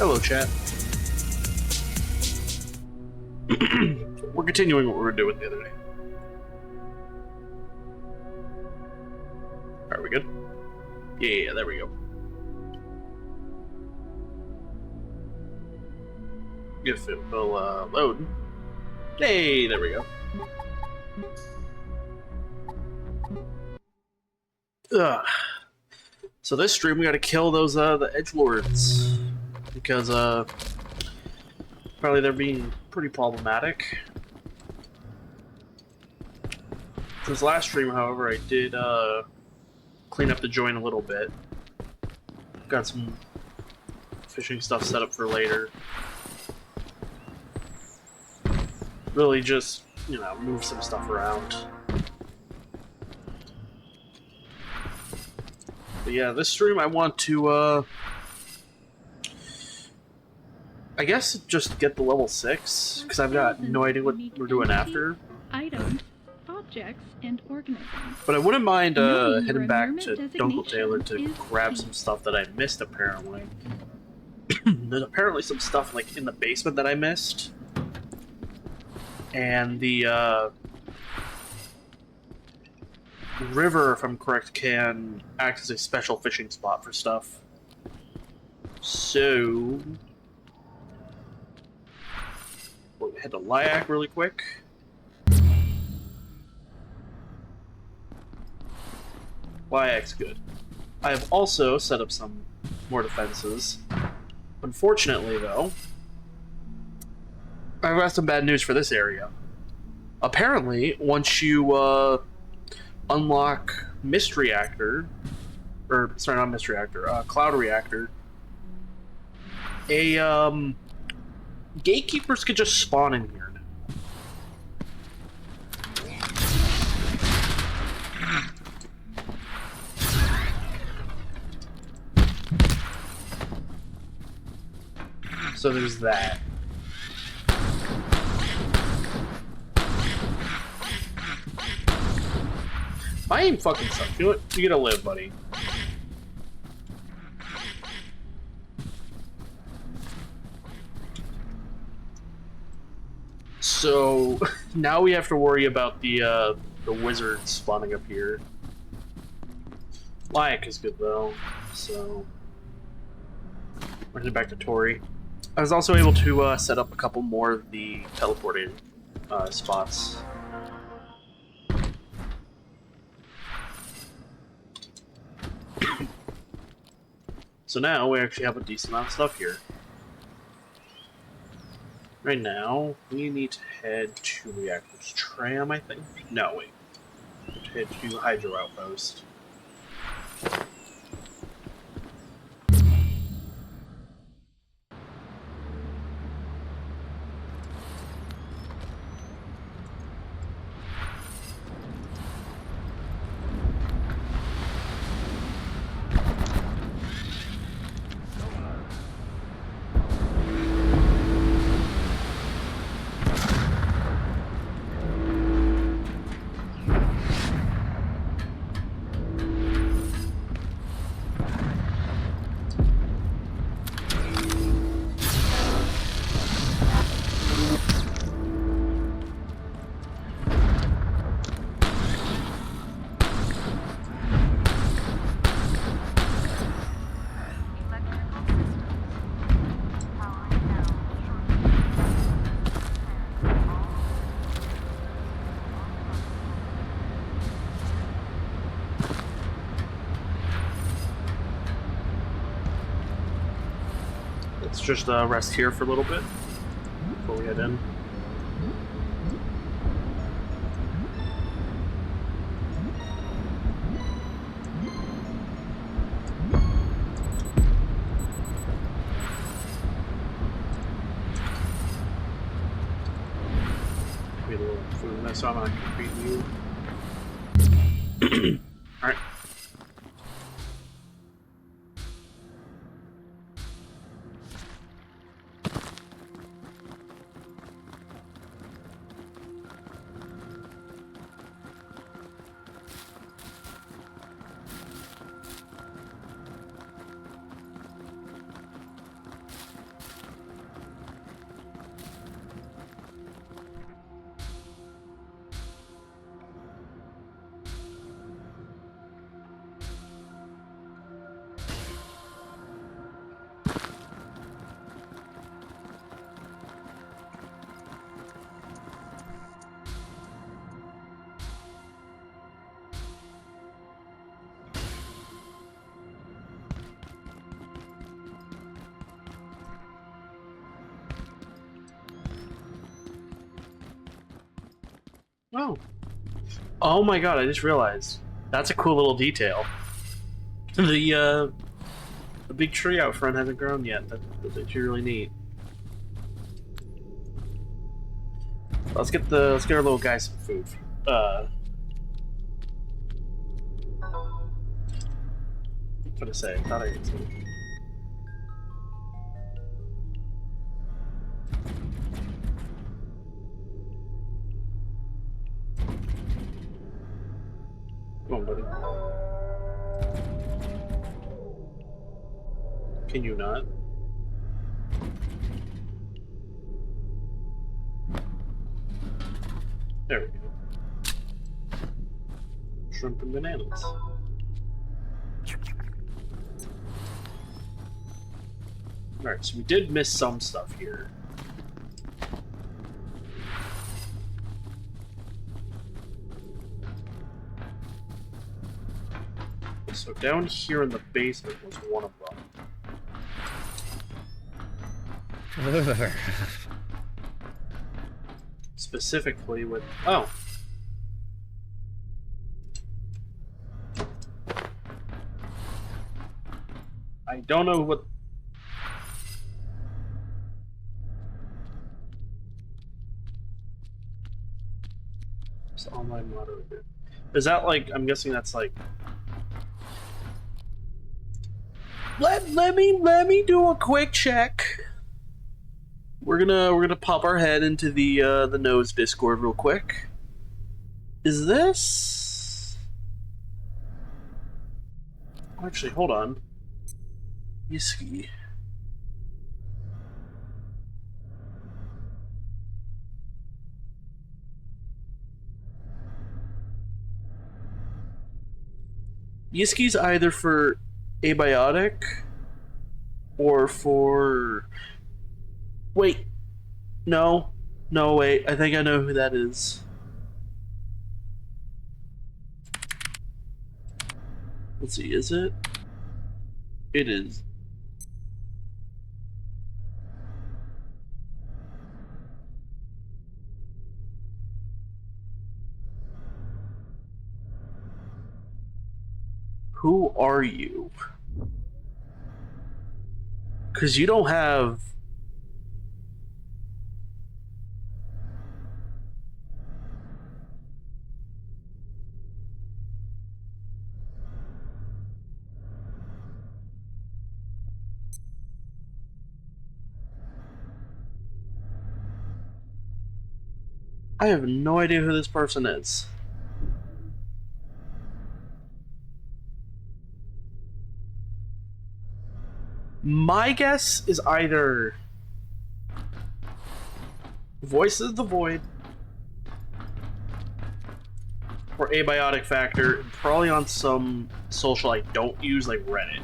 Hello, chat. We're continuing what we were doing the other day. Are we good? Yeah, there we go. If it will load. Hey, there we go. Ugh. So this stream we gotta kill those the edgelords because probably they're being pretty problematic. This last stream, however, I did clean up the joint a little bit. Got some fishing stuff set up for later. Really just, you know, move some stuff around. But yeah, this stream I want to, I guess just get the level 6, because I've got no idea what we're doing after. Items, objects, and organisms. But I wouldn't mind heading back to Dunkel Taylor to grab some stuff that I missed, apparently. There's apparently some stuff like in the basement that I missed. And the river, if I'm correct, can act as a special fishing spot for stuff. So we'll head to Lyak really quick. Lyak's good. I have also set up some more defenses. Unfortunately, though, I've got some bad news for this area. Apparently, once you unlock Mist Reactor, or sorry, not Mist Reactor, Cloud Reactor, gatekeepers could just spawn in here now. So there's that. My aim fucking sucks. You know what? You gotta live, buddy. So now we have to worry about the wizard spawning up here. Lyak is good though, so we're heading back to Tori. I was also able to set up a couple more of the teleporting spots. So now we actually have a decent amount of stuff here. Right now, we need to head to Reactor's Tram, I think. No, wait. We have to head to Hydro Outpost. Let's just rest here for a little bit before we head in. Maybe a little food in this, so I'm not competing you. Alright. Oh. Oh my god, I just realized. That's a cool little detail. The big tree out front hasn't grown yet. That's actually really neat. Let's get our little guy some food. What did I say? I thought I had something. Come on, buddy. Can you not? There we go. Shrimp and bananas. Alright, so we did miss some stuff here. So down here in the basement was one of them. Specifically with... Oh. I don't know what... It's online moderator. Is that like... I'm guessing that's like... Let me do a quick check. We're gonna pop our head into the nose Discord real quick. Is this? Actually, hold on. Yiski. Yiski's either for Abiotic or for... Wait. No. No, wait. I think I know who that is. Let's see, is it? It is. Who are you? Because you don't have... I have no idea who this person is. My guess is either Voices of the Void or Abiotic Factor, and probably on some social I don't use, like Reddit.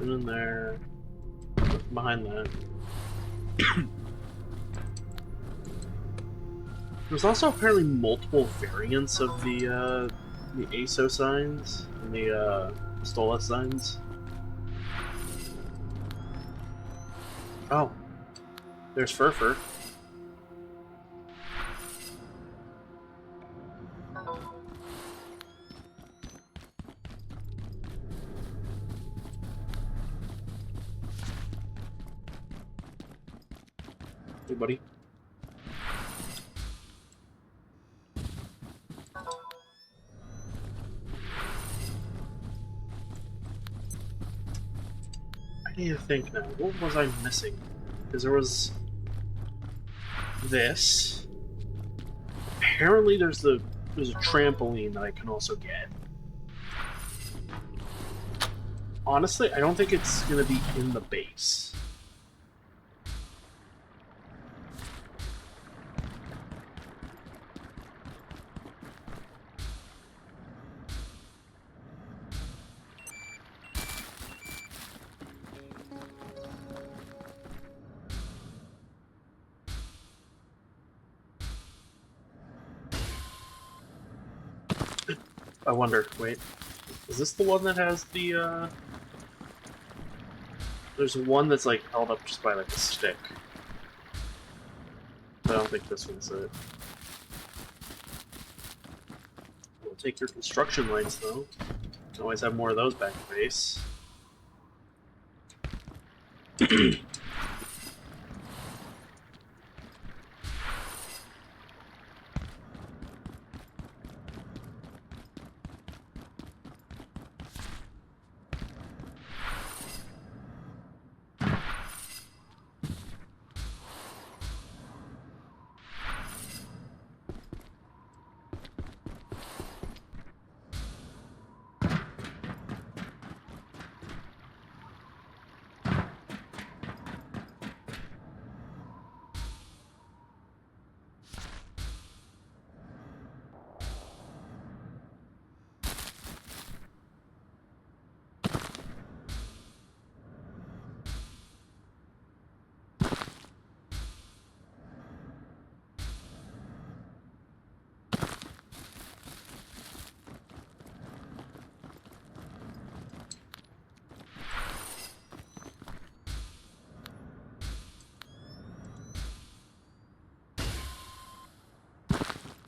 In there, behind that. There's also apparently multiple variants of the ASO signs and the Stola signs. Oh, there's Furfur. Hey, buddy. I need to think now. What was I missing? Because there was this. Apparently, there's a trampoline that I can also get. Honestly, I don't think it's gonna be in the base. I wonder, wait, is this the one that has the, There's one that's, like, held up just by, like, a stick. I don't think this one's it. We'll take your construction lights, though. Can always have more of those back in base.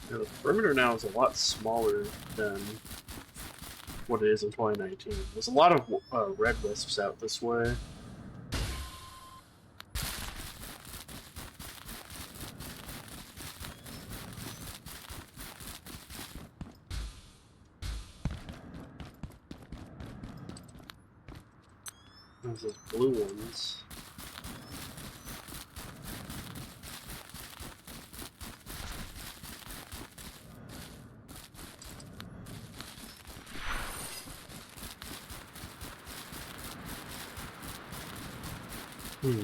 Yeah, the perimeter now is a lot smaller than what it is in 2019. There's a lot of red wisps out this way. There's those blue ones. Hmm.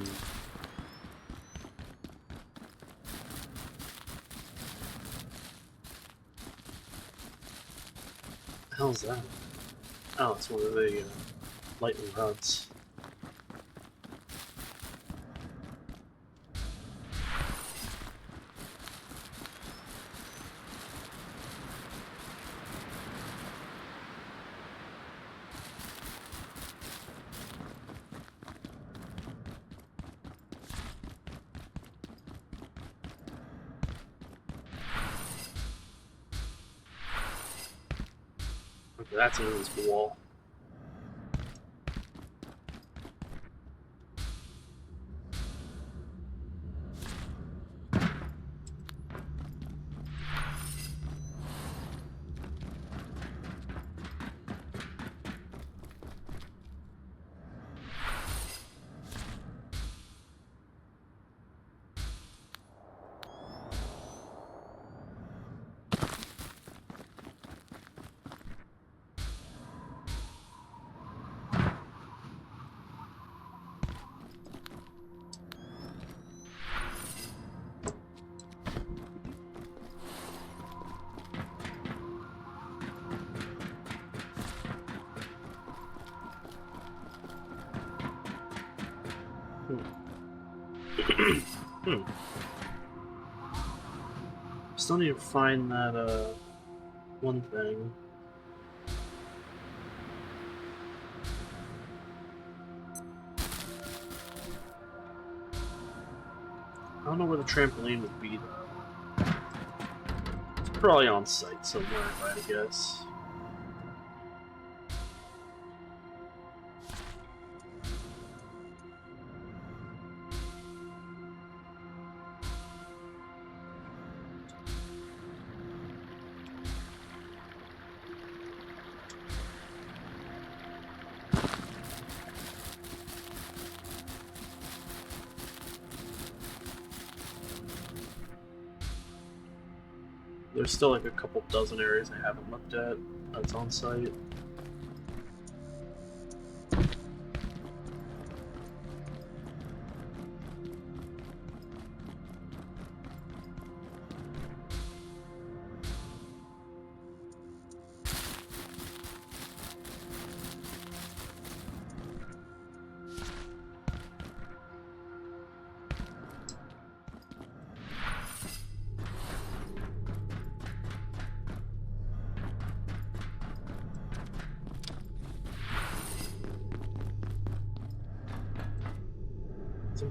What the hell's that? Oh, it's one of the lightning rods. Okay, that's an invisible wall. Hmm. Still need to find that, one thing. I don't know where the trampoline would be, though. It's probably on site somewhere, if I had to guess. There's still like a couple dozen areas I haven't looked at that's on site.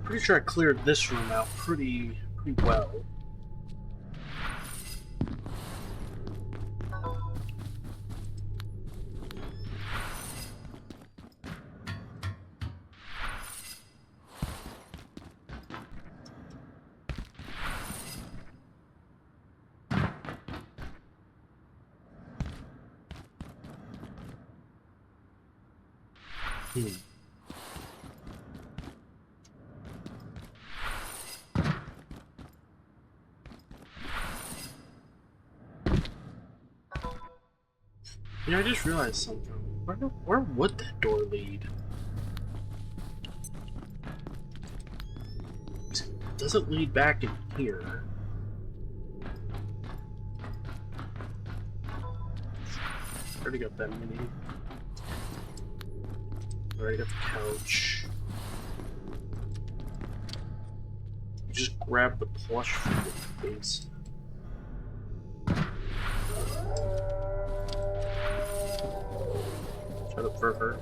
pretty sure I cleared this room out pretty well. Yeah, I just realized something. Where would that door lead? It doesn't lead back in here. Already got that mini. Already got the couch. Just grab the plush from the base. Shut up, Furfur.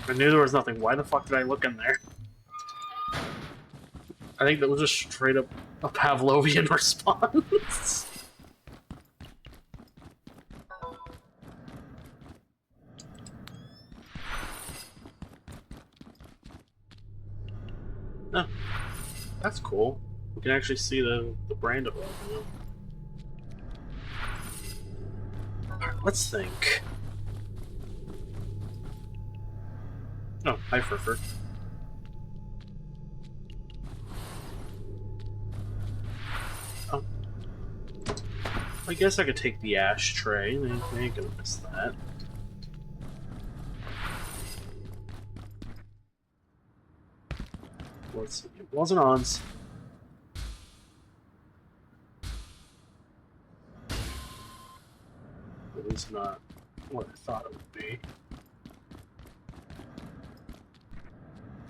I knew there was nothing. Why the fuck did I look in there? I think that was just straight up a Pavlovian response. Oh, that's cool. We can actually see the brand of it now. Alright, let's think. Oh, hi, Furfur. Oh. I guess I could take the ashtray. They ain't gonna miss that. Let's see. It wasn't Ons. At least not what I thought it would be.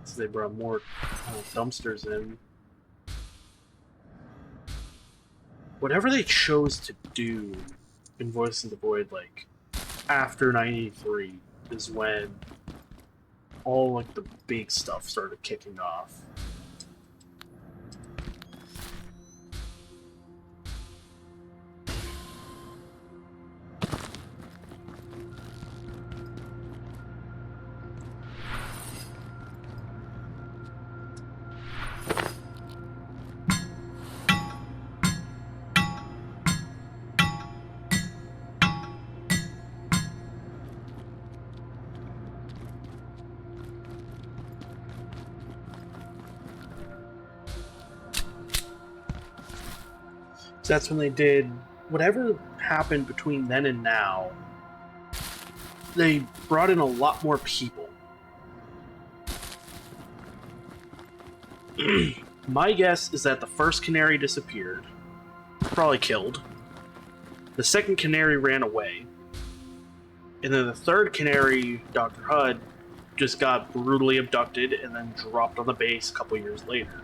So they brought more dumpsters in. Whatever they chose to do in Voice of the Void, like, after 93 is when all, like, the big stuff started kicking off. So that's when they did whatever happened between then and now. They brought in a lot more people. My guess is that the first canary disappeared, probably killed. The second canary ran away. And then the third canary, Dr. Hud, just got brutally abducted and then dropped on the base a couple years later.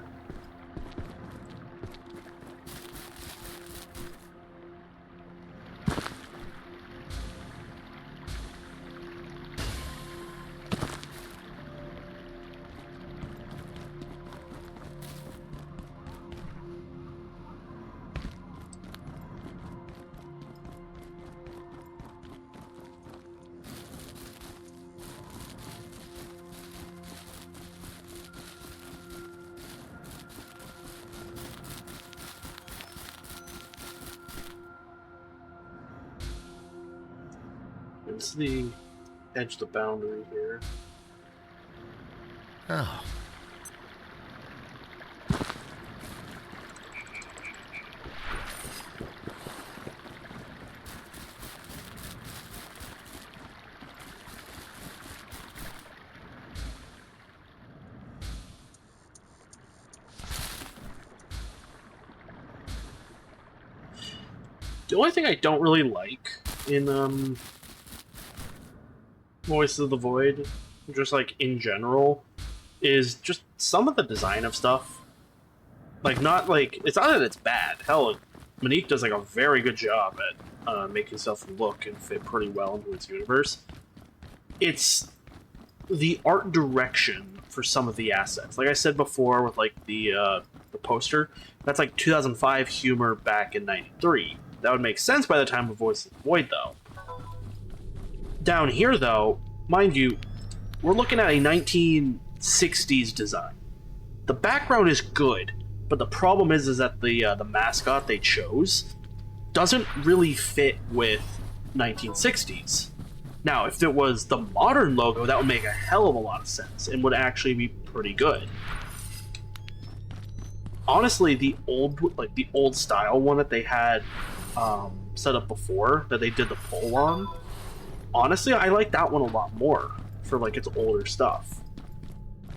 It's the edge of the boundary here. Oh. The only thing I don't really like in Voices of the Void, just like in general, is just some of the design of stuff. Like, not like it's not that it's bad. Hell, Monique does like a very good job at making stuff look and fit pretty well into its universe. It's the art direction for some of the assets. Like I said before, with like the poster, that's like 2005 humor back in '93. That would make sense by the time of Voice of the Void, though. Down here, though, mind you, we're looking at a 1960s design. The background is good, but the problem is that the mascot they chose doesn't really fit with 1960s. Now, if it was the modern logo, that would make a hell of a lot of sense and would actually be pretty good. Honestly, the old style one that they had set up before, that they did the poll on, honestly, I like that one a lot more for like its older stuff.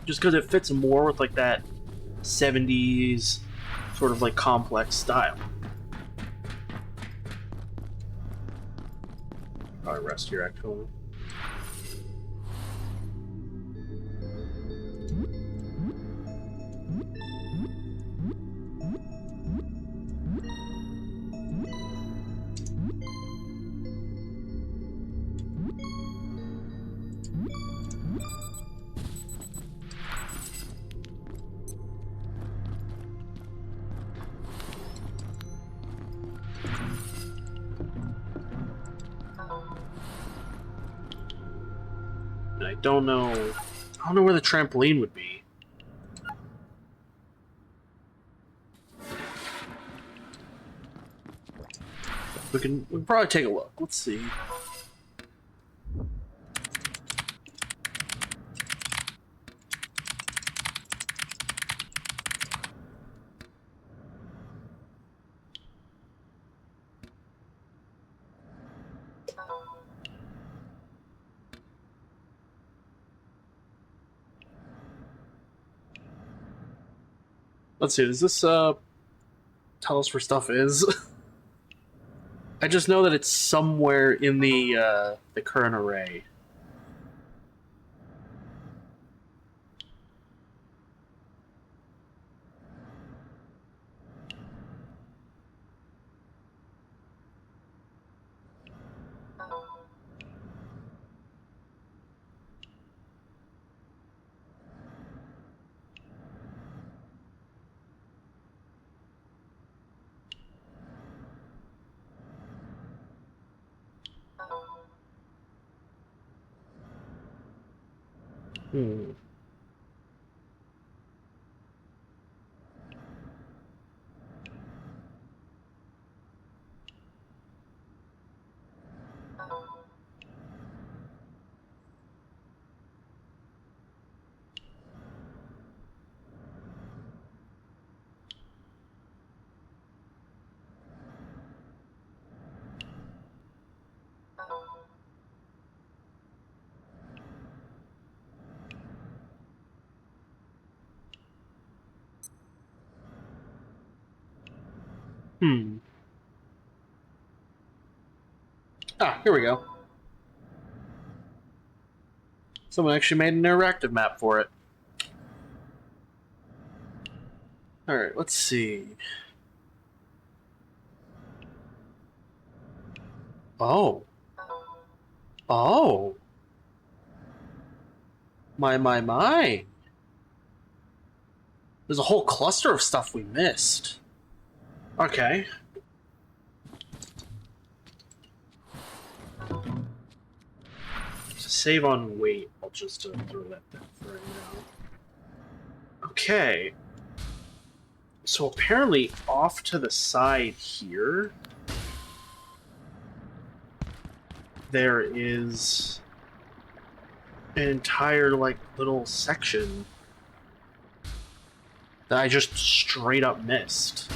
Just because it fits more with like that 70s sort of like complex style. Probably rest here actually. And I don't know where the trampoline would be. We can probably take a look. Let's see. Let's see, does this tell us where stuff is? I just know that it's somewhere in the current array. Hmm. Hmm. Ah, here we go. Someone actually made an interactive map for it. Alright, let's see. Oh. Oh. My. There's a whole cluster of stuff we missed. Okay. To save on weight, I'll just throw that down for right now. Okay. So apparently off to the side here, there is an entire, like, little section that I just straight up missed.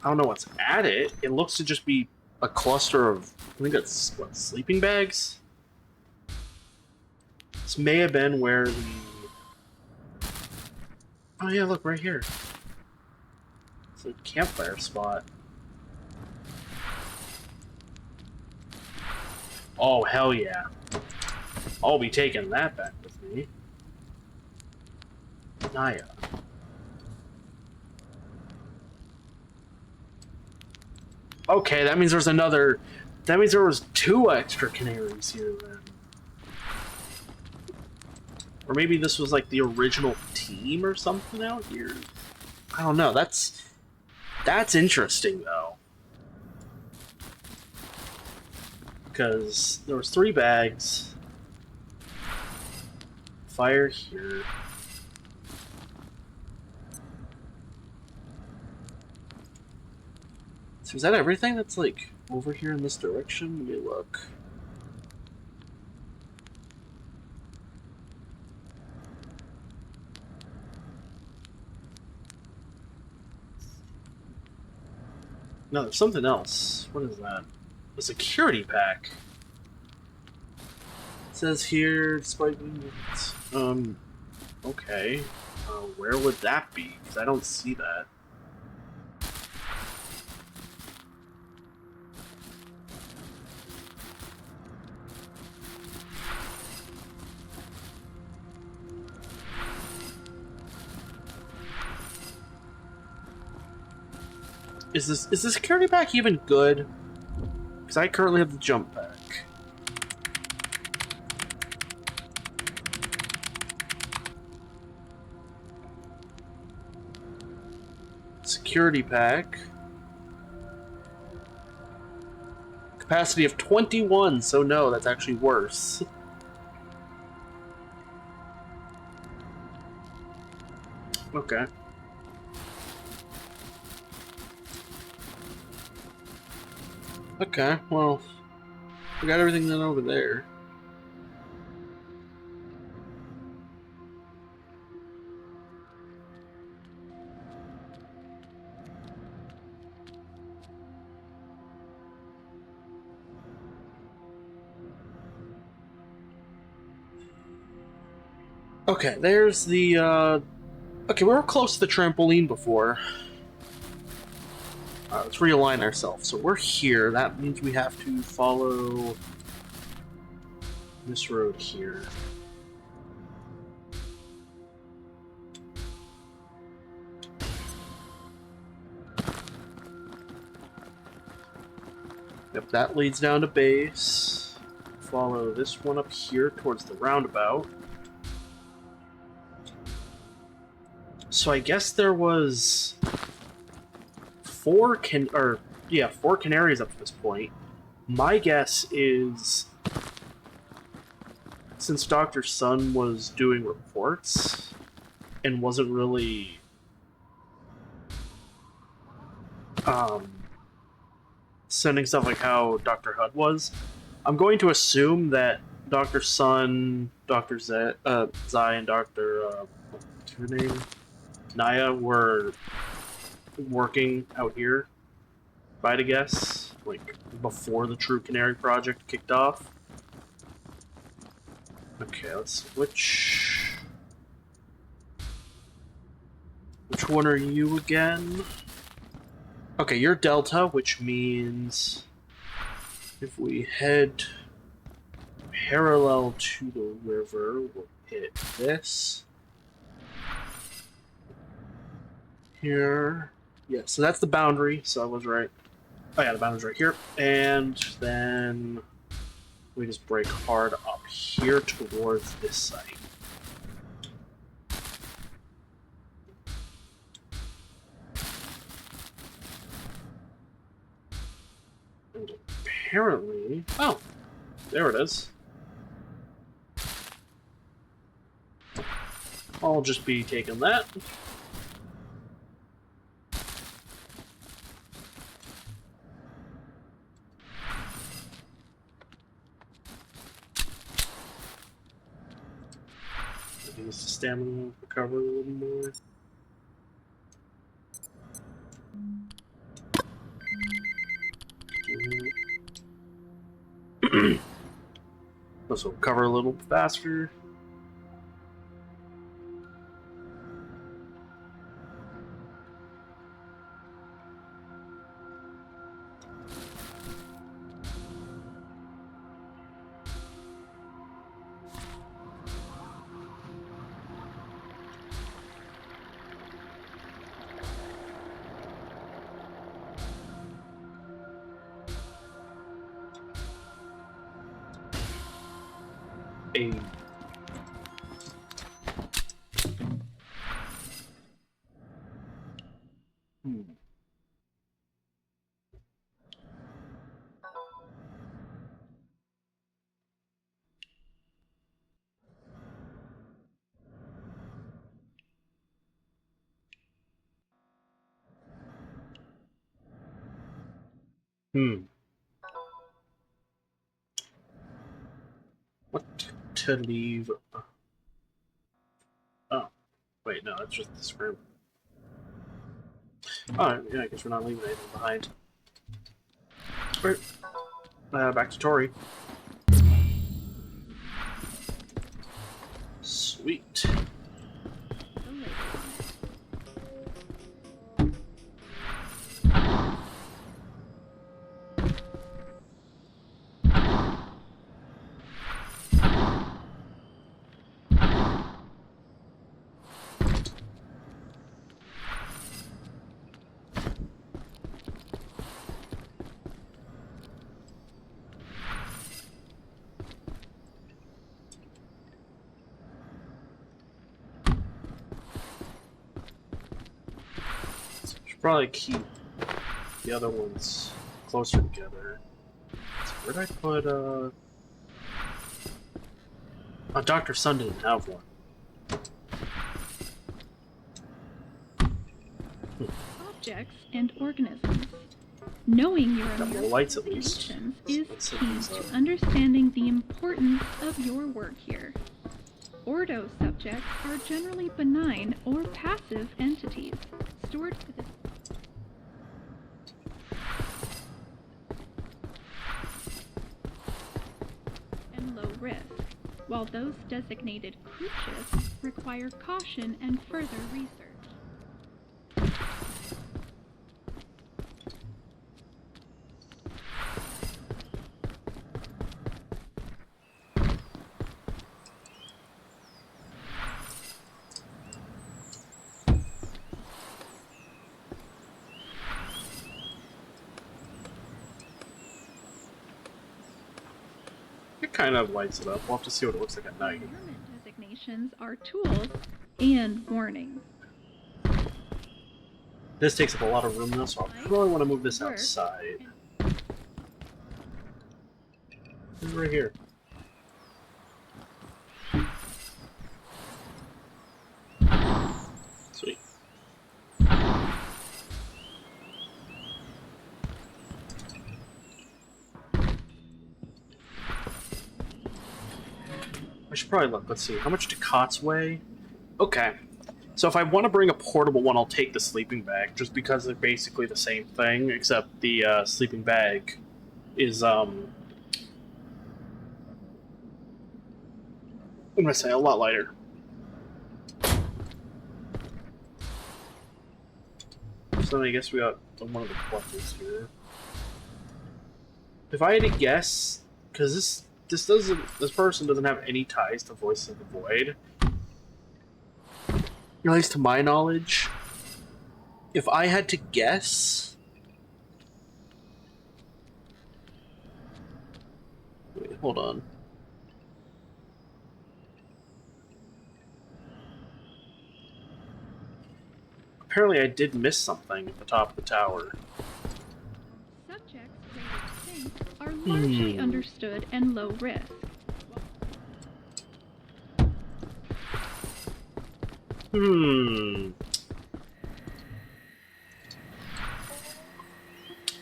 I don't know what's at it. It looks to just be a cluster of, I think that's, what, sleeping bags? This may have been where the... Oh yeah, look, right here. It's a campfire spot. Oh, hell yeah. I'll be taking that back with me. Naya. Okay, that means there's another... That means there was 2 extra canaries here, then. Or maybe this was like the original team or something out here? I don't know, that's interesting, though. Because there was 3 bags. Fire here. So is that everything that's like over here in this direction? Let me look. No, there's something else. What is that? A security pack. It says here, despite... okay. Where would that be? Because I don't see that. Is the security pack even good? Because I currently have the jump pack. Security pack. Capacity of 21, so no, that's actually worse. Okay. Okay, well, we got everything then over there. Okay, there's the, okay, we were close to the trampoline before. Let's realign ourselves. So we're here. That means we have to follow this road here. Yep, that leads down to base. Follow this one up here towards the roundabout. So I guess there was 4 canaries up to this point. My guess is, since Dr. Sun was doing reports and wasn't really sending stuff like how Dr. Hud was, I'm going to assume that Dr. Sun, Dr. Zai, and Dr. What's her name? Naya were working out here, if I had to guess, like before the True Canary project kicked off. Okay, let's see. Which one are you again? Okay, you're Delta, which means if we head parallel to the river, we'll hit this. Here. Yeah, so that's the boundary, so I was right. Oh yeah, the boundary's right here. And then we just brake hard up here towards this site. And apparently... Oh! There it is. I'll just be taking that. Use the stamina recover a little more. This will cover a little faster. A. Hmm. Hmm. What to leave? Oh, wait, no, that's just this room. Oh, yeah, I guess we're not leaving anything behind. Right. Back to Tori. Sweet. Should probably keep the other ones closer together. So where did I put, Oh, Dr. Sun didn't have one. Objects and organisms. Knowing your Got more lights at least. is Let's set key these to up. understanding the importance of your work here. Ordo subjects are generally benign or passive entities, stored for the and low risk, while those designated crucious require caution and further research. It kind of lights it up. We'll have to see what it looks like at night. Environment designations are tools and warnings. This takes up a lot of room though, so I probably want to move this outside. Right here. Sweet. I should probably look. Let's see. How much do cots weigh? Okay. So if I want to bring a portable one, I'll take the sleeping bag, just because they're basically the same thing, except the sleeping bag is, I'm gonna say a lot lighter. So I guess we got one of the pluses here. If I had to guess, because this person doesn't have any ties to Voice of the Void, at least to my knowledge. If I had to guess, wait, hold on. Apparently, I did miss something at the top of the tower. Subjects rated safe are largely understood and low risk. It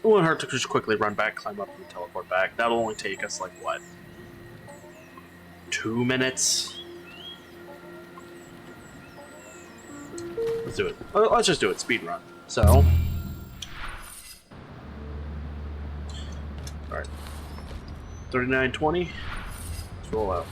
wouldn't hurt to just quickly run back, climb up, and teleport back. That'll only take us, like, what? 2 minutes? Let's do it. Let's just do it. Speed run. So. Alright. 39:20. Let's roll out.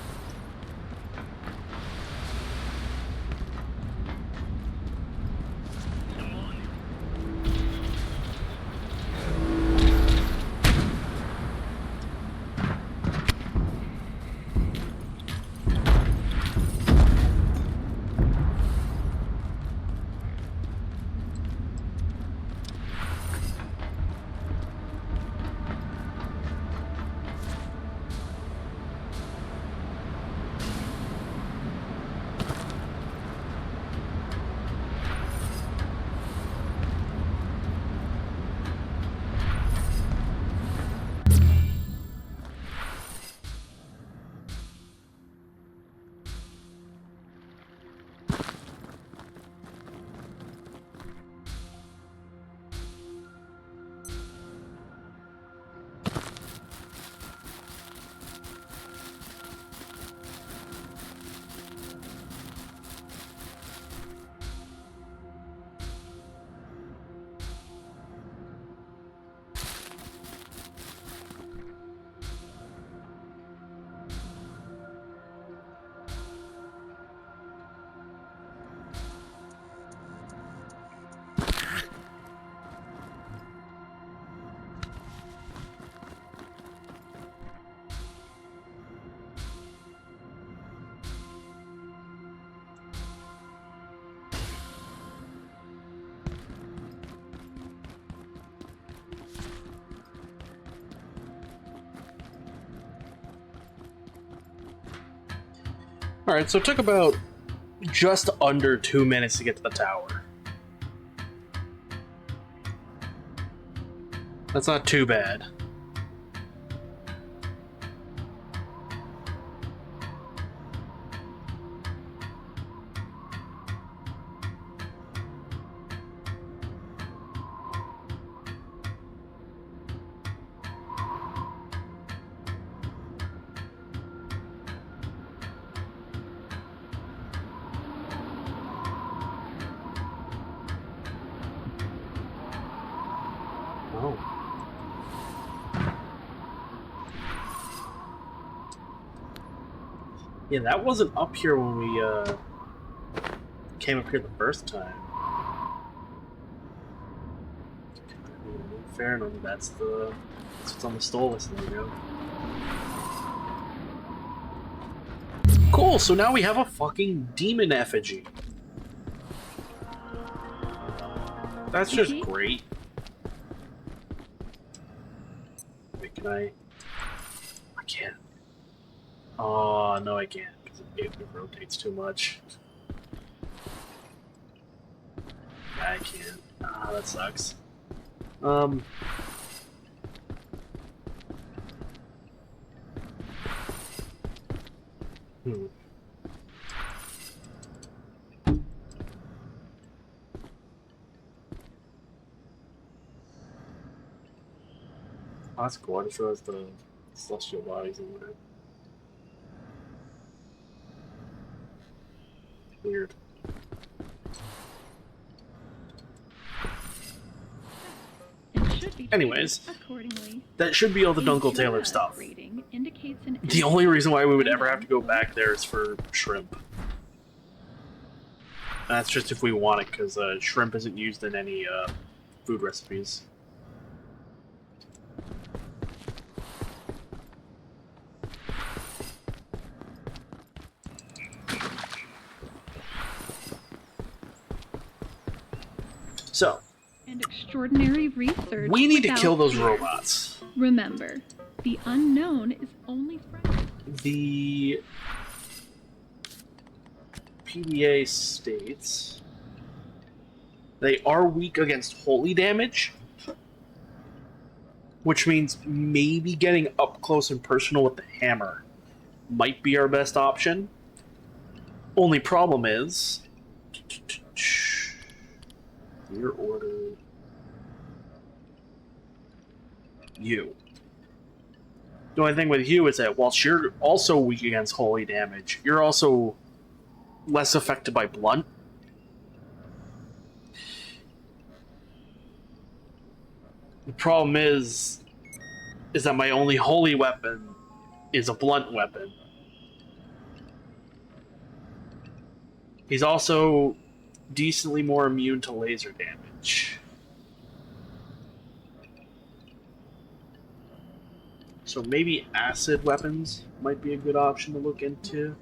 Alright, so it took about just under 2 minutes to get to the tower. That's not too bad. Oh. Yeah, that wasn't up here when we came up here the first time. Fair enough, that's what's on the stall list. There we go. Cool, so now we have a fucking demon effigy. That's just great. Wait, can I can't. Oh, no I can't, because it rotates too much. Yeah, I can't. Ah, that sucks. Oh, that's cool. I just realized the celestial bodies in there. Weird. Anyways, that should be all the Dunkel Taylor stuff. The only reason why we would ever have to go back there is for shrimp. That's just if we want it, because shrimp isn't used in any food recipes. So, and extraordinary research. We need to kill those robots. Remember, the unknown is only friend. The PDA states they are weak against holy damage, which means maybe getting up close and personal with the hammer might be our best option. Only problem is your order. You. The only thing with you is that whilst you're also weak against holy damage, you're also less affected by blunt. The problem is that my only holy weapon is a blunt weapon. He's also decently more immune to laser damage. So maybe acid weapons might be a good option to look into.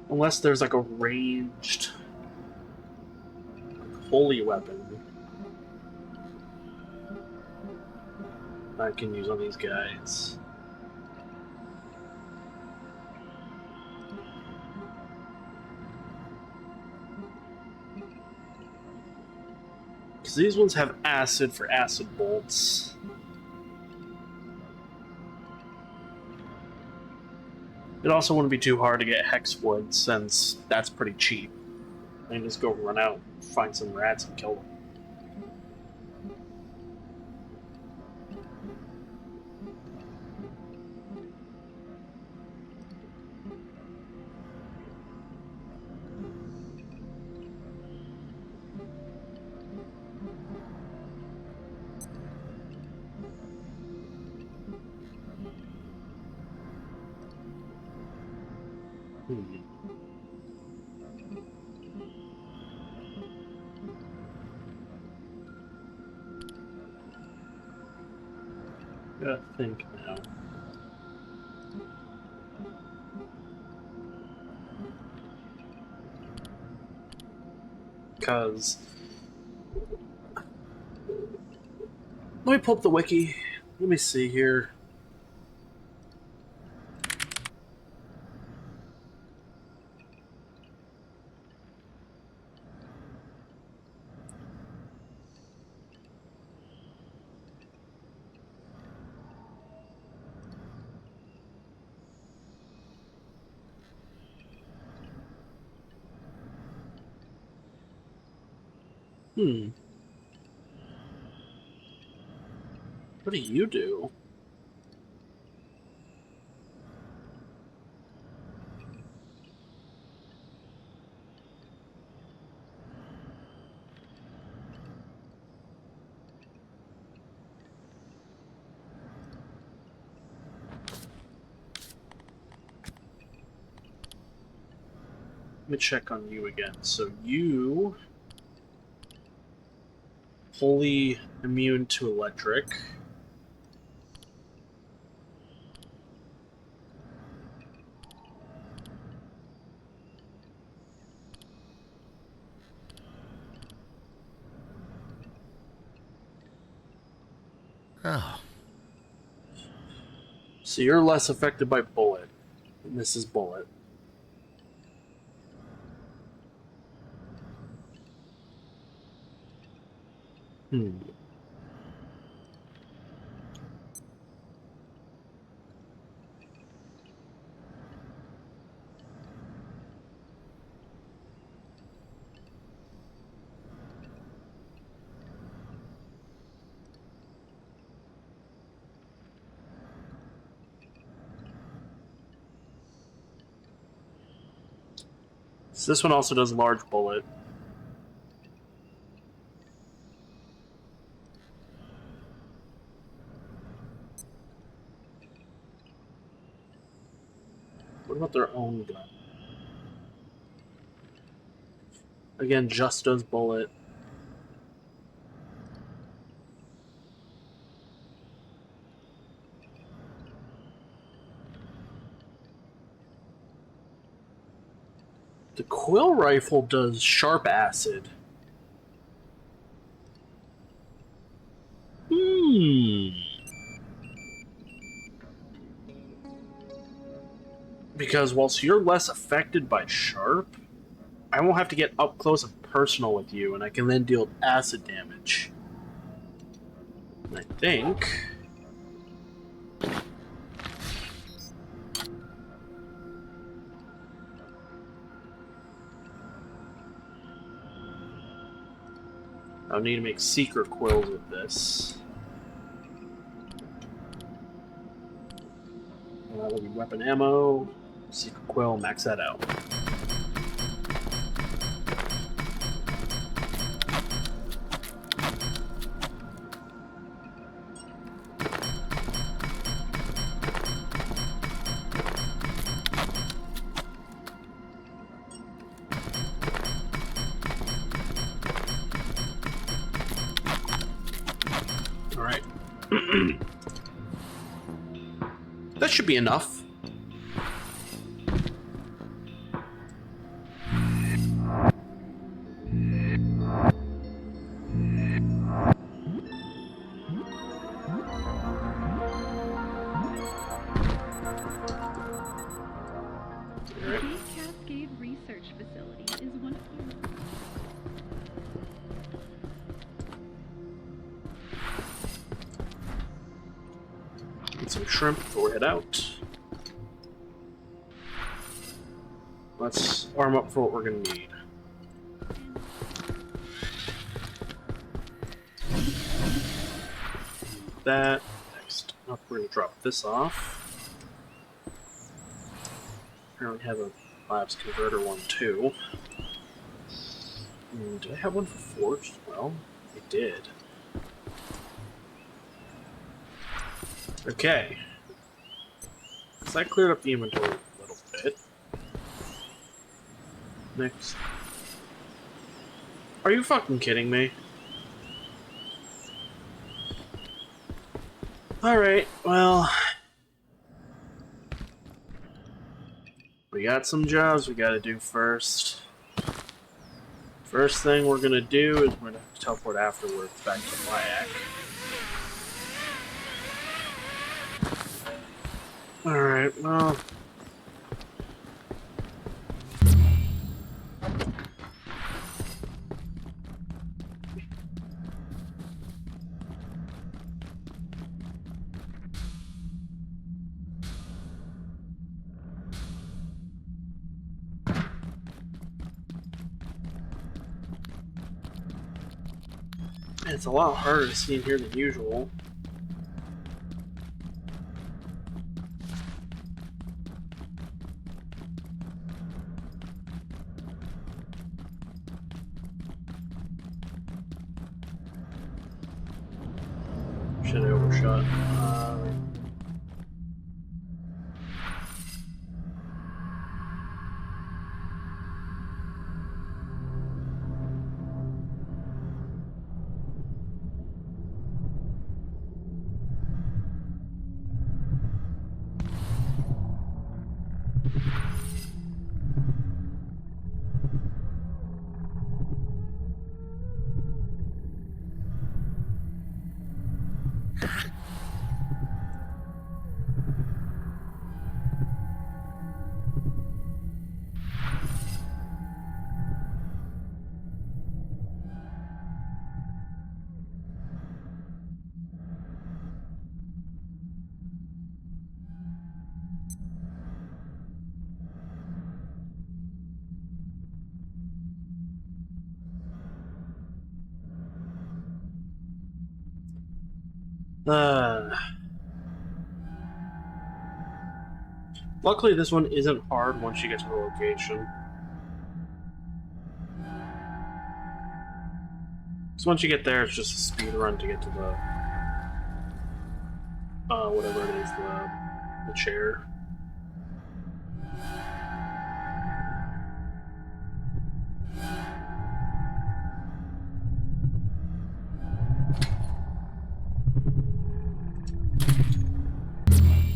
Unless there's like a ranged holy weapon I can use on these guys. Because these ones have acid for acid bolts. It also wouldn't be too hard to get hex wood, since that's pretty cheap. I can just go run out, find some rats, and kill them. Gotta think now. Because... Let me pull up the wiki. Let me see here. What do you do? Let me check on you again. So you... wholly immune to electric. Oh. So you're less affected by bullet. And this is bullet. So this one also does large bullet. What about their own gun? Again, just does bullet. The quill rifle does sharp acid. Because whilst you're less affected by sharp, I won't have to get up close and personal with you, and I can then deal acid damage. And I think... I'll need to make secret quills with this. That will be weapon ammo, secret quill, max that out. Alright. That should be enough. Cascade Research Facility is one of the... Get some shrimp before we head out. Let's arm up for what we're going to need. That. Next up, we're going to drop this off. Apparently have a labs converter one too. Did I have one for forged? Well, I did. Okay. So that cleared up the inventory a little bit. Next. Are you fucking kidding me? Alright, well... we got some jobs we gotta do first. First thing we're gonna do is we're gonna have to teleport afterwards back to Black. Alright, well. It's a lot harder to see in here than usual. Should I overshot? Luckily, this one isn't hard once you get to the location. So once you get there, it's just a speed run to get to the whatever it is, the chair.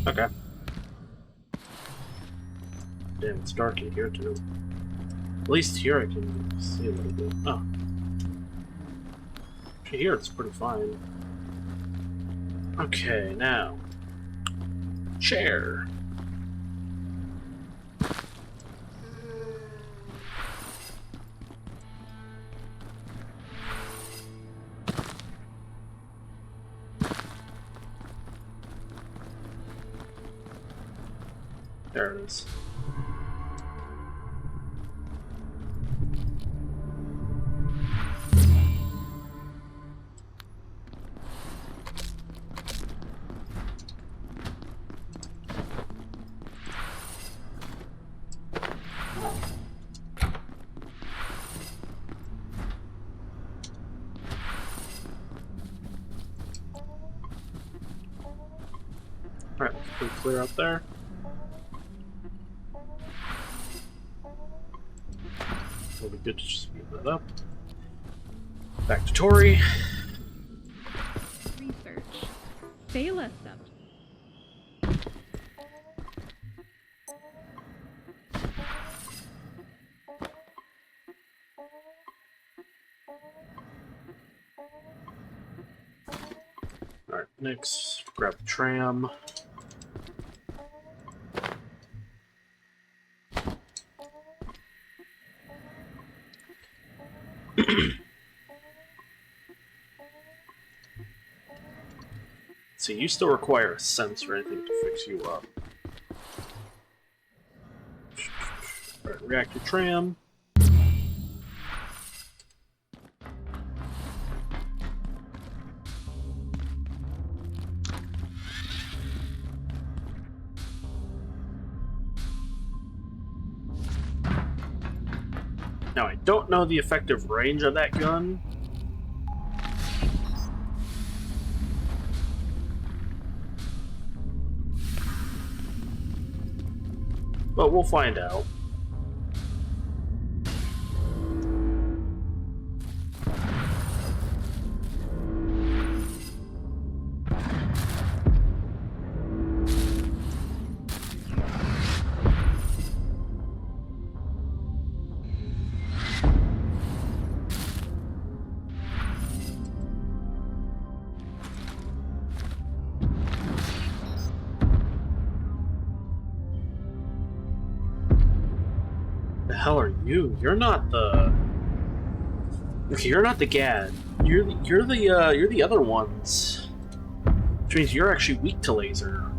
Okay. Damn, it's dark in here too. At least here I can see a little bit. Oh. Actually, here it's pretty fine. Okay, now. Chair. There it is. Alright, let's clear up there. It'll be good to just move that up. Back to Tori. Research. Phala subject. Alright, next, grab the tram. See, you still require a sense or anything to fix you up. Alright, reactor tram. Now, I don't know the effective range of that gun. But we'll find out. You're not the... Okay, you're not the Gad. You're the other ones. Which means you're actually weak to laser.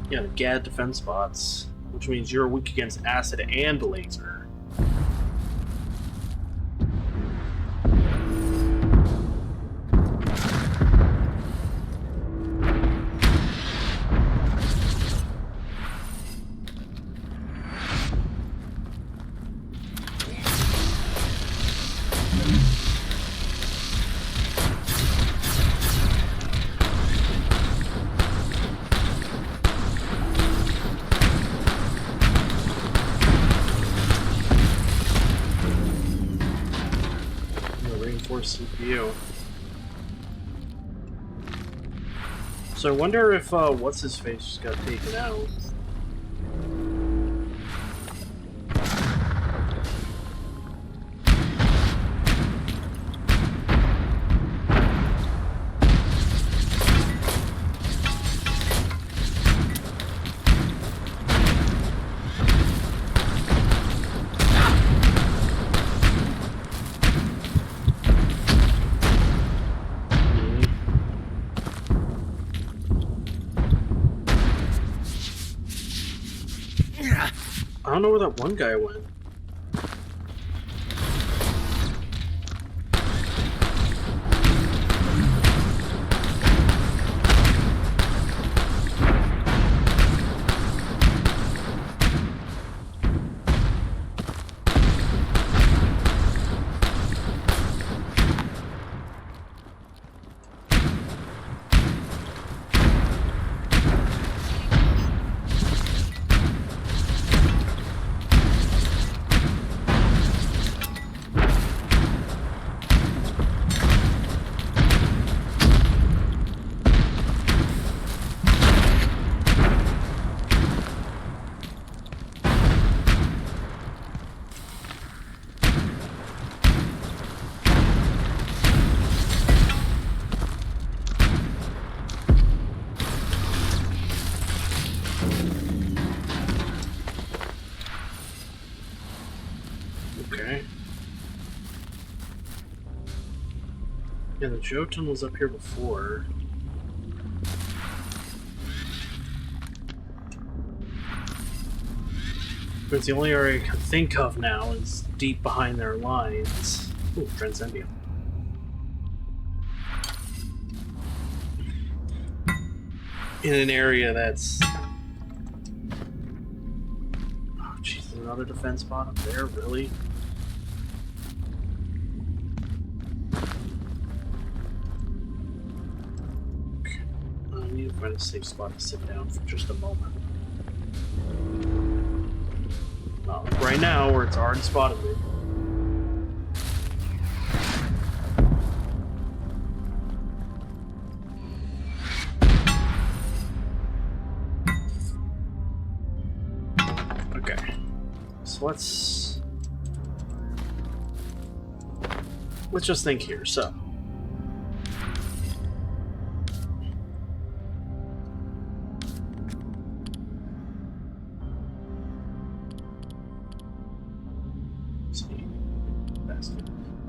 Yeah, the Gad defense bots. Which means you're weak against acid and laser. CPU. So I wonder if what's his face just got taken out. I don't know where that one guy went. Okay. Yeah, the Jotun was up here before. But the only area I can think of now is deep behind their lines. Ooh, Transcendium. In an area that's... Oh, jeez, another defense bot up there? Really? Okay. I need to find a safe spot to sit down for just a moment. Not like right now, where it's already spotted me. Okay, so let's just think here. So,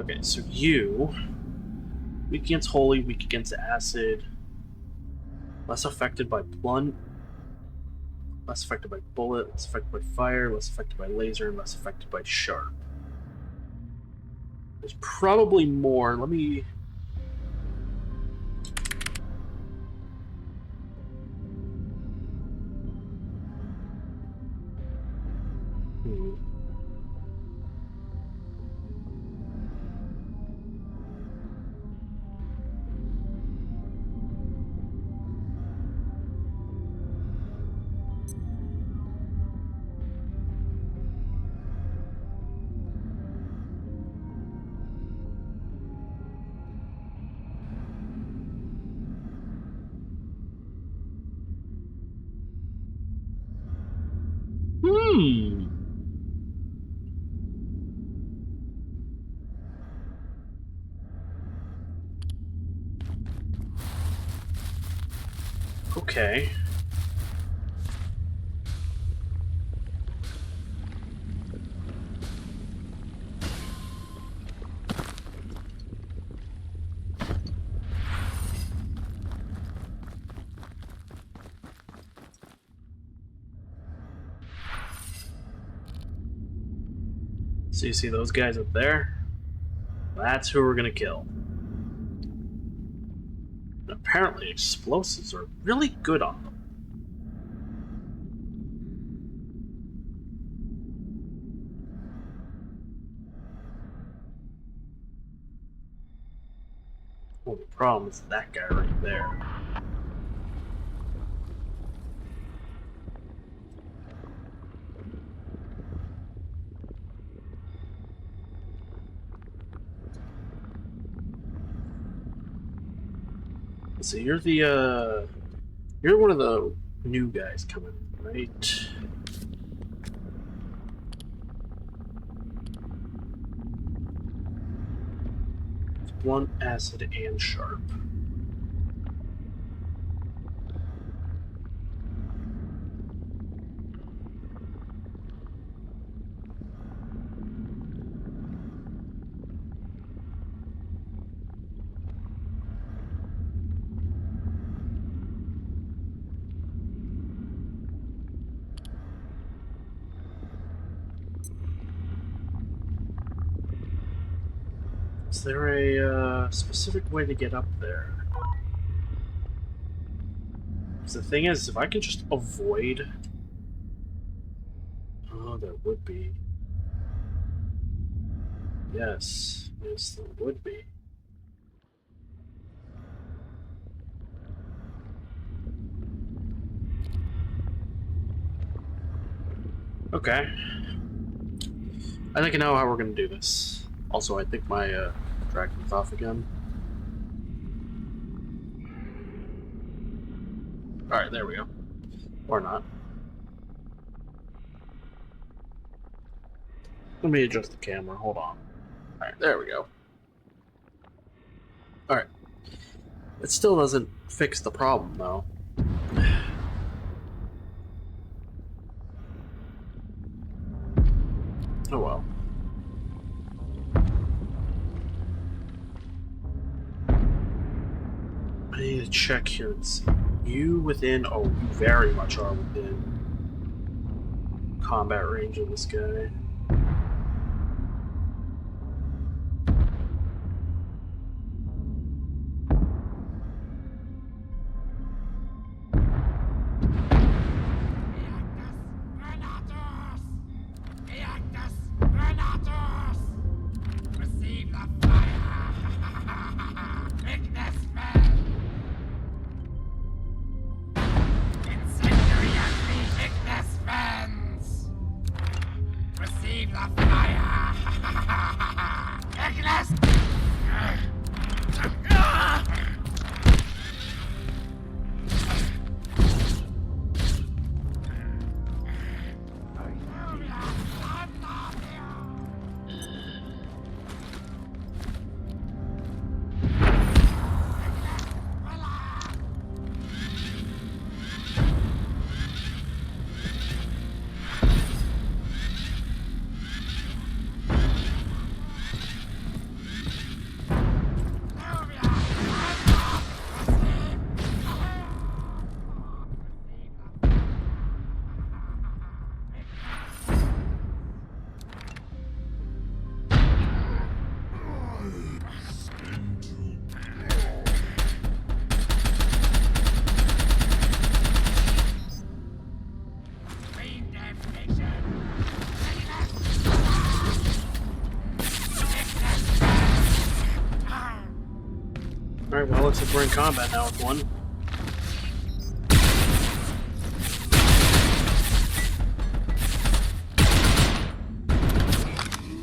okay, so you weak against holy, weak against acid, less affected by blunt, less affected by bullet, less affected by fire, less affected by laser, and less affected by sharp. There's probably more. Let me... Okay. So you see those guys up there? That's who we're gonna kill. And apparently explosives are really good on them. Only problem is that guy right there. So you're one of the new guys coming, right? Blunt, acid, and sharp. Is there a specific way to get up there? Because the thing is, if I can just avoid... Oh, there would be. Yes. Yes, there would be. Okay. I think I know how we're going to do this. Also, I think my dragon's off again. Alright, there we go. Or not. Let me adjust the camera. Hold on. Alright, there we go. Alright. It still doesn't fix the problem, though. Oh well. I need to check here and see. You within... Oh, you very much are within combat range of this guy. Alright, well, looks like we're in combat now with one.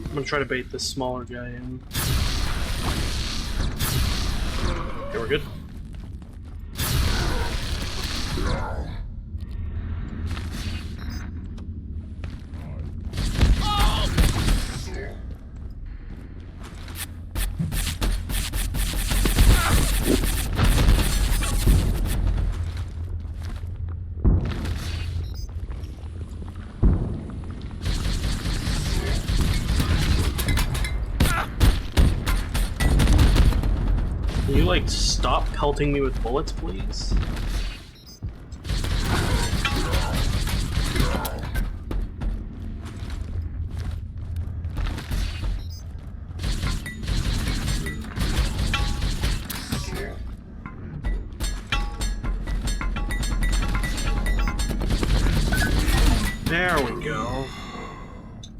I'm gonna try to bait this smaller guy in. Okay, we're good. Can you, like, stop pelting me with bullets, please?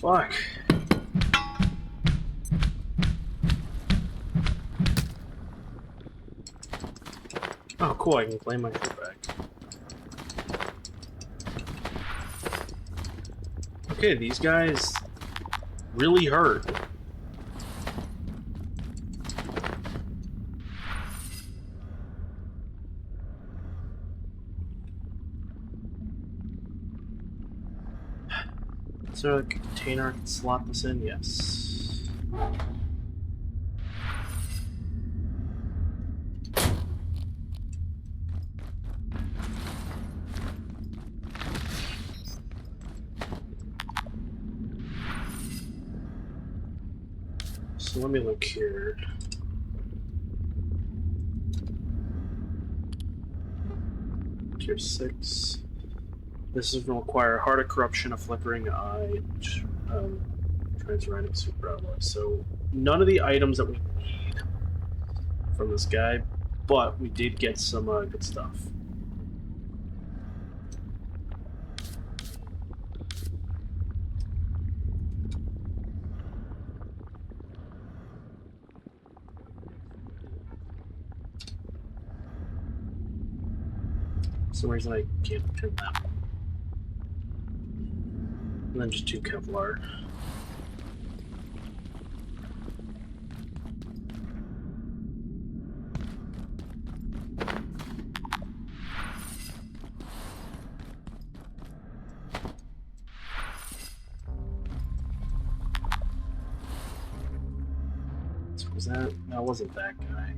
Fuck. Oh, cool, I can claim my shit back. Okay, these guys really hurt. Is there a container I can slot this in? Yes. So let me look here. Tier 6. This is going to require Heart of Corruption, a Flickering Eye, Transrandom Super Alloy. So none of the items that we need from this guy, but we did get some good stuff. For some reason I can't pin that one. And then just 2 Kevlar. So was that? That wasn't that guy.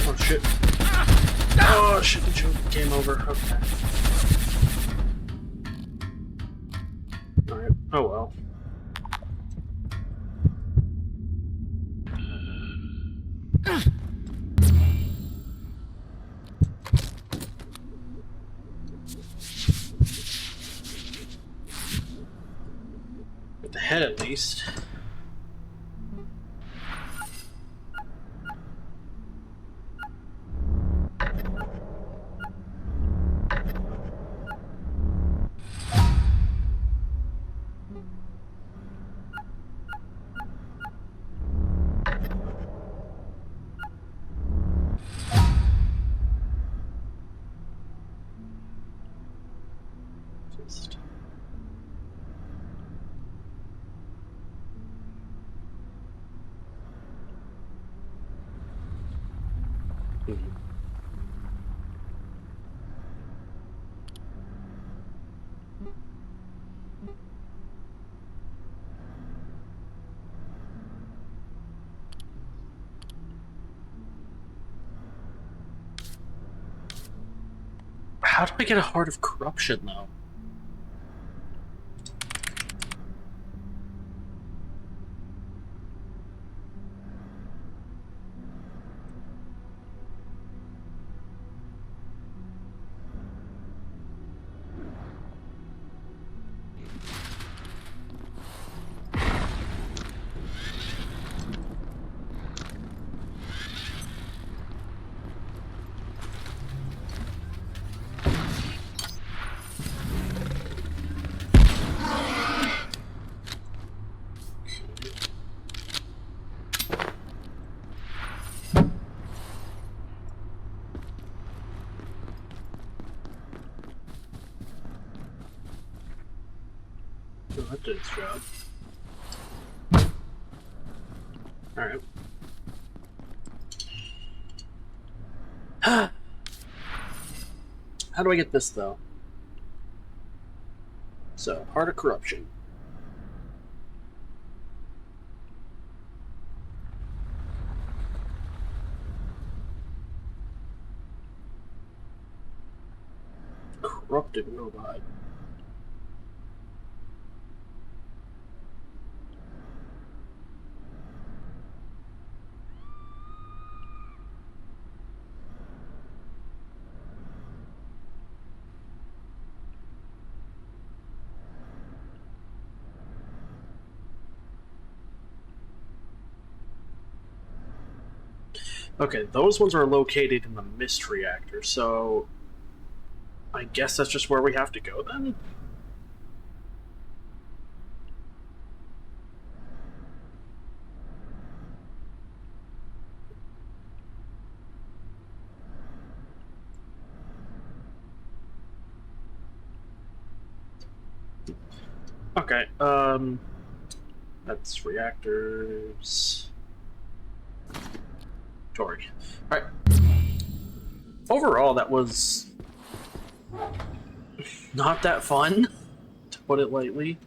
Oh shit. Oh shit, the joke came over. Okay. Alright. Oh well. With the head at least. Just... How do I get a Heart of Corruption, though? Oh, that did its job. Alright. How do I get this, though? So, Heart of Corruption. Corrupted robot. Okay, those ones are located in the mist reactor, so I guess that's just where we have to go then. Okay, that's reactors. Tori. Alright. Overall, that was not that fun, to put it lightly.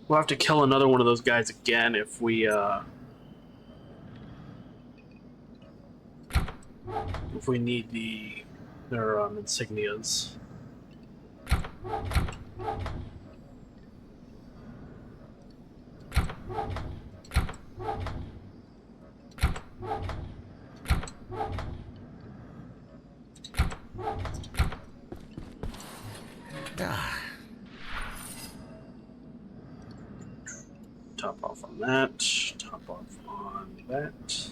We'll have to kill another one of those guys again if we need their insignias. Top off on that. Top off on that.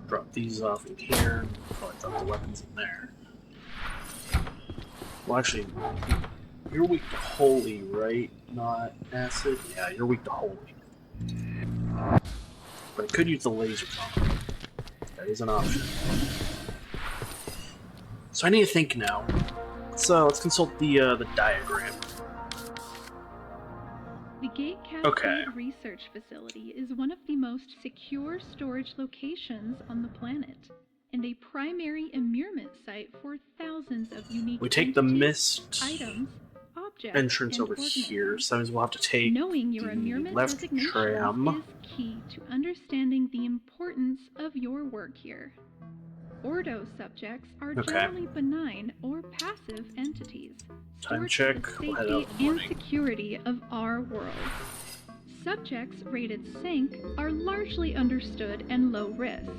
Drop these off in here. Probably drop the weapons in there. Well, actually, you're weak to holy, right? Not acid? Yeah, you're weak to holy. But I could use the laser bomb. That is an option. So I need to think now. Let's consult the diagram. The Gate Cascade Research Facility is one of the most secure storage locations on the planet, and a primary immurement site for thousands of unique We take the mist items, objects, entrance and over organisms. here, so that means we'll have to take Knowing your the immurement left designation tram. is key to understanding the importance of your work here. Ordo subjects are generally benign or passive entities. Time check. We'll head out and security of our world. Subjects rated Sync are largely understood and low risk,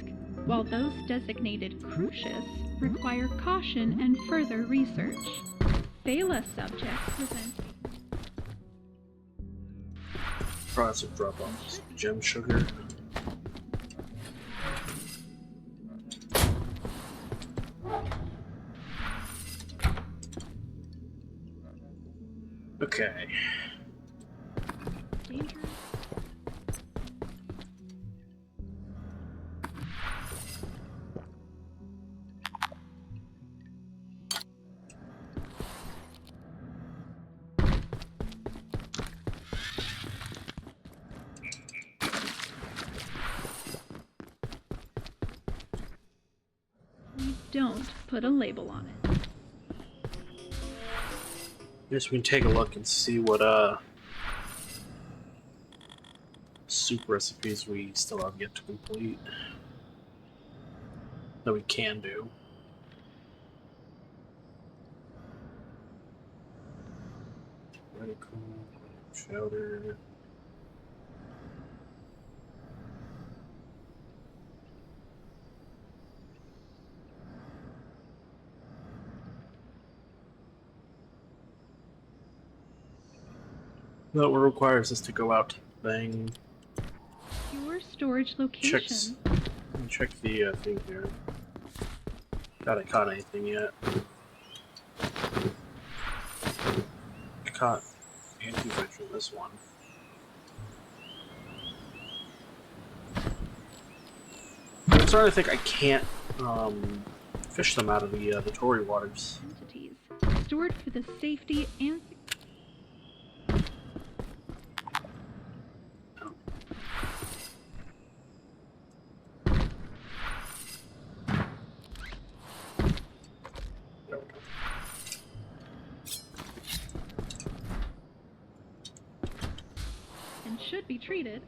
while those designated Crucius require caution and further research. Phala subjects present Process of drop off gem sugar. Okay. dangerous. We don't put a label on it. Guess we can take a look and see what soup recipes we still have yet to complete. That we can do. Radical, chowder. That what requires us to go out to the thing. Your storage location. Check the thing here. Haven't caught anything yet. I caught anti-fish from this one. I'm starting to think I can't fish them out of the Tory waters. Entities stored for the safety and should be treated.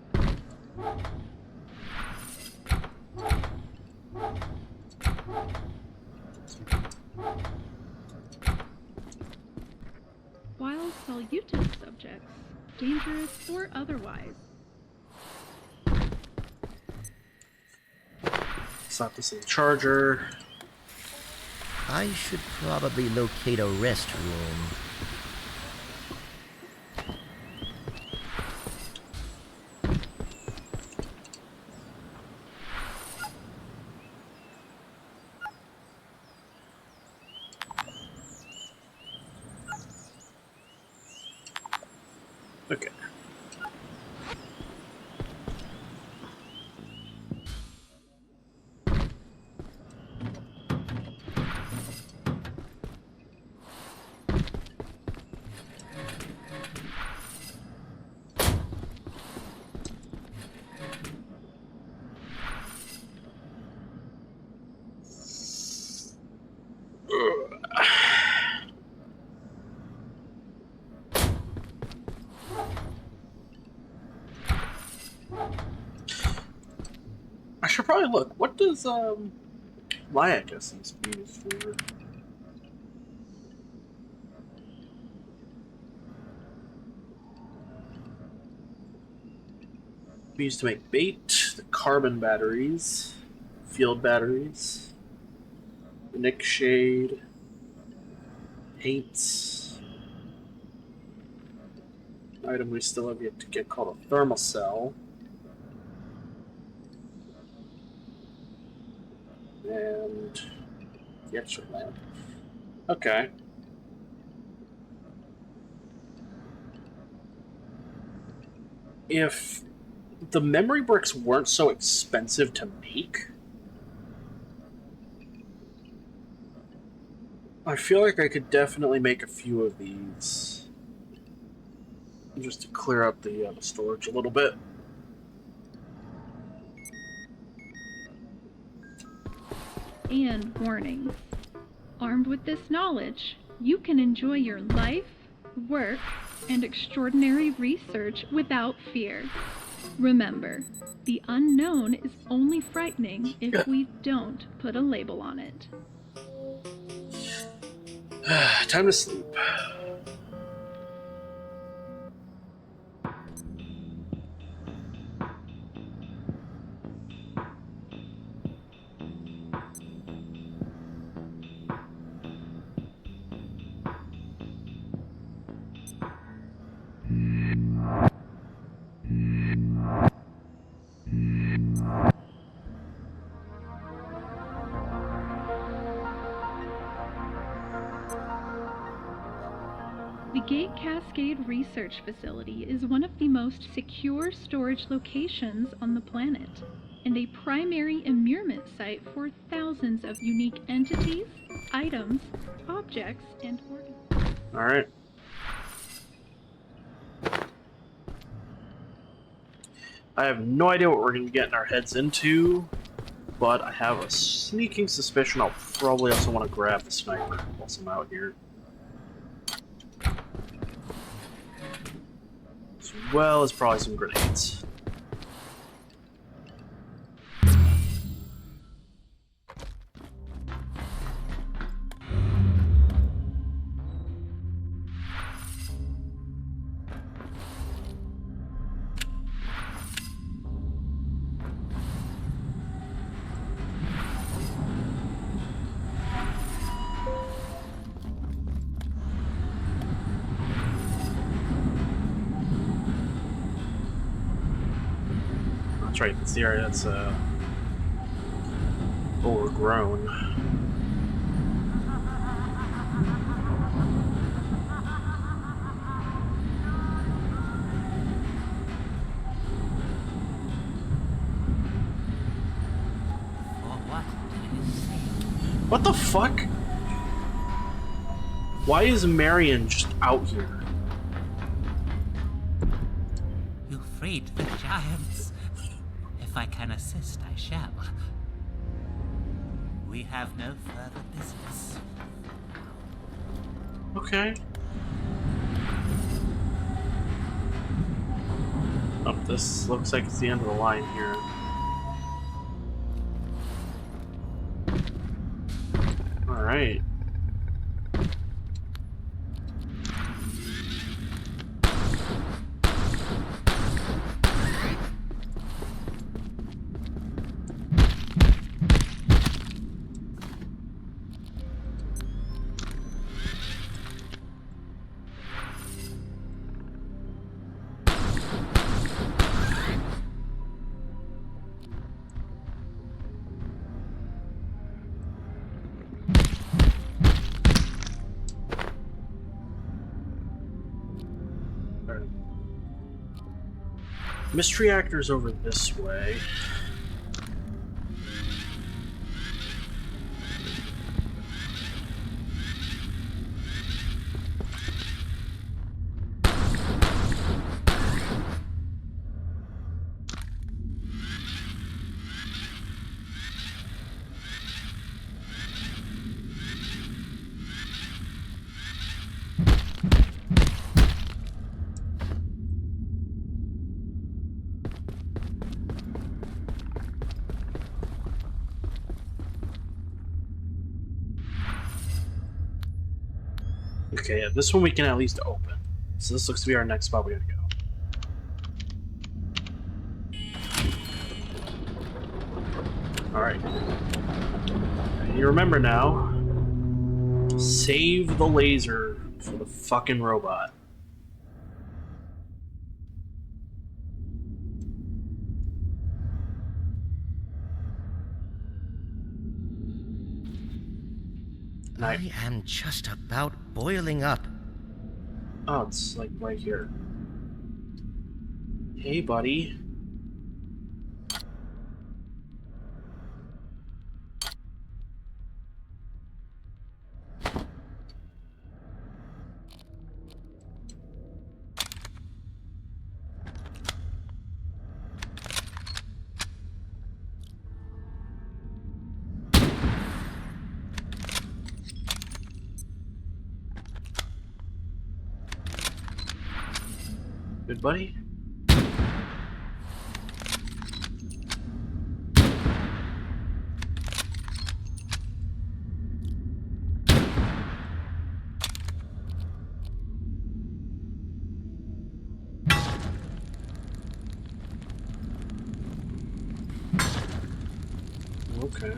While saluted subjects, dangerous or otherwise. Slap this in the charger. I should probably locate a restroom. Okay. I should probably look. What does Layak essence be used for? Be used to make bait, the carbon batteries, field batteries, the Nick shade, paints. An item we still have yet to get called a thermal cell. And the extra lamp. Okay. If the memory bricks weren't so expensive to make, I feel like I could definitely make a few of these. Just to clear up the storage a little bit. And warnings. Armed with this knowledge, you can enjoy your life, work, and extraordinary research without fear. Remember, the unknown is only frightening if we don't put a label on it. Time to sleep. The Gate Cascade Research Facility is one of the most secure storage locations on the planet, and a primary immurement site for thousands of unique entities, items, objects, and organs. Alright. I have no idea what we're going to be getting our heads into, but I have a sneaking suspicion I'll probably also want to grab the sniper whilst I'm out here. As well as probably some grenades. That's right, it's the area that's overgrown. What the fuck? Why is Marion just out here? You freed the giants. If I can assist, I shall. We have no further business. Okay. Oh, this looks like it's the end of the line here. Alright. Mystery actor's over this way. Okay, yeah, this one we can at least open. So this looks to be our next spot we gotta go. Alright. You remember now. Save the laser for the fucking robot. I am just about boiling up. Oh, it's like right here. Hey, buddy. Good buddy. Okay.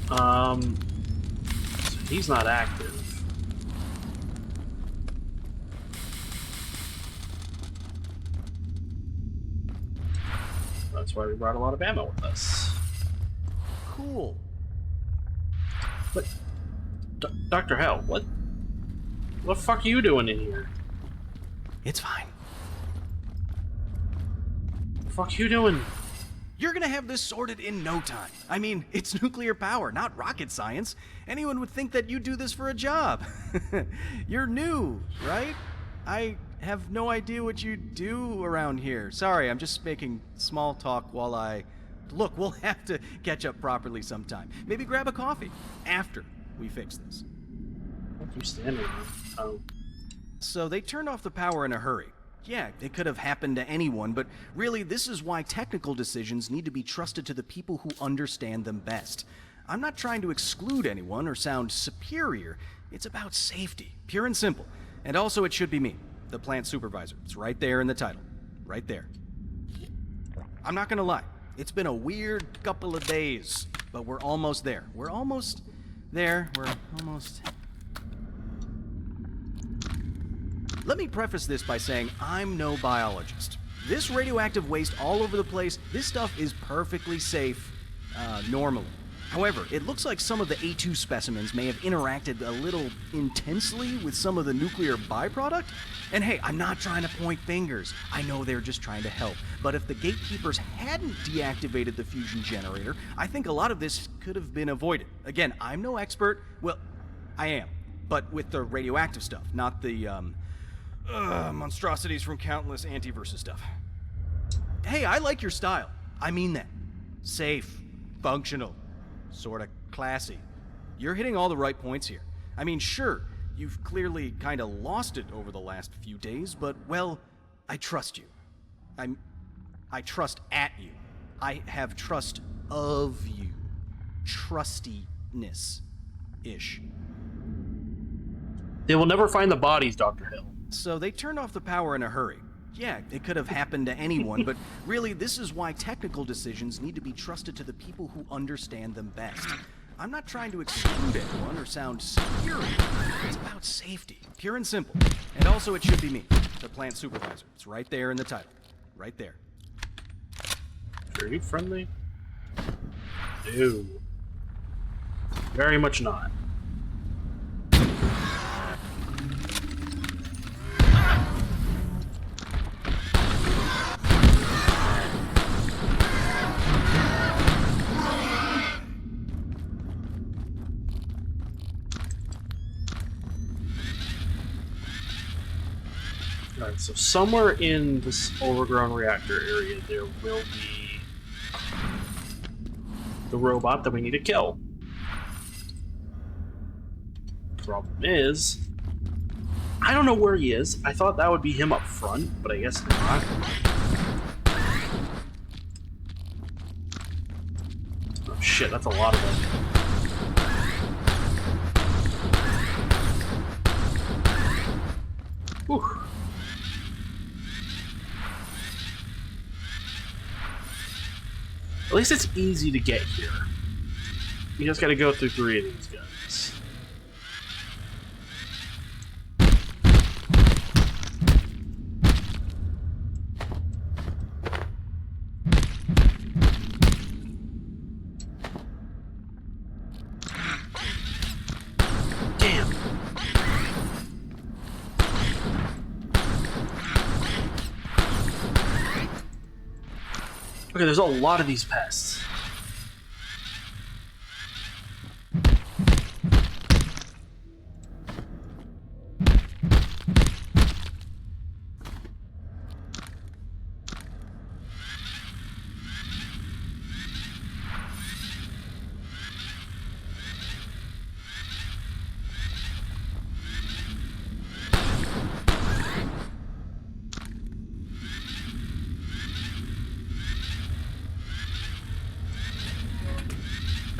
So he's not active. That's why we brought a lot of ammo with us. Cool. But, Dr. Hell, what the fuck are you doing in here? It's fine. The fuck you doing? You're gonna have this sorted in no time. I mean, it's nuclear power, not rocket science. Anyone would think that you do this for a job. You're new, right? I have no idea what you do around here. Sorry, I'm just making small talk while I... Look, we'll have to catch up properly sometime. Maybe grab a coffee after we fix this. What are you standing on? Oh. So they turned off the power in a hurry. Yeah, it could have happened to anyone, but really this is why technical decisions need to be trusted to the people who understand them best. I'm not trying to exclude anyone or sound superior. It's about safety, pure and simple. And also it should be me, the plant supervisor. It's right there in the title. Right there. I'm not gonna lie. It's been a weird couple of days, but we're almost there. We're almost there. We're almost... Let me preface this by saying I'm no biologist. This radioactive waste all over the place, this stuff is perfectly safe, normally. However, it looks like some of the A2 specimens may have interacted a little intensely with some of the nuclear byproduct. And hey, I'm not trying to point fingers. I know they're just trying to help. But if the gatekeepers hadn't deactivated the fusion generator, I think a lot of this could have been avoided. Again, I'm no expert. Well, I am. But with the radioactive stuff, not the, monstrosities from countless anti-versus stuff. Hey, I like your style. I mean that. Safe, functional, sorta classy. You're hitting all the right points here. I mean, sure, you've clearly kinda lost it over the last few days, but, well, I trust you. I trust at you. I have trust of you. Trustiness-ish. They will never find the bodies, Dr. Hill. So they turned off the power in a hurry. Yeah, it could have happened to anyone, but really this is why technical decisions need to be trusted to the people who understand them best. I'm not trying to exclude anyone or sound superior. It's about safety, pure and simple. And also it should be me, the plant supervisor. It's right there in the title. Right there. Are you friendly? Ew. Very much not. Alright, so somewhere in this overgrown reactor area there will be the robot that we need to kill. Problem is, I don't know where he is. I thought that would be him up front, but I guess not. Oh shit, that's a lot of them. Whew. At least it's easy to get here. You just gotta go through 3 of these guys. Damn. Okay, there's a lot of these pests.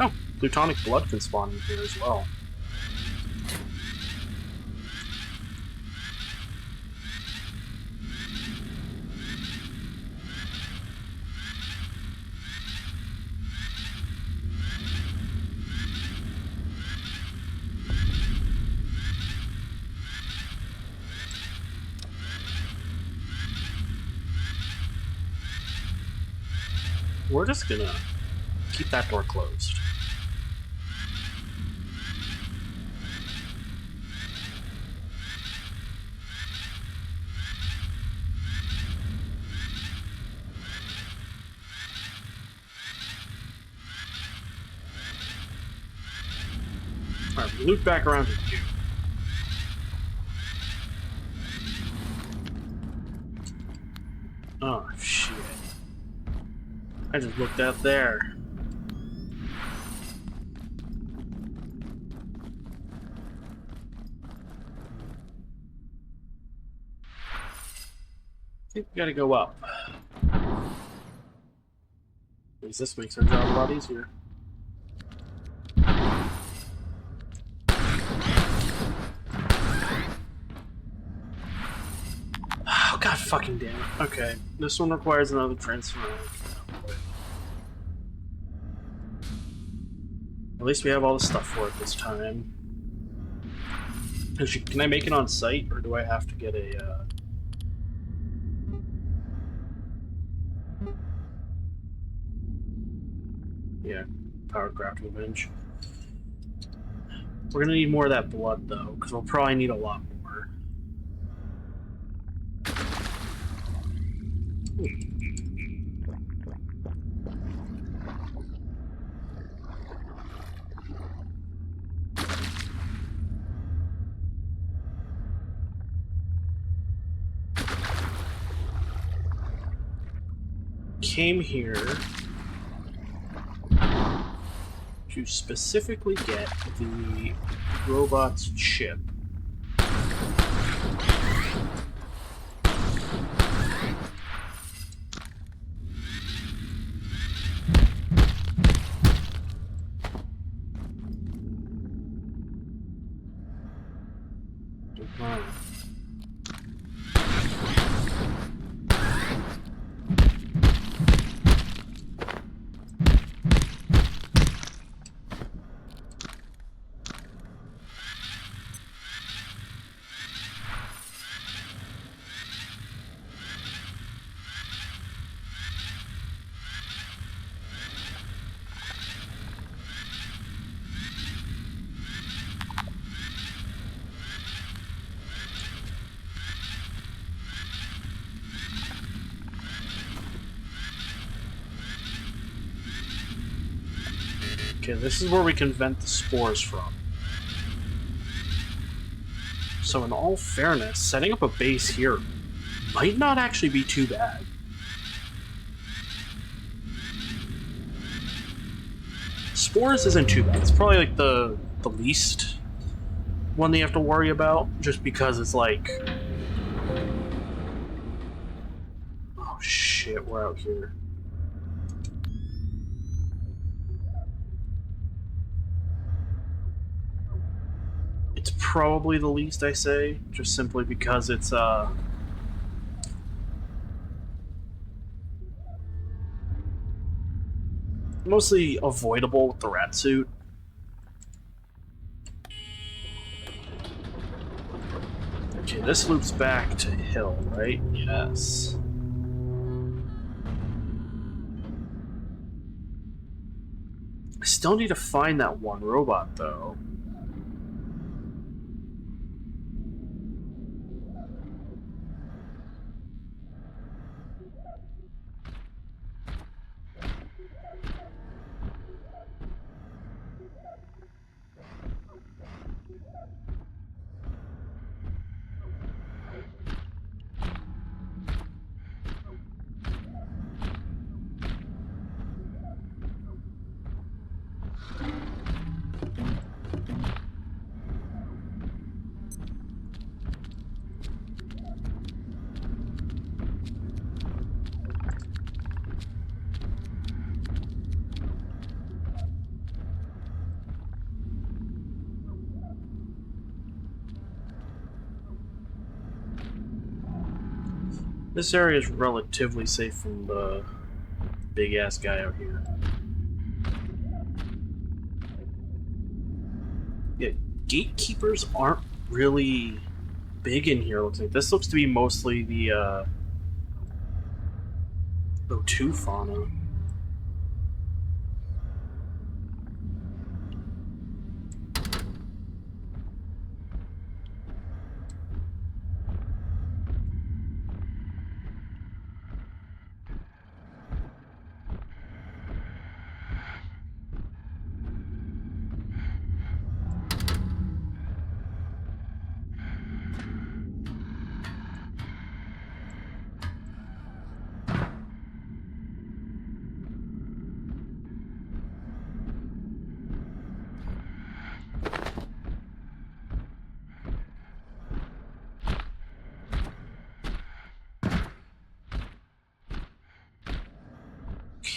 Oh, plutonic blood can spawn in here as well. We're just gonna keep that door closed. Alright, loop back around to you. Oh, shit. I just looked out there. I think we gotta go up. At least this makes our job a lot easier. Oh, god fucking damn it. Okay, this one requires another transfer. At least we have all the stuff for it this time. Can I make it on site, or do I have to get a, yeah, powered crafting bench. We're gonna need more of that blood, though, because we'll probably need a lot more. Came here to specifically get the robot's chip. Okay, this is where we can vent the spores from. So in all fairness, setting up a base here might not actually be too bad. Spores isn't too bad. It's probably like the least one that you have to worry about, just because it's like, oh shit, we're out here. It's probably the least, I say, just simply because it's mostly avoidable with the rat suit. Okay, this loops back to Hill, right? Yes. I still need to find that one robot, though. This area is relatively safe from the big-ass guy out here. Yeah, gatekeepers aren't really big in here, looks like. This looks to be mostly the, O2 fauna.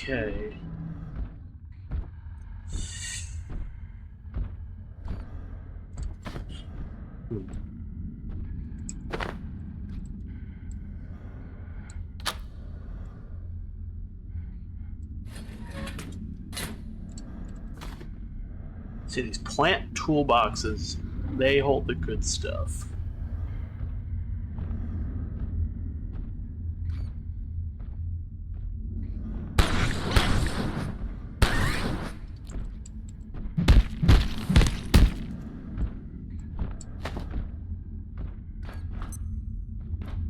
Okay. See, these plant toolboxes, they hold the good stuff.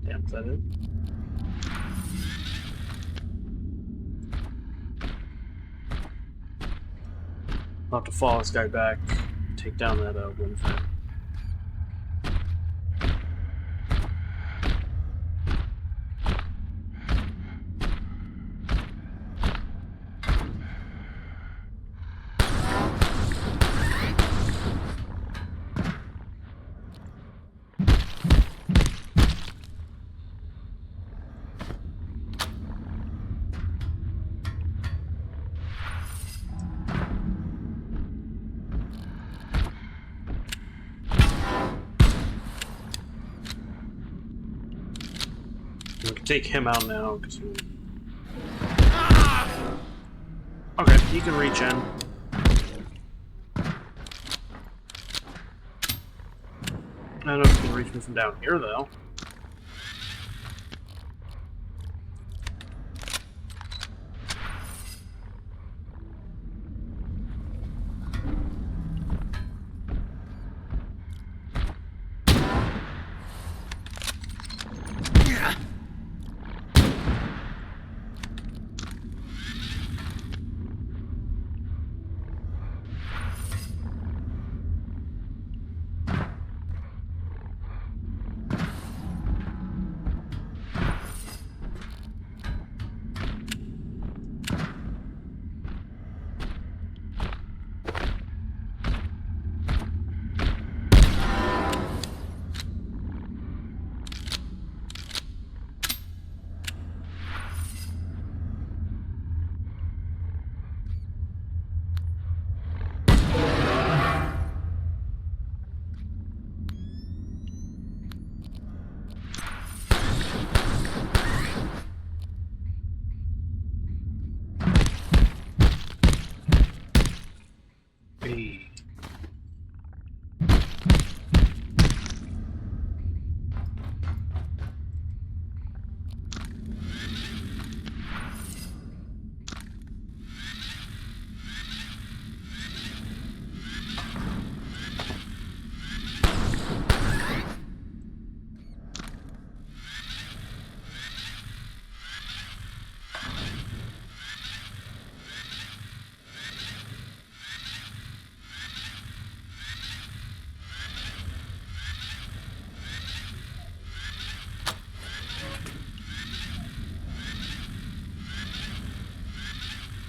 Damn, is that it? I'll have to follow this guy back, take down that wind fan. We can take him out now, because we... Okay, he can reach in. I don't know if he can reach me from down here, though.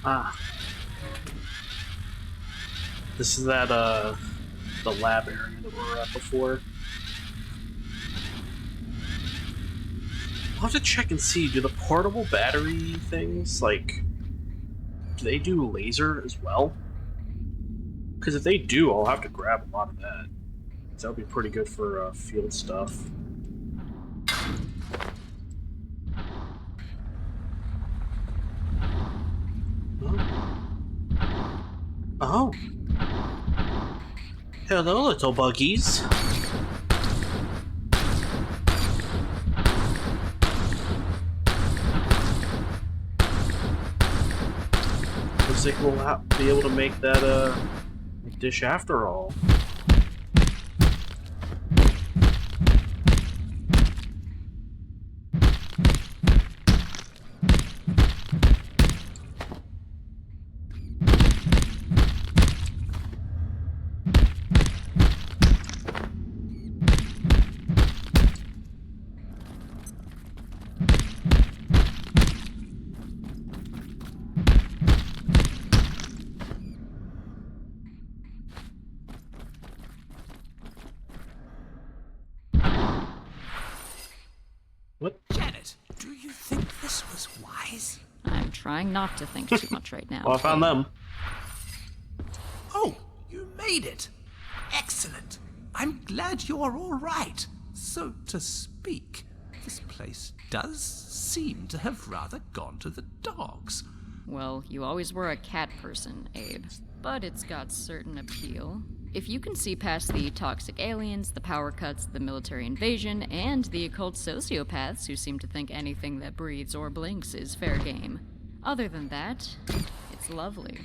Ah. This is that, the lab area that we were at before. I'll have to check and see, do the portable battery things, like, do they do laser as well? Because if they do, I'll have to grab a lot of that. That would be pretty good for field stuff. Oh. Hello, little buggies. Looks like we'll be able to make that dish after all. What? Janet, do you think this was wise? I'm trying not to think too much right now. Well, I found them. Oh, you made it. Excellent. I'm glad you're all right, so to speak. This place does seem to have rather gone to the dogs. Well, you always were a cat person, Abe. But it's got certain appeal. If you can see past the toxic aliens, the power cuts, the military invasion, and the occult sociopaths who seem to think anything that breathes or blinks is fair game. Other than that, it's lovely.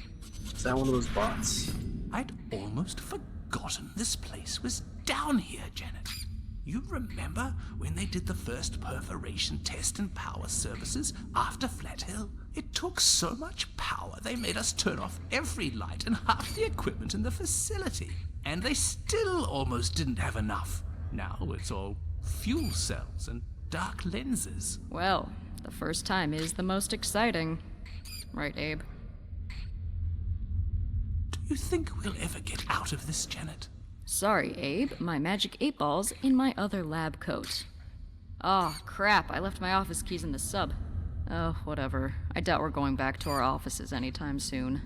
Is that one of those bots? I'd almost forgotten this place was down here, Janet. You remember when they did the first perforation test in power services after Flat Hill? It took so much power they made us turn off every light and half the equipment in the facility. And they still almost didn't have enough. Now it's all fuel cells and dark lenses. Well, the first time is the most exciting. Right, Abe? Do you think we'll ever get out of this, Janet? Sorry, Abe. My magic 8-ball's in my other lab coat. Oh, crap. I left my office keys in the sub. Oh, whatever. I doubt we're going back to our offices anytime soon.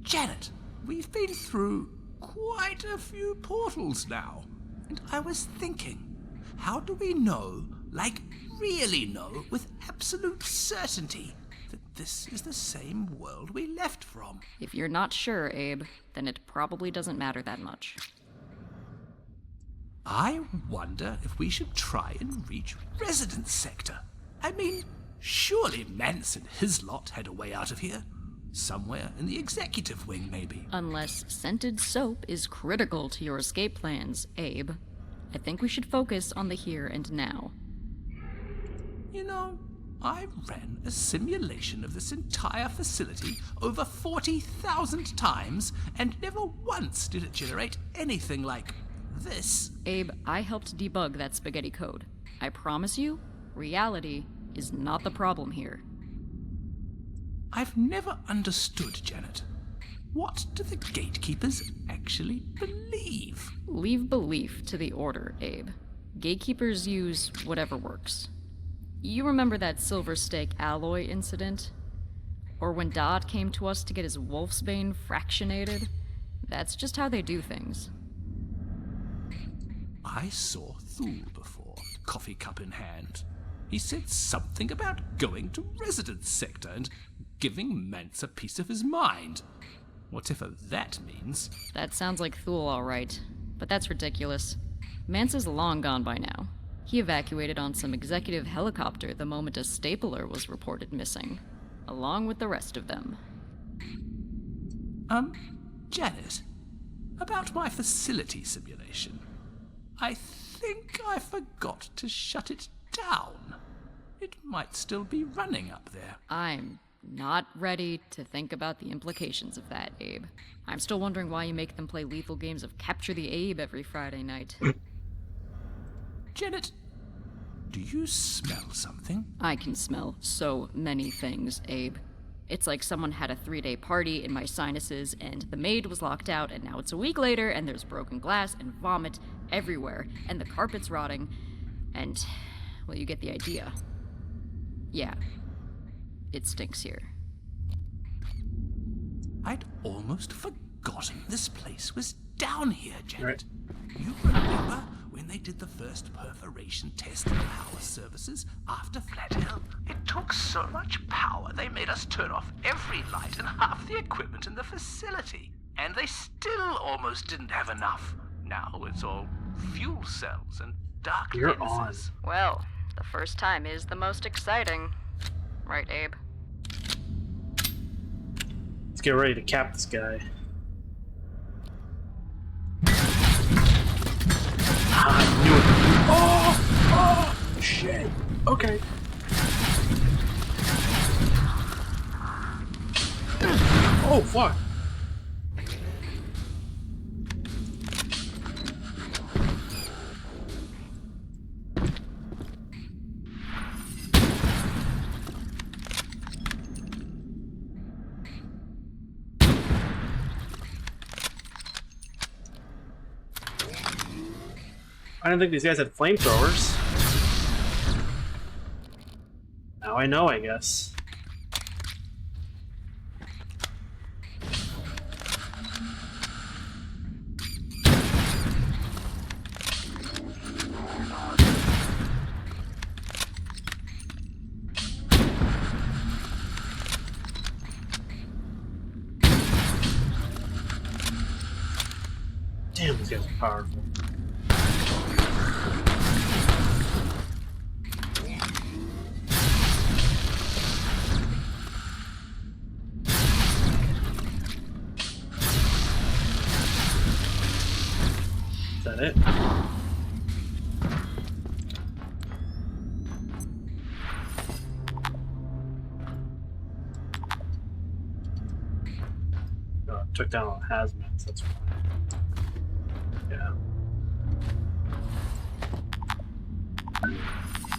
Janet, we've been through quite a few portals now. And I was thinking, how do we know, like really know, with absolute certainty that this is the same world we left from? If you're not sure, Abe, then it probably doesn't matter that much. I wonder if we should try and reach Residence Sector. I mean, surely Mance and his lot had a way out of here. Somewhere in the executive wing, maybe. Unless scented soap is critical to your escape plans, Abe. I think we should focus on the here and now. You know, I ran a simulation of this entire facility over 40,000 times, and never once did it generate anything like this. Abe, I helped debug that spaghetti code. I promise you, reality is not the problem here. I've never understood, Janet. What do the gatekeepers actually believe? Leave belief to the Order, Abe. Gatekeepers use whatever works. You remember that Silver Stake alloy incident? Or when Dodd came to us to get his Wolfsbane fractionated? That's just how they do things. I saw Thule before, coffee cup in hand. He said something about going to Residence Sector and giving Mance a piece of his mind. Whatever that means. That sounds like Thule, all right. But that's ridiculous. Mance is long gone by now. He evacuated on some executive helicopter the moment a stapler was reported missing, along with the rest of them. Janet, about my facility simulation. I think I forgot to shut it down. It might still be running up there. I'm not ready to think about the implications of that, Abe. I'm still wondering why you make them play lethal games of Capture the Abe every Friday night. Janet, do you smell something? I can smell so many things, Abe. It's like someone had a 3-day party in my sinuses, and the maid was locked out, and now it's a week later, and there's broken glass and vomit everywhere, and the carpet's rotting, and, well, you get the idea. Yeah. It stinks here. I'd almost forgotten this place was down here, Janet. Right. You remember when they did the first perforation test in power services after Flat Hill? It took so much power they made us turn off every light and half the equipment in the facility. And they still almost didn't have enough. Now it's all fuel cells and dark You're lenses. Well, the first time is the most exciting. Right, Abe? Let's get ready to cap this guy. I knew it. Oh, shit. Okay. Oh, fuck. I didn't think these guys had flamethrowers. Now I know, I guess. Damn, these guys are powerful. Is that it? Oh, took down all the hazmats, that's fine. Yeah.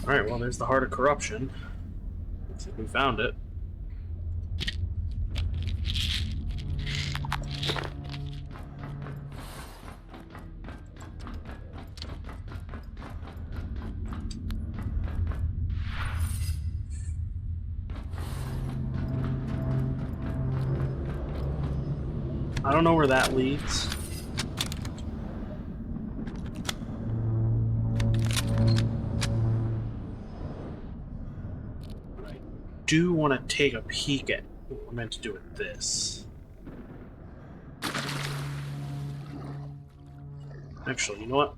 Alright, well, there's the heart of corruption. Looks like we found it. I don't know where that leads. But I do want to take a peek at what we're meant to do with this. Actually, you know what?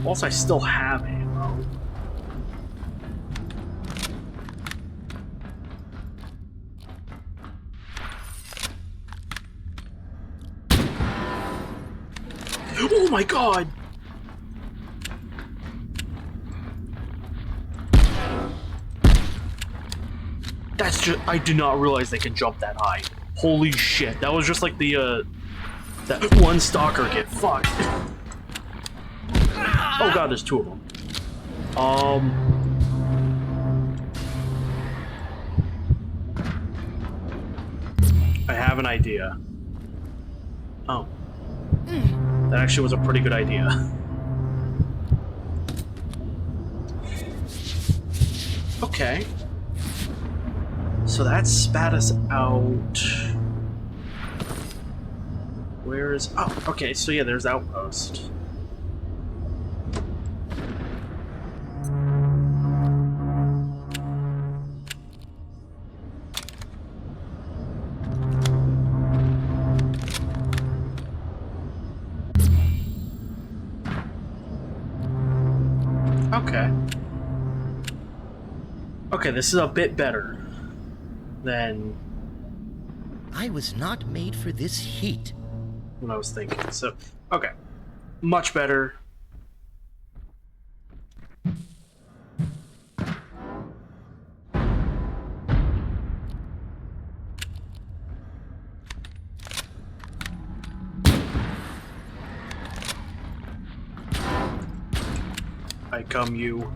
Whilst I still have ammo, oh my god! That's just— I do not realize they can jump that high. Holy shit, that was just like the, that one stalker get fucked. Oh god, there's two of them. I have an idea. Oh. That actually was a pretty good idea. Okay. So that spat us out. Where is— oh, okay, so yeah, there's Outpost. Okay. Okay, this is a bit better than I was not made for this heat. what I was thinking. So, okay. Much better. I come you.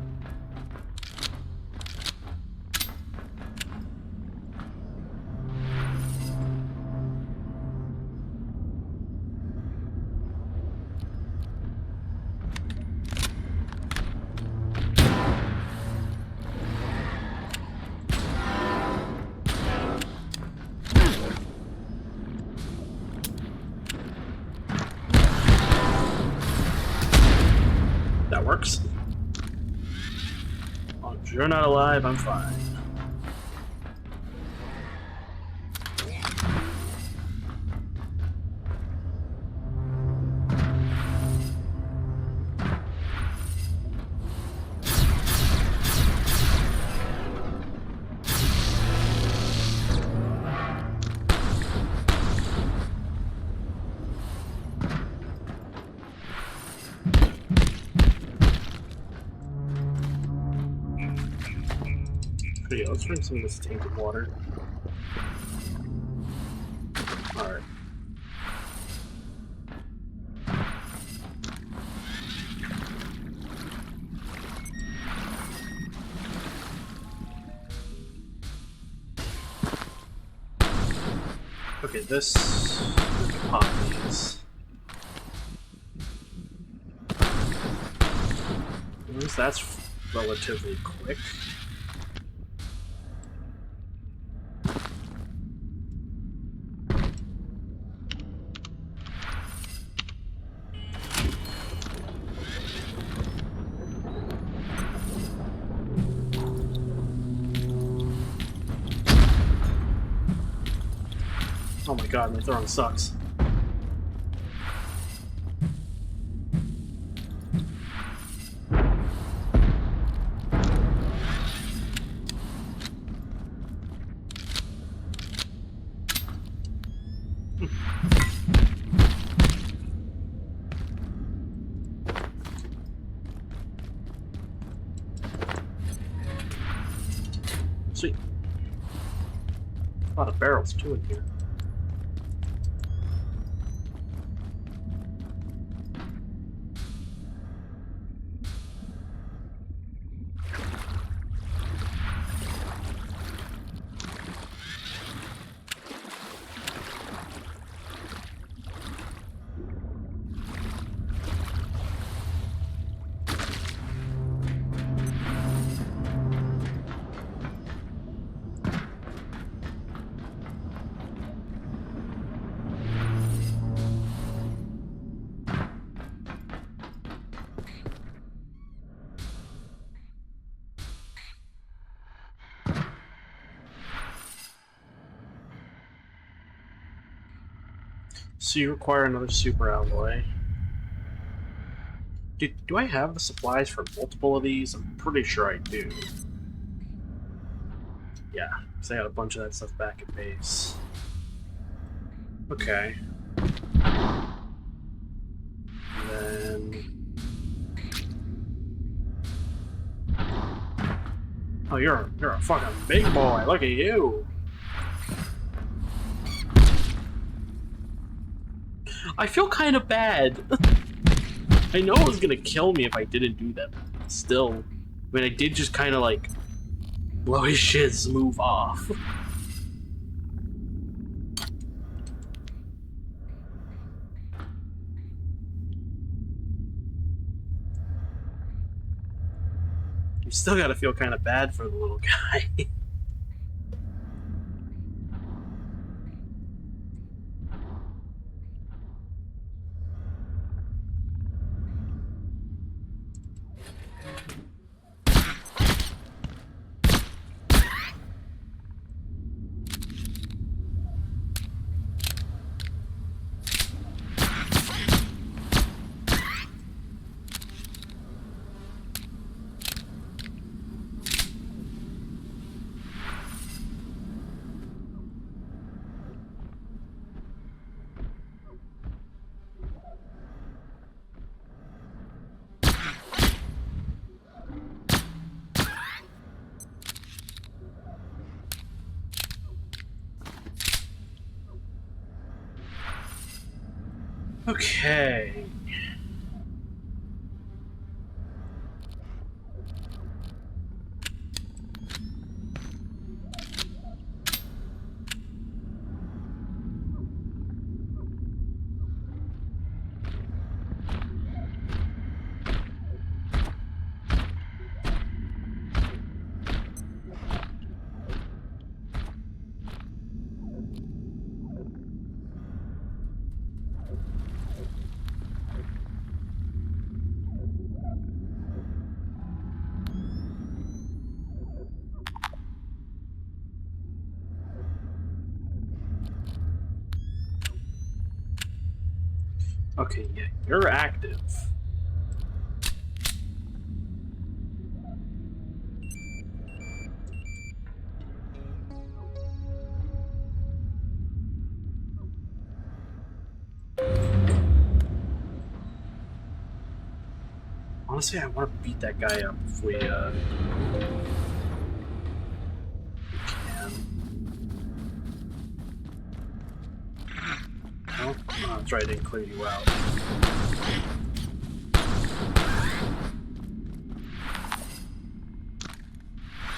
works. As long as you're not alive, I'm fine. Yeah, let's drink some of this tainted water. Alright. Okay, this... we can pop these. At least that's relatively quick. Oh my god, my throwing sucks. Sweet. A lot of barrels too in here. So you require another super alloy. Do I have the supplies for multiple of these? I'm pretty sure I do. Yeah, because I got a bunch of that stuff back at base. Okay. And then... oh, you're a fucking big boy. Look at you. I feel kind of bad. I know it was gonna kill me if I didn't do that. Still, I mean, I did just kind of like blow his shiz move off. You still gotta feel kind of bad for the little guy. Okay. Okay, yeah, you're active. Honestly, I want to beat that guy up if we can. No? Oh, that's right, I didn't clear you out.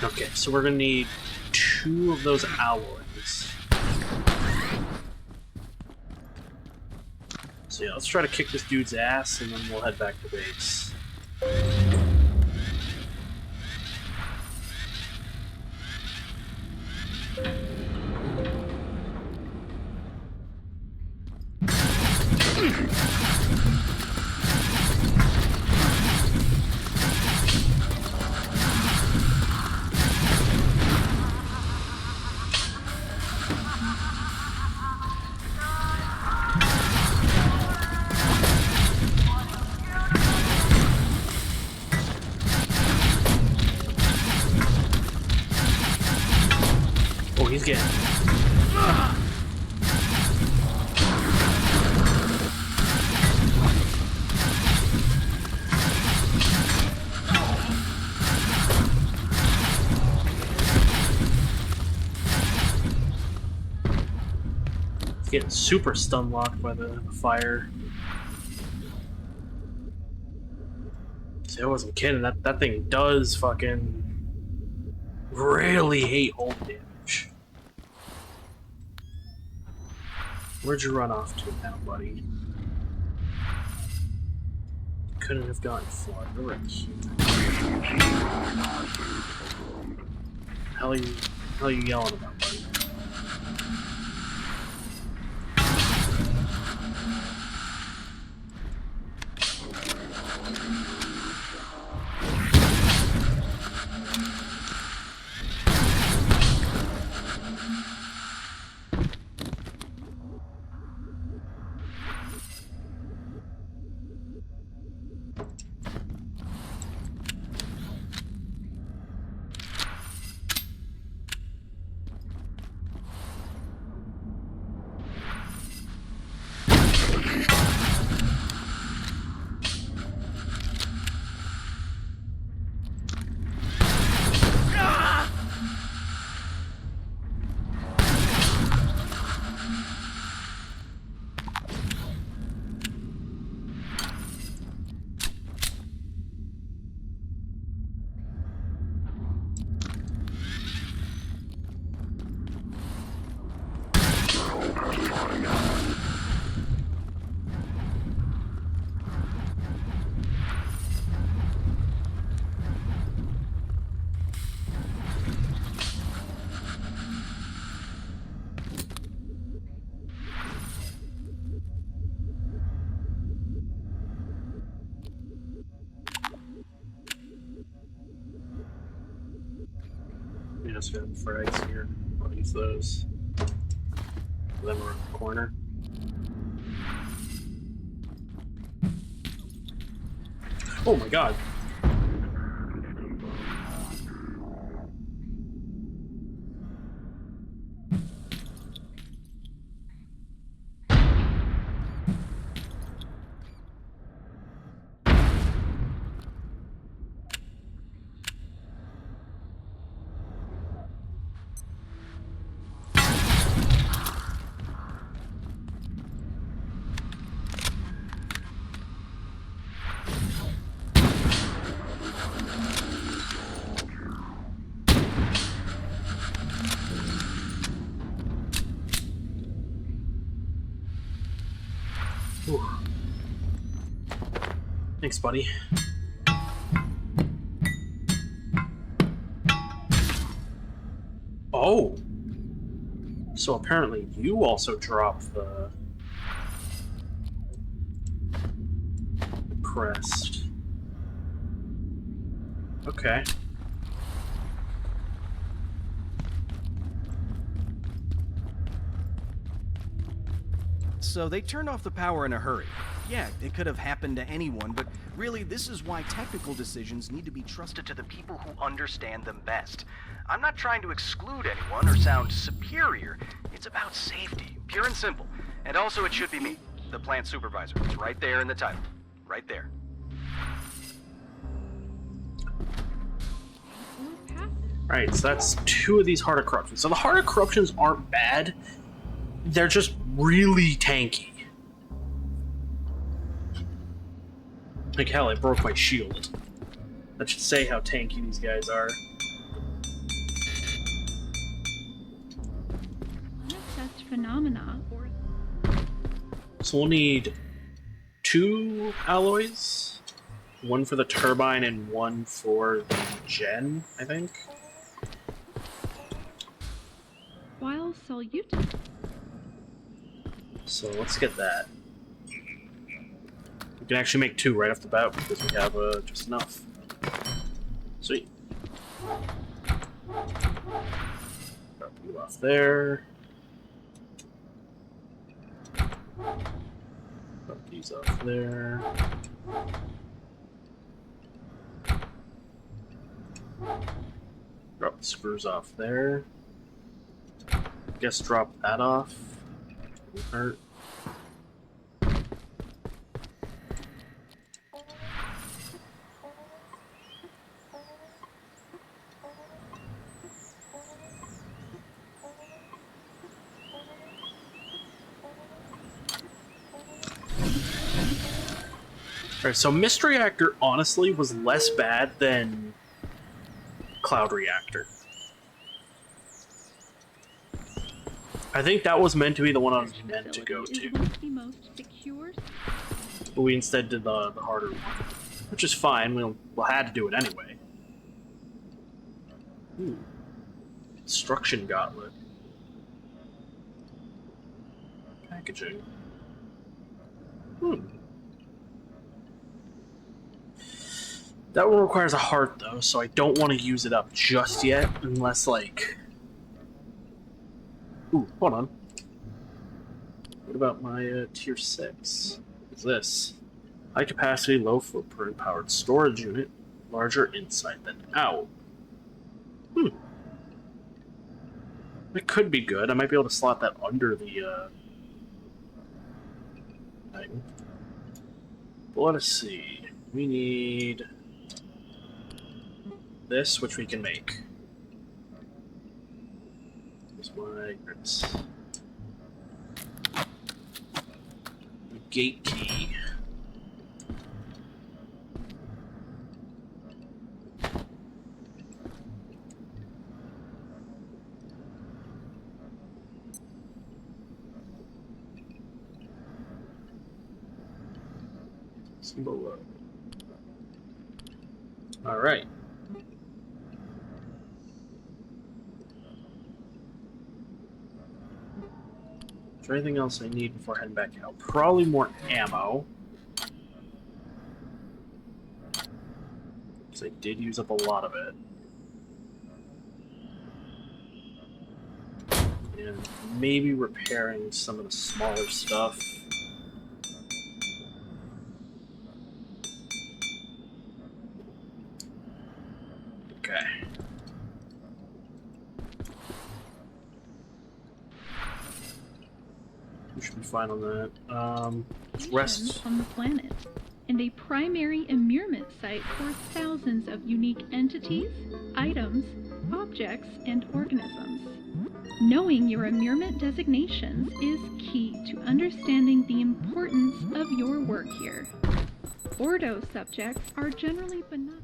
Okay, so we're gonna need 2 of those alloys. So yeah, let's try to kick this dude's ass, and then we'll head back to base. Oh, he's getting... getting super stun locked by the fire. See, I wasn't kidding. That thing does fucking really hate hold damage. Where'd you run off to now, buddy? Couldn't have gotten far. You're right here. Hell you yelling about, buddy? We just got frags here. I'll use those. Then we're in the corner. Oh my god. Whew. Thanks, buddy. Oh! So apparently you also dropped the crest. Okay. So they turned off the power in a hurry. Yeah, it could have happened to anyone, but really, this is why technical decisions need to be trusted to the people who understand them best. I'm not trying to exclude anyone or sound superior. It's about safety, pure and simple. And also, it should be me, the plant supervisor. It's right there in the title. Right there. Alright, so that's 2 of these Heart of Corruptions. So the Heart of Corruptions aren't bad. They're just really tanky. Like hell, I broke my shield. That should say how tanky these guys are. Such phenomena or So we'll need 2 alloys. 1 for the turbine and 1 for the gen, I think. while solute. So let's get that. We can actually make 2 right off the bat because we have just enough. Sweet. Drop you off there. Drop these off there. Drop the screws off there. Guess drop that off. Won't hurt. Alright, so Mist Reactor honestly was less bad than Cloud Reactor. I think that was meant to be the one I was meant to go to. The most secure. But we instead did the harder one. Which is fine, we'll had to do it anyway. Ooh. Destruction Gauntlet. Packaging. That one requires a heart, though, so I don't want to use it up just yet, unless, like... Ooh, hold on. What about my tier 6? What's this? High capacity, low footprint powered storage unit, larger inside than out. It could be good. I might be able to slot that under the thing. But let us see. We need this, which we can make. Here's my grips. Gate key. Symbol. All right. Is there anything else I need before heading back out? Probably more ammo. Because I did use up a lot of it. And maybe repairing some of the smaller stuff. Okay. We should be fine on that. Rest. On the planet, and a primary immurement site for thousands of unique entities, items, objects, and organisms. Knowing your immurement designations is key to understanding the importance of your work here. Ordo subjects are generally benign.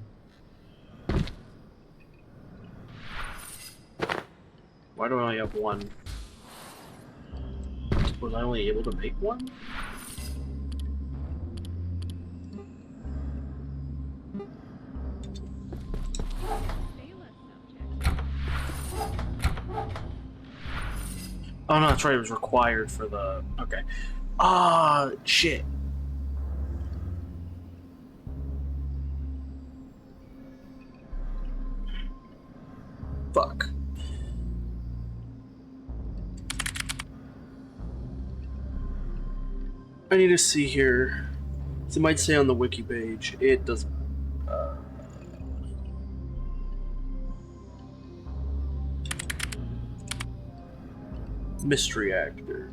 Why do I only have one? Was I only able to make one? Oh no, that's right, it was required for the... Okay. Ah, shit. Fuck. I need to see here. It might say on the wiki page. It doesn't. Mystery actor.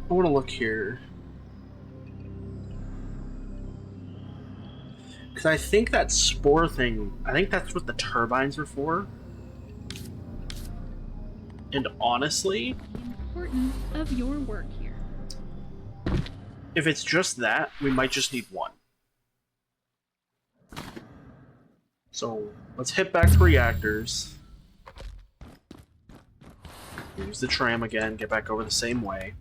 I want to look here. Because I think that spore thing, I think that's what the turbines are for. And honestly, The importance of your work here. if it's just that, we might just need one. So let's hit back to reactors. Use the tram again, get back over the same way.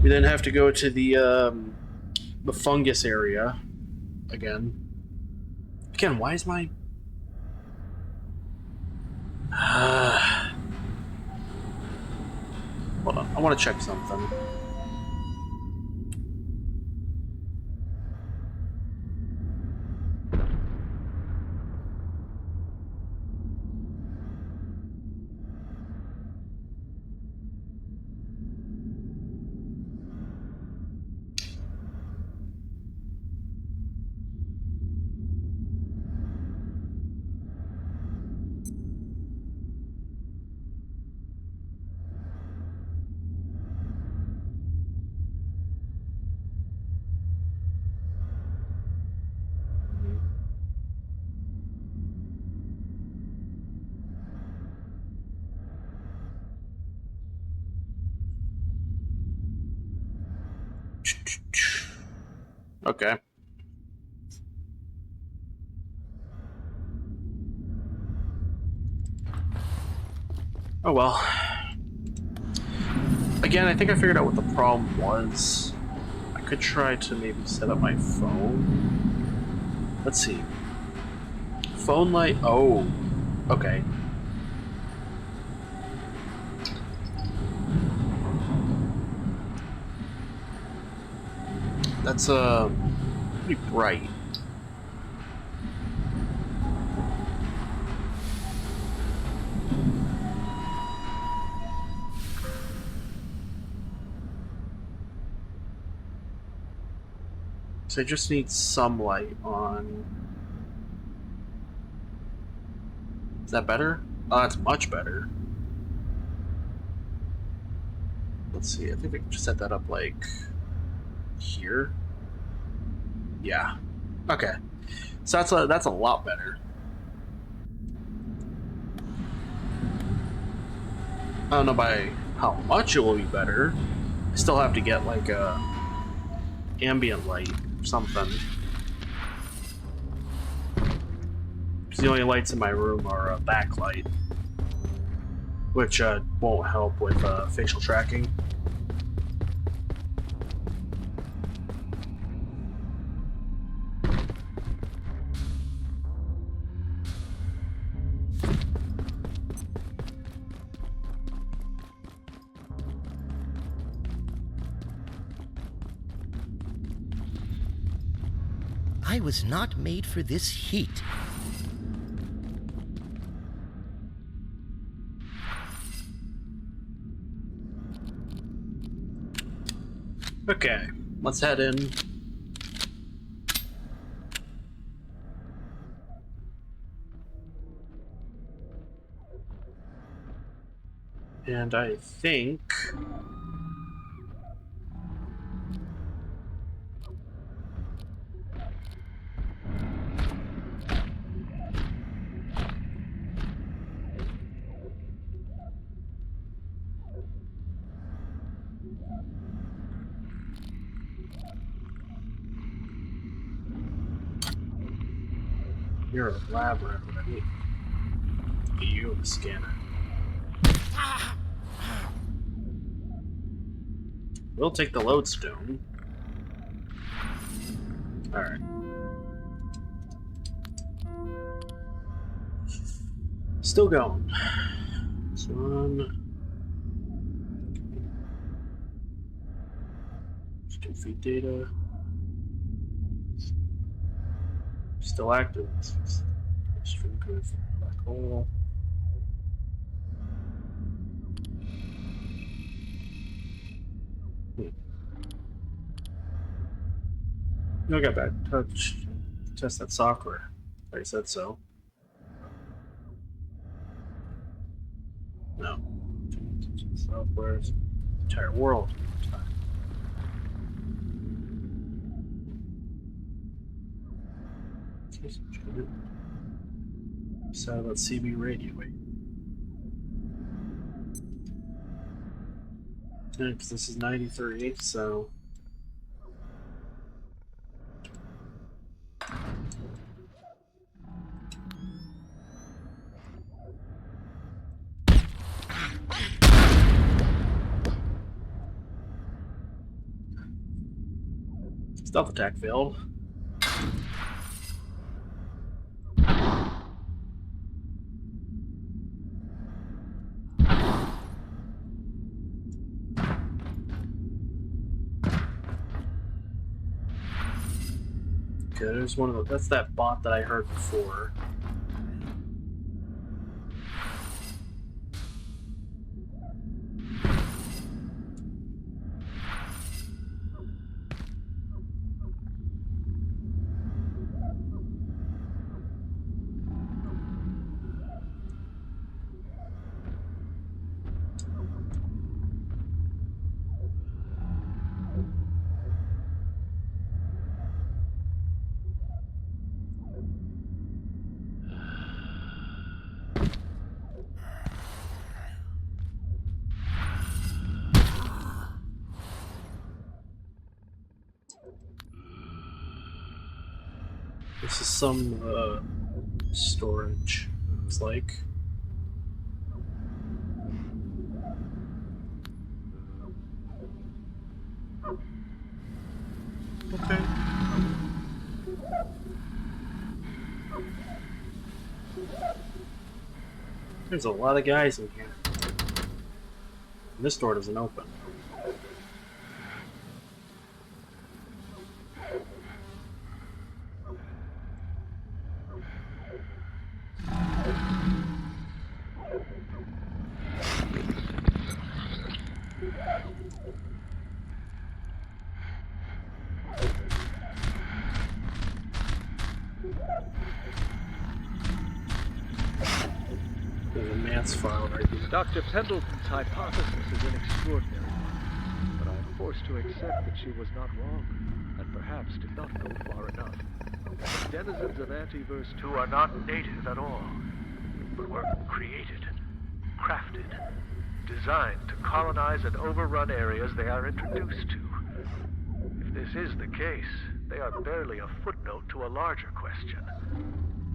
We then have to go to the fungus area again. Again, why is my... Hold on, I want to check something. Okay. Oh well. Again, I think I figured out what the problem was. I could try to maybe set up my phone. Let's see. Phone light. Oh. Okay. That's pretty bright. So I just need some light on. Is that better? Oh, that's much better. Let's see. I think we can just set that up like here. Yeah. Okay. So that's a lot better. I don't know by how much it will be better. I still have to get like a ambient light or something. Because the only lights in my room are a backlight, which won't help with facial tracking. I was not made for this heat. Okay, let's head in. And I think... You're a lab rat, right? You have a scanner. We'll take the lodestone. Alright. Still going. This one. Still feed data. Still active. Stream code for black hole. No, got back. Touch. Test that software. I said so. No. Software. Entire world. Satellite CB radio. Wait. Yeah, because this is 93, so. Stealth attack failed. Okay, there's one of the. That's that bot that I heard before. This is some storage, it's like. Okay. There's a lot of guys in here. And this door doesn't open. There's a mass file right here. Dr. Pendleton's hypothesis is an extraordinary one, but I am forced to accept that she was not wrong, and perhaps did not go far enough. The denizens of Antiverse 2 are not native at all, but were created, crafted, designed to colonize and overrun areas they are introduced to. If this is the case, they are barely a footnote to a larger question,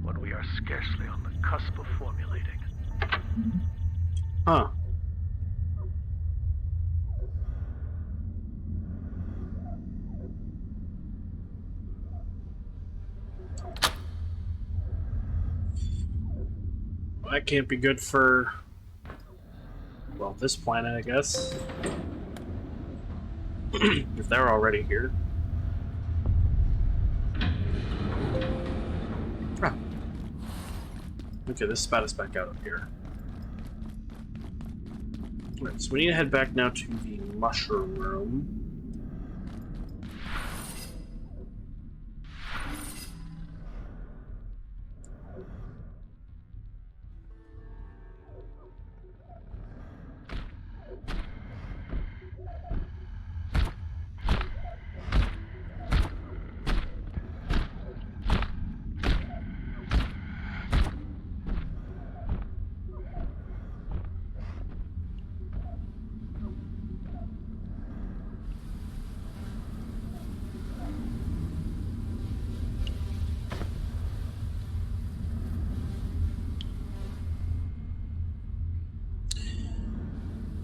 one we are scarcely on the cusp of formulating. Huh. Well, that can't be good for, well, this planet, I guess. If they're already here. Ah. Okay, this spat us back out up here. Alright, so we need to head back now to the mushroom room.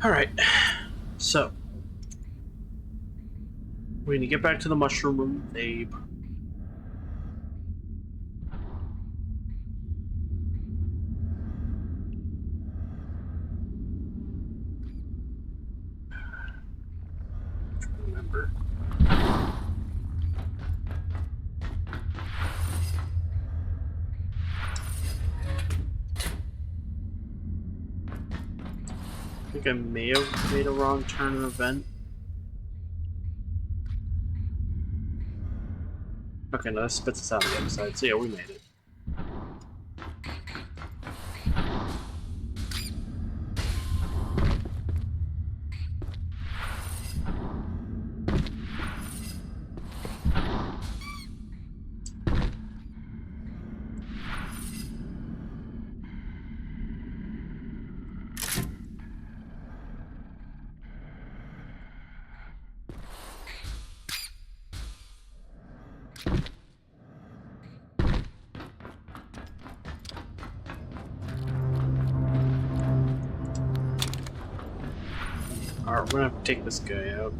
Alright, so we need to get back to the mushroom room with Abe. Remember. I think I may have made a wrong turn or event. Okay, no, that spits us out on the other side, so yeah, we made it. Alright, we're gonna have to take this guy out.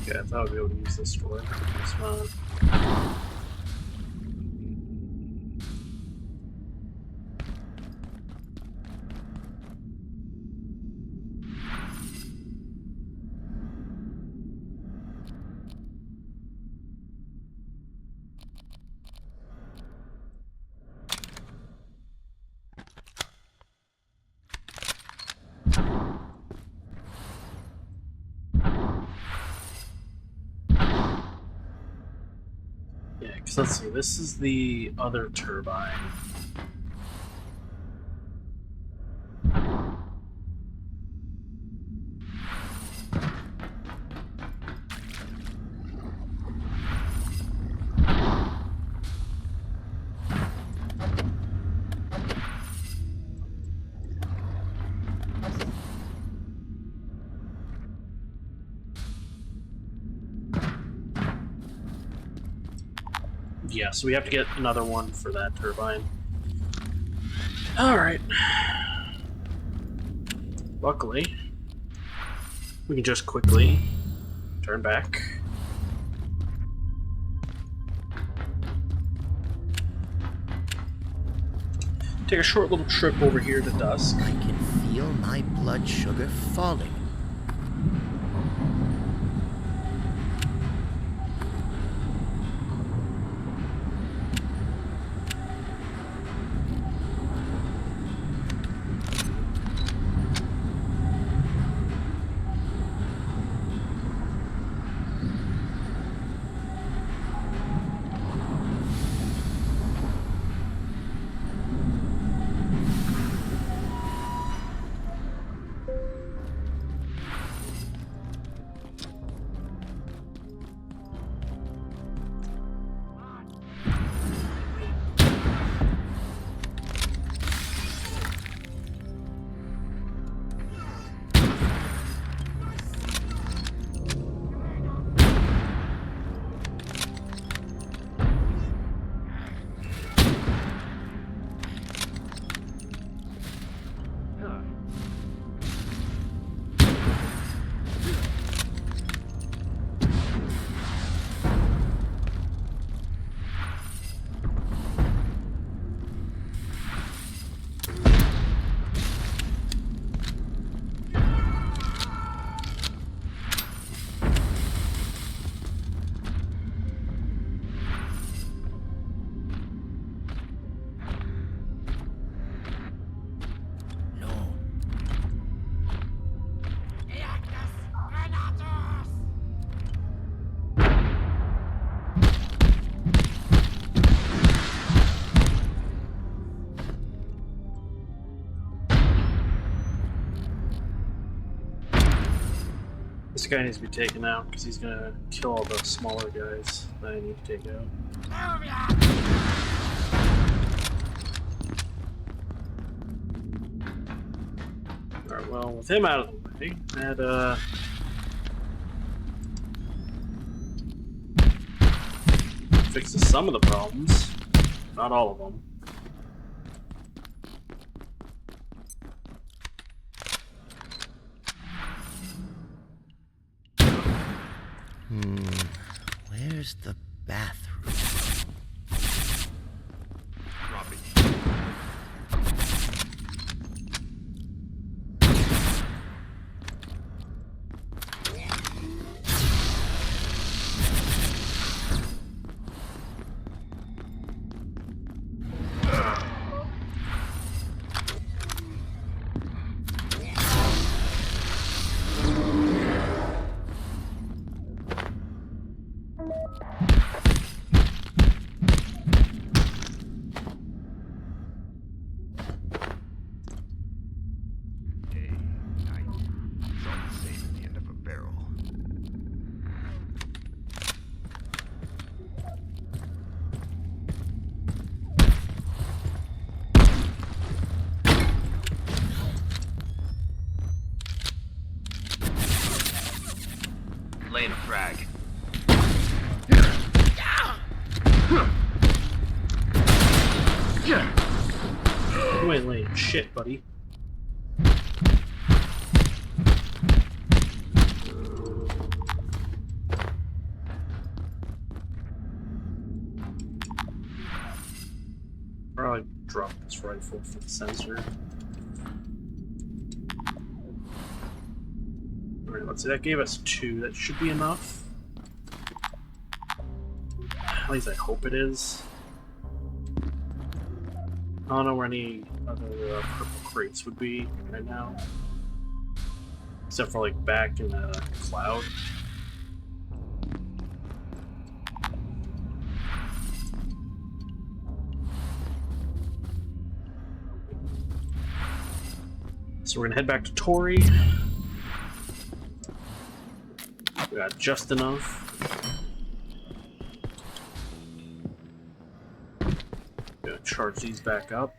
Okay, I thought I'd be able to use this door. It's not. Yeah, because let's see, this is the other turbine. Yeah, so we have to get another one for that turbine. Alright. Luckily, we can just quickly turn back. Take a short little trip over here to Dusk. I can feel my blood sugar falling. This guy needs to be taken out because he's gonna kill all the smaller guys that I need to take out. Alright, well, with him out of the way, that, fixes some of the problems. Not all of them. Where's the bathroom? Laying a frag. You ain't laying shit, buddy. Probably drop this rifle for the sensor. Alright, let's see, that gave us 2. That should be enough. At least I hope it is. I don't know where any other purple crates would be right now. Except for like back in the cloud. So we're gonna head back to Tori. We got just enough. Gonna charge these back up.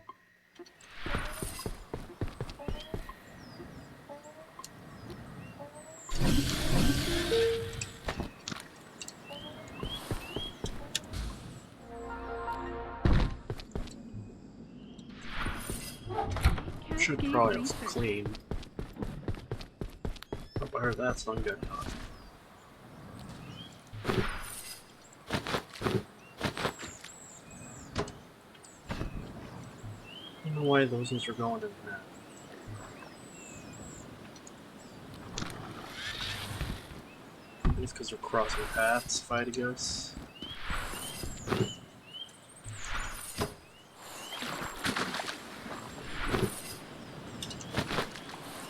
Should probably also clean. Oh, I heard that song good. I don't know why those ones are going in that. It's because they're crossing paths, if I had to guess.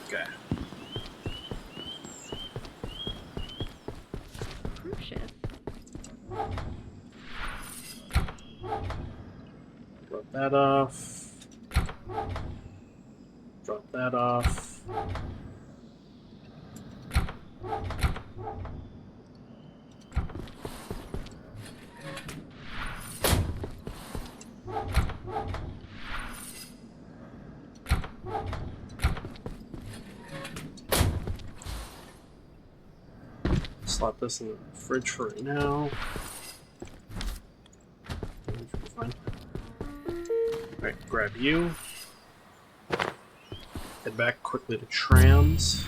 Okay. Crucious. Drop that off. Drop that off. Slap this in the fridge for right now. Fine. Alright, grab you. Head back quickly to trams.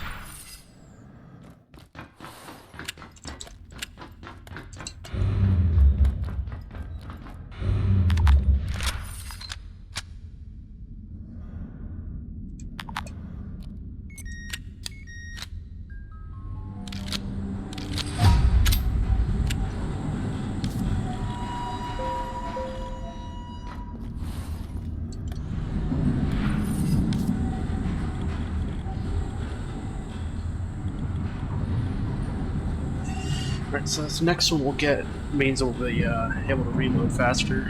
Alright, so this next one we'll get means we'll be able to reload faster.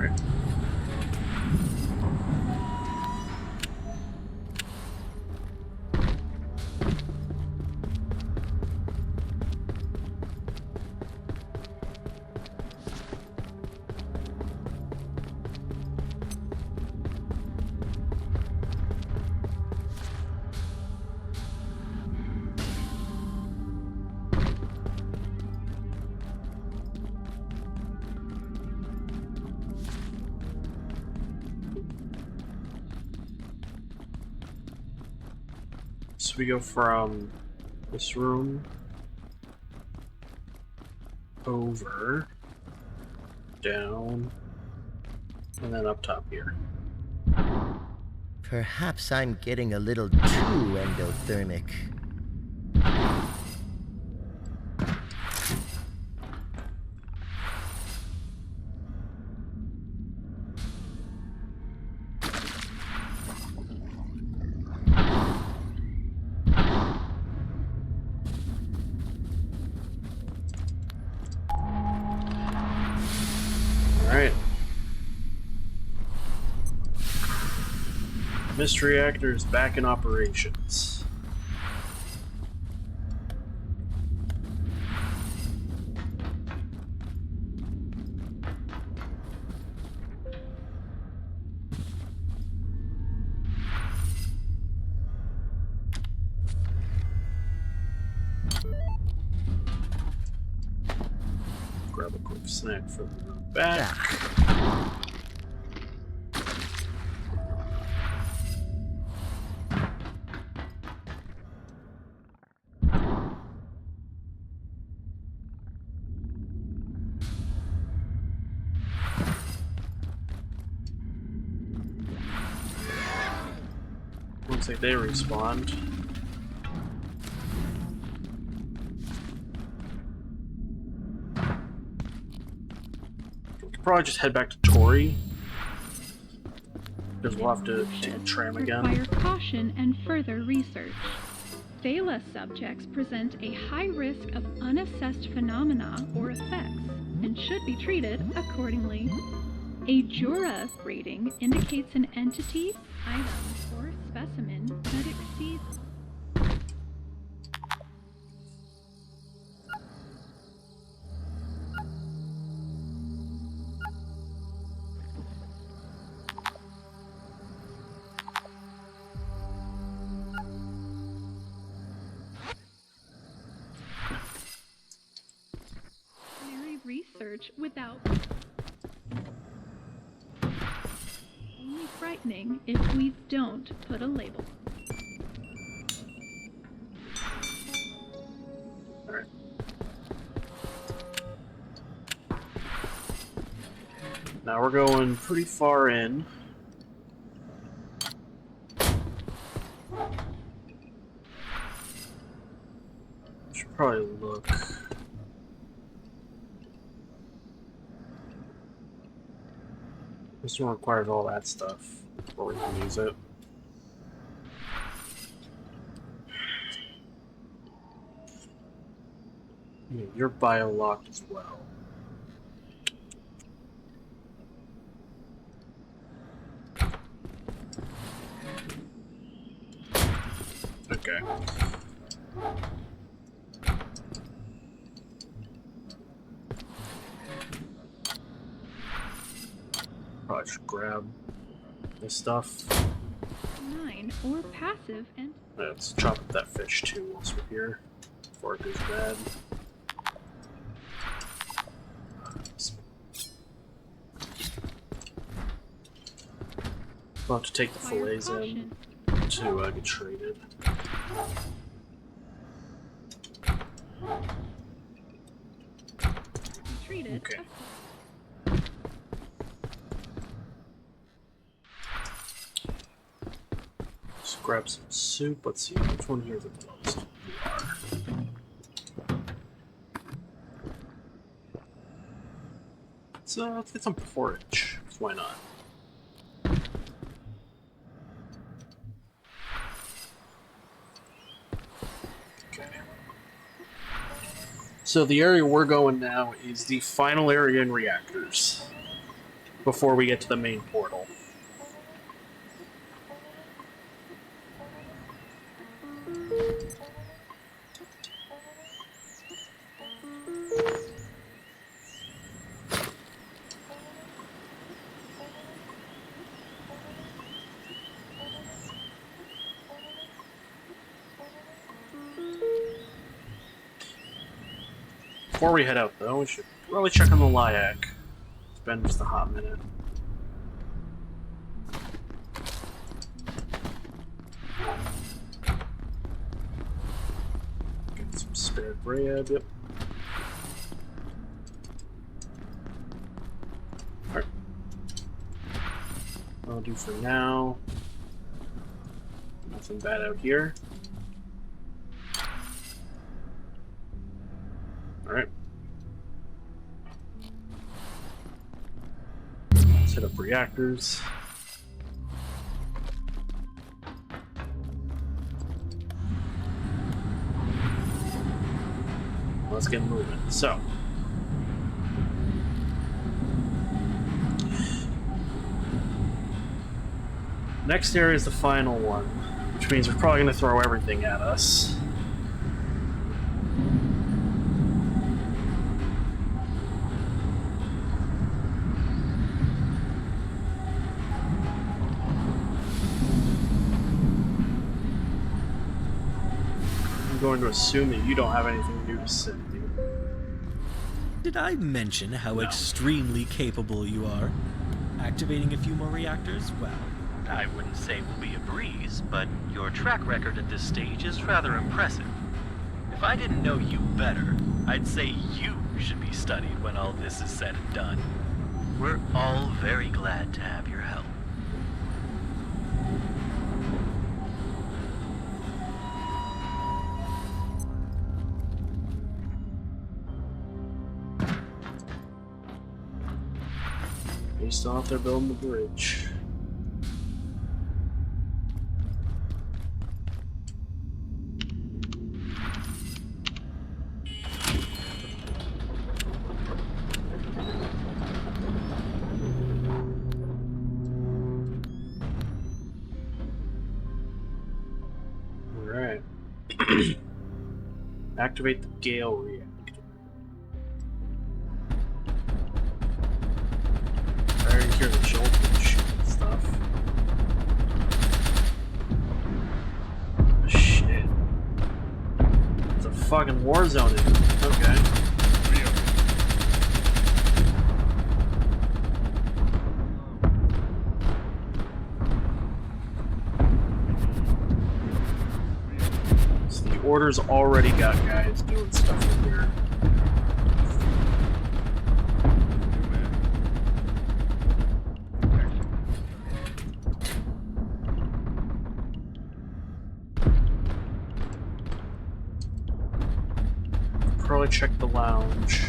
Alright. So we go from this room over, down, and then up top here. Perhaps I'm getting a little too endothermic. Alright. Mist reactor is back in operations. Grab a quick snack for the road back. Looks like they respawned. We could probably just head back to Tori. Because we'll have to take the tram again. Require caution and further research. Phala subjects present a high risk of unassessed phenomena or effects and should be treated accordingly. A Jura rating indicates an entity, item, or specimen that exceeds. Research without only frightening if we don't put a label. Alright. Now we're going pretty far in. Should probably look. This one requires all that stuff before we can use it. Yeah, you're bio-locked as well. Okay. Probably should grab this stuff. 9 or passive and Let's chop up that fish too once we're here, before it goes bad. We'll have to take the fillets in to get traded. treated. Okay. Let's grab some soup. Let's see which one here is the most. Let's get some porridge. Why not? Okay. So the area we're going now is the final area in reactors. before we get to the main portal. Before we head out, though, we should really check on the Lyak. It's been just a hot minute. Get some spare bread. Yep. Alright. That'll do for now. Nothing bad out here. Alright. Let's hit up reactors. Let's get moving. So. Next area is the final one, which means we're probably going to throw everything at us. I'm going to assume that you don't have anything new to say. Did I mention how extremely capable you are? Activating a few more reactors? Well, I wouldn't say will be a breeze, but your track record at this stage is rather impressive. If I didn't know you better, I'd say you should be studied when all this is said and done. We're all very glad to have your help. They still out there building the bridge. Alright. Activate the Gale reactor. I already hear the jolt and shit and stuff. Oh, shit. It's a fucking war zone in here. Okay. So the Order's already got guys doing stuff in here. Probably check the lounge.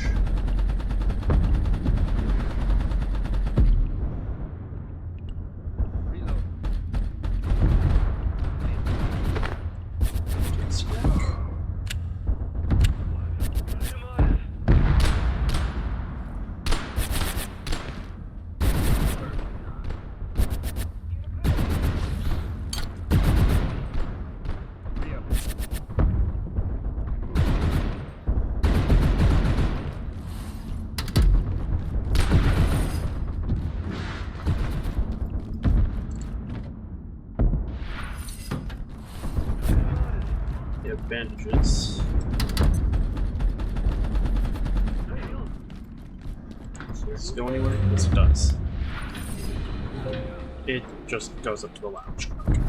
Bandages. Does this go anywhere? Yes, it does. It just goes up to the lounge. Okay.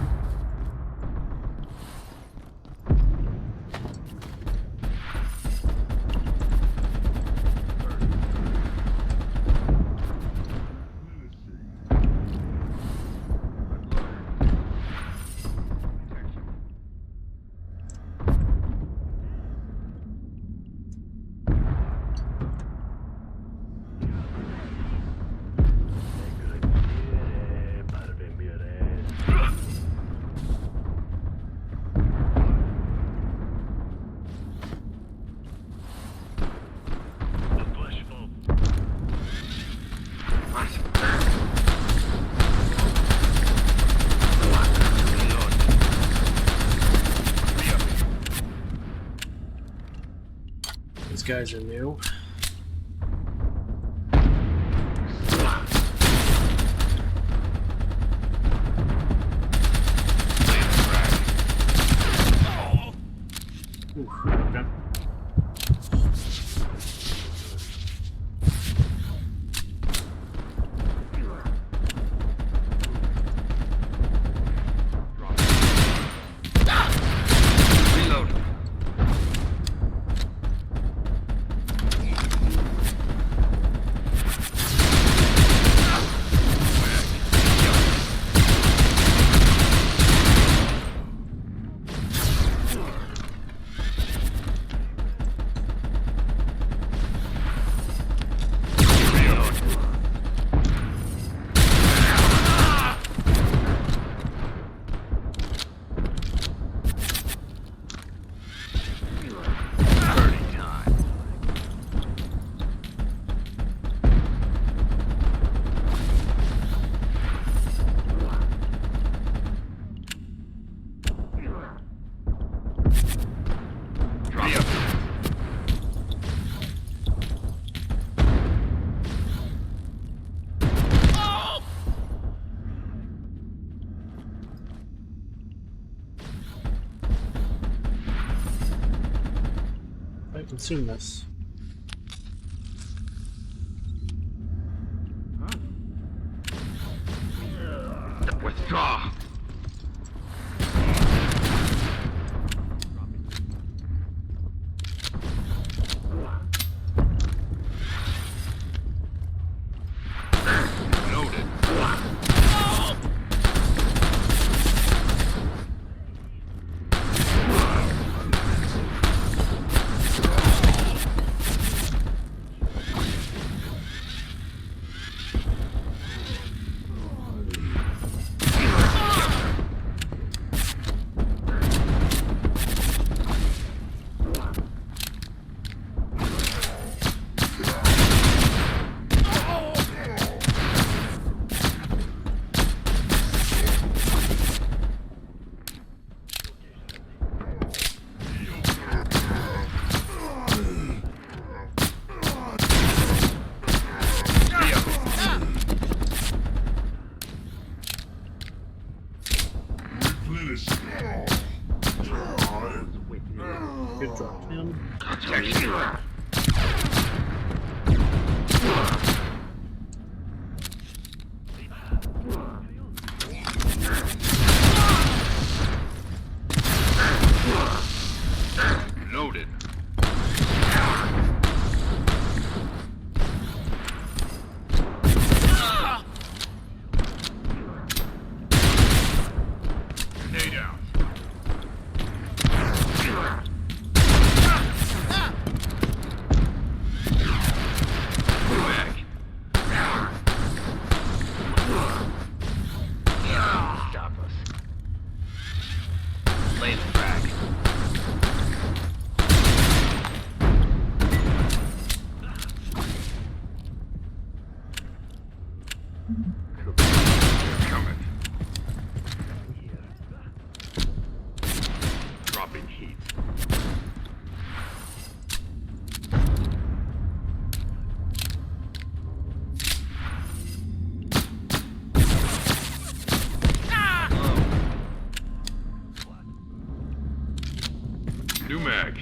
guys are new. Ooh, okay. Consume this. Withdraw. Noted. Good drop him. Loaded. Grenade out. Back. Stop us. Lay the track. Coming. Dropping heat. New mag.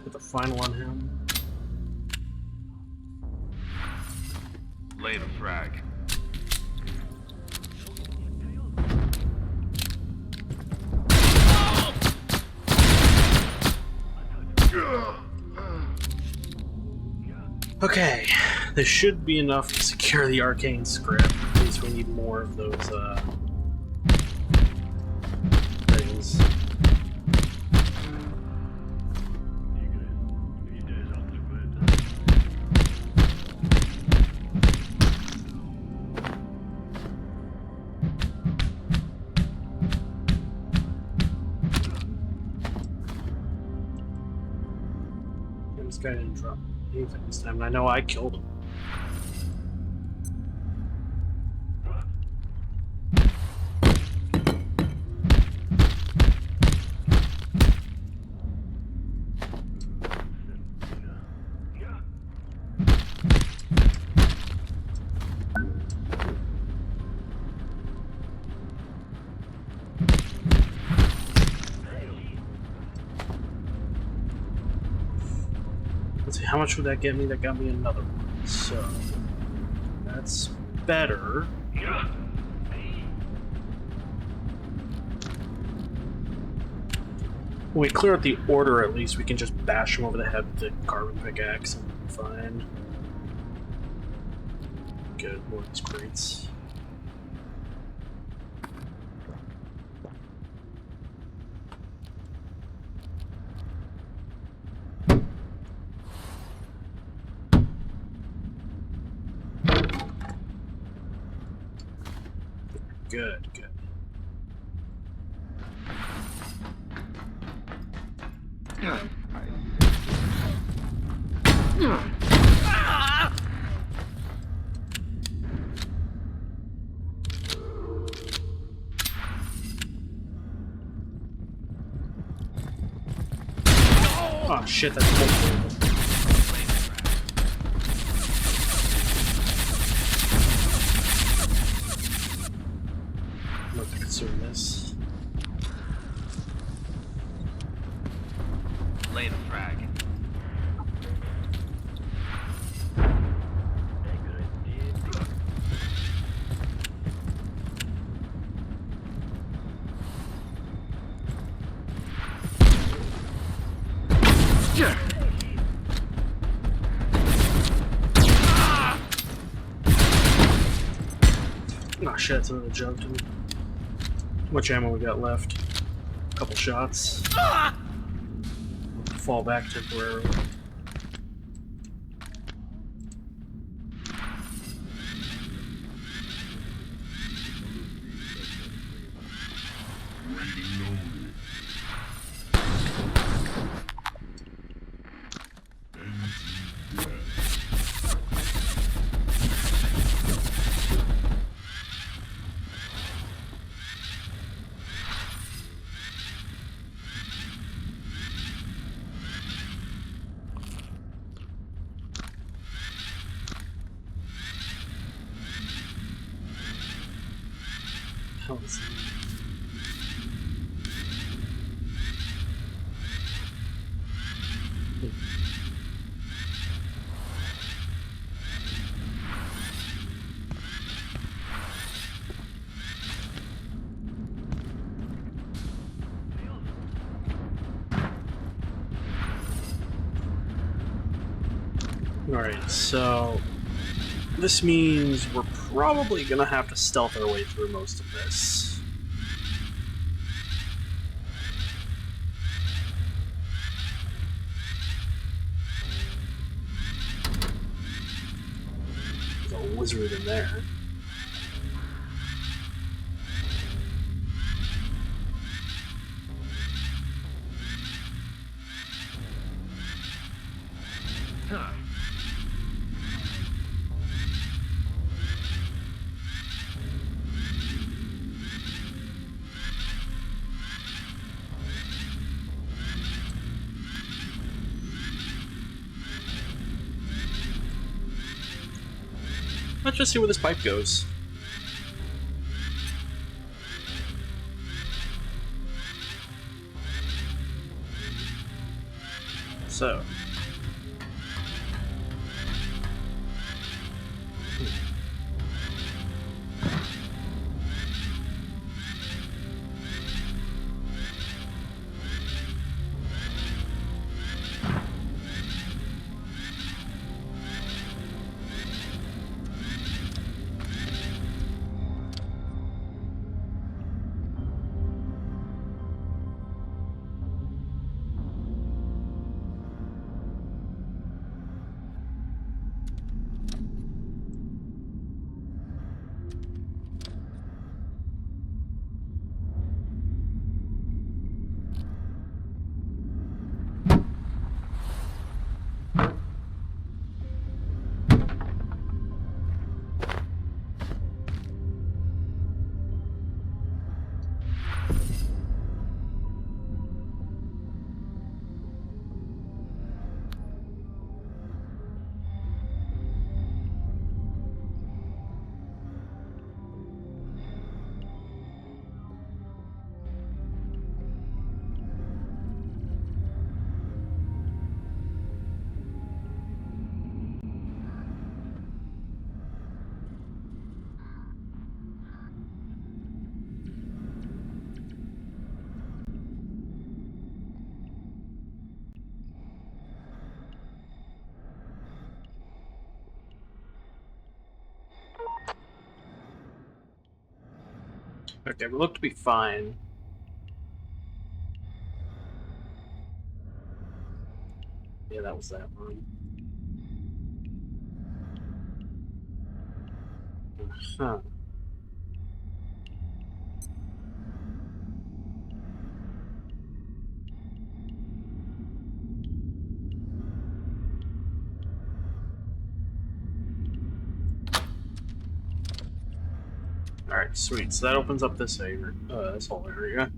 Put the final on him. Lay the frag. Okay, this should be enough to secure the arcane script. In case we need more of those things. This guy didn't drop anything this time, and I know I killed him. how much would that get me? That got me another one. So that's better. When we clear out the order, at least we can just bash him over the head with the carbon pickaxe and be fine. Good, more of these crates. Good, good. Oh shit, that's bullshit. I'm going to consume this. Lane frag. Oh shit, that's another jump to me. How much ammo we got left? A couple shots. Fall back temporarily. Hell is that? Alright, so this means we're probably gonna have to stealth our way through most of this. There's a wizard in there. Let's just see where this pipe goes. So. Okay, we look to be fine. Yeah, that was that one. Huh. Alright, sweet. So that opens up this area, this whole area.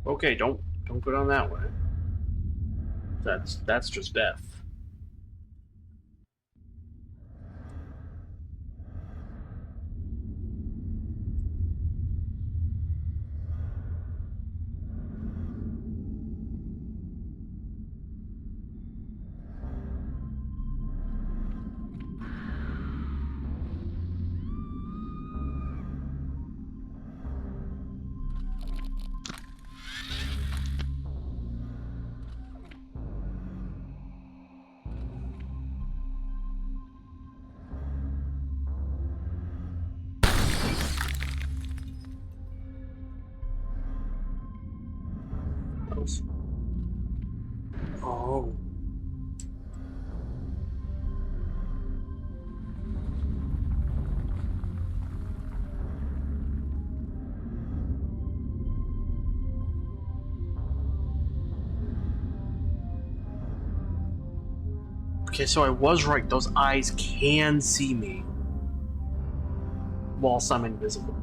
Okay, don't go down that way. That's just death. Oh. Okay, so I was right. Those eyes can see me whilst I'm invisible.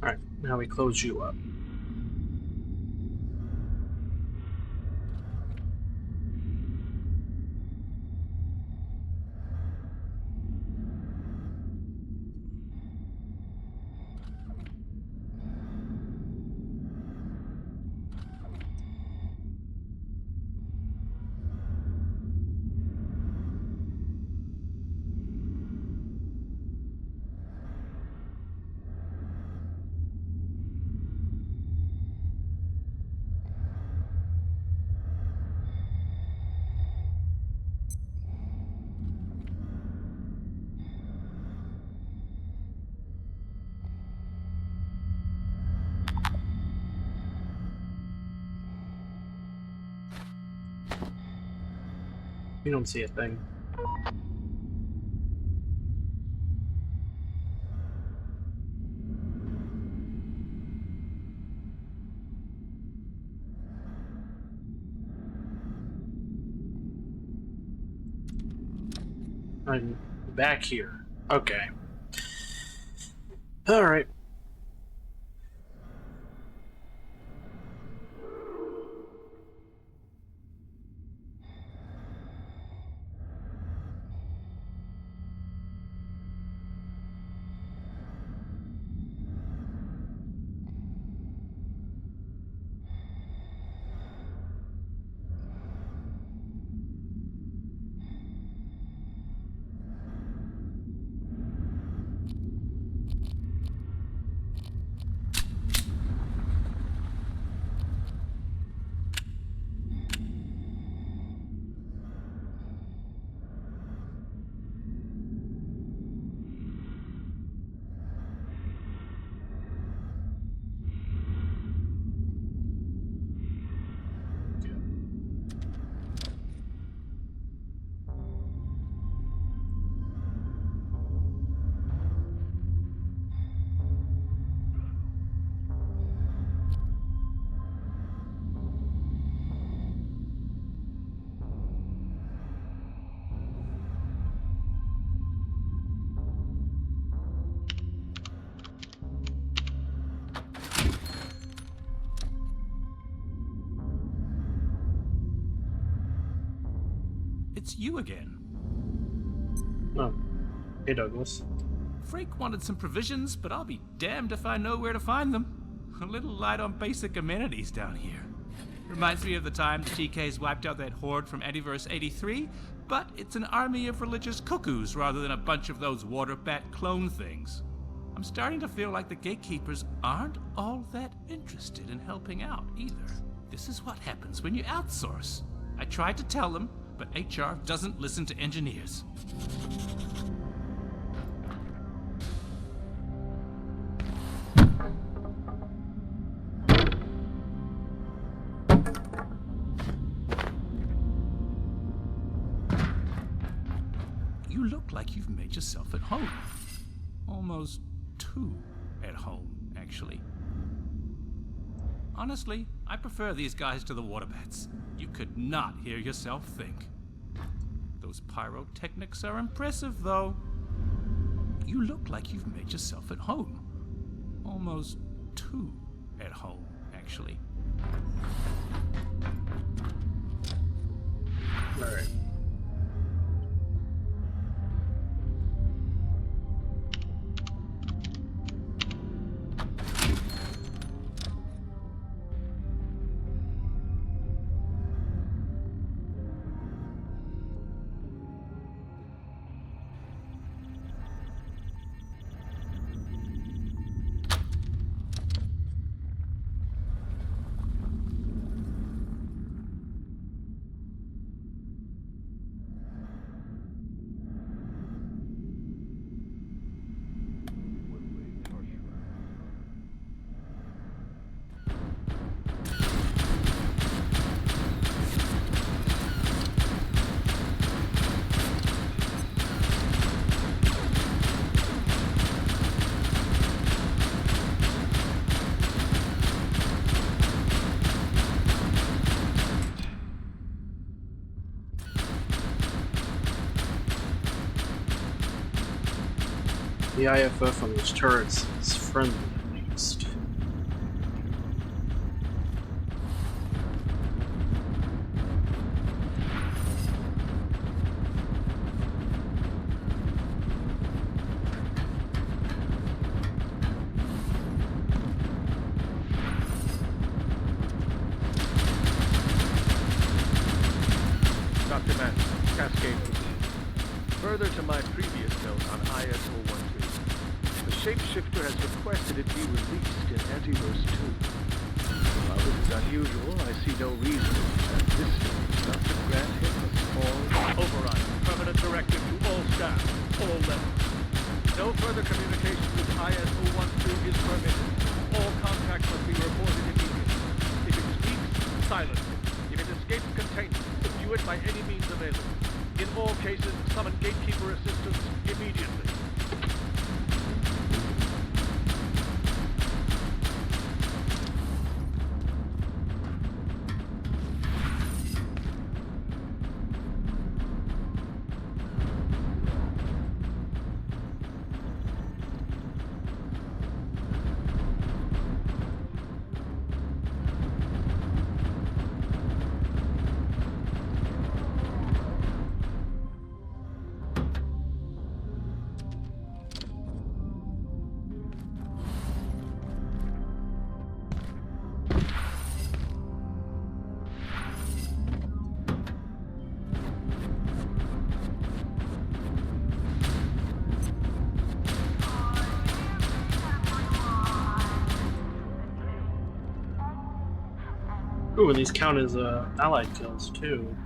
Alright, now we close you up. You don't see a thing. I'm back here. Okay. Alright. it's you again. Oh. Hey, Douglas. Frank wanted some provisions, but I'll be damned if I know where to find them. A little light on basic amenities down here. Reminds me of the time the TKs wiped out that horde from Eddyverse 83, but it's an army of religious cuckoos rather than a bunch of those water bat clone things. I'm starting to feel like the gatekeepers aren't all that interested in helping out either. This is what happens when you outsource. I tried to tell them, but HR doesn't listen to engineers. You look like you've made yourself at home. Almost too at home, actually. Honestly, I prefer these guys to the water bats. You could not hear yourself think. Those pyrotechnics are impressive, though. You look like you've made yourself at home. Almost too at home, actually. All right. The IFF on those turrets is friendly, at least. Dr. Mann, Cascade proceed. Further to my previous note on IS-012, the shapeshifter has requested it be released in Antiverse 2. While this is unusual, I see no reason at this stage not to grant him a small override. Permanent directive to all staff, all levels. No further communication with IS-012 is permitted. All contact must be reported immediately. If it speaks, silence it. If it escapes containment, subdue it by any means available. In all cases, summon gatekeeper assistance immediately. Ooh, and these count as allied kills too.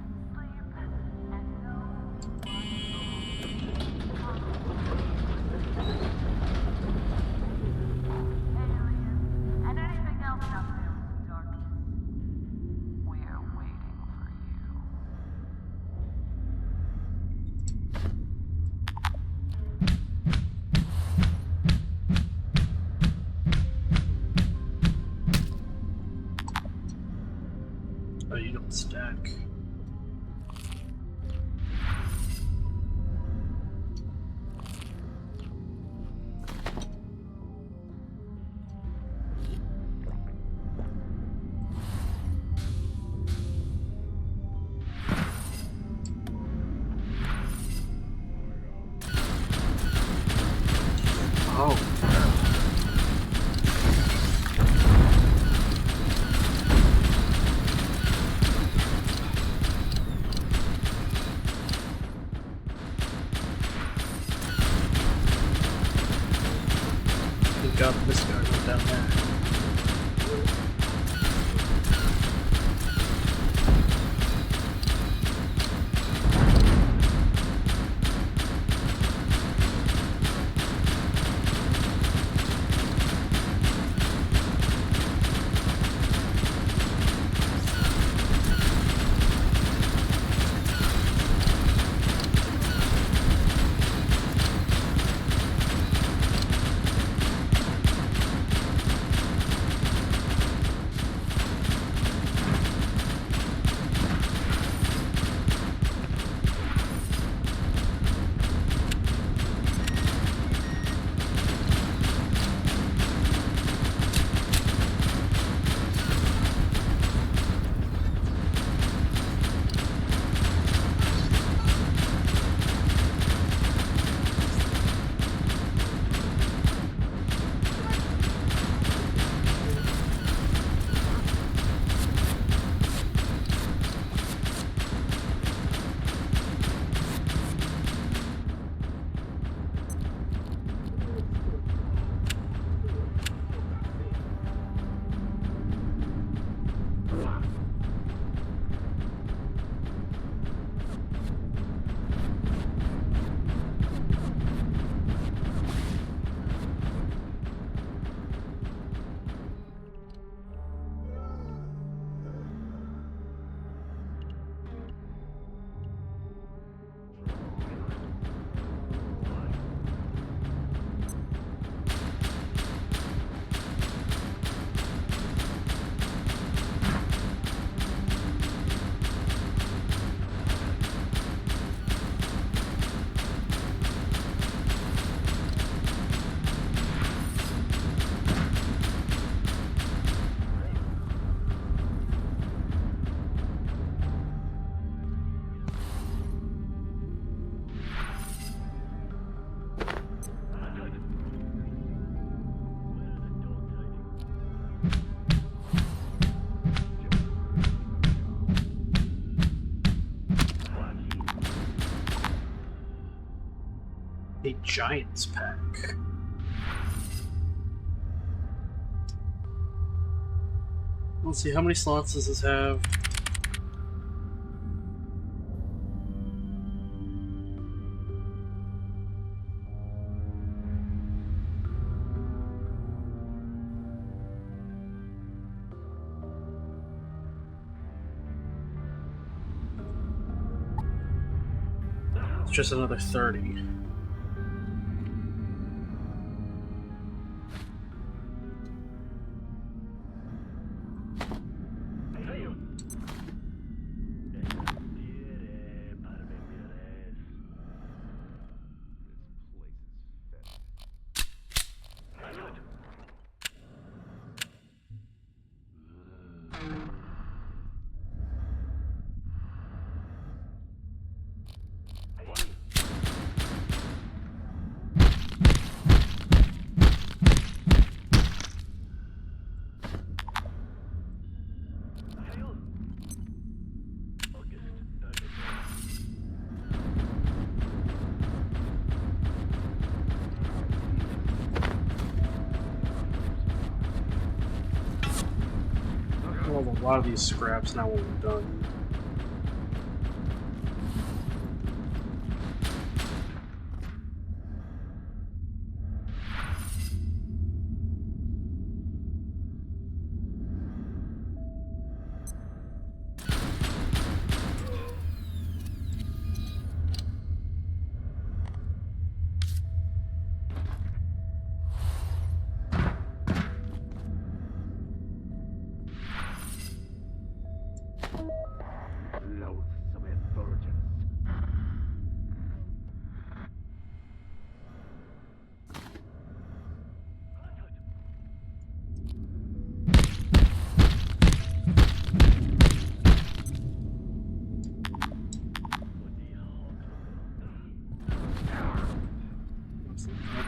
Oh, you don't stack. Oh. Thank God this guy went down there. A Giants pack. Let's see, how many slots does this have? It's just another 30. We'll have a lot of these scraps now when we're done.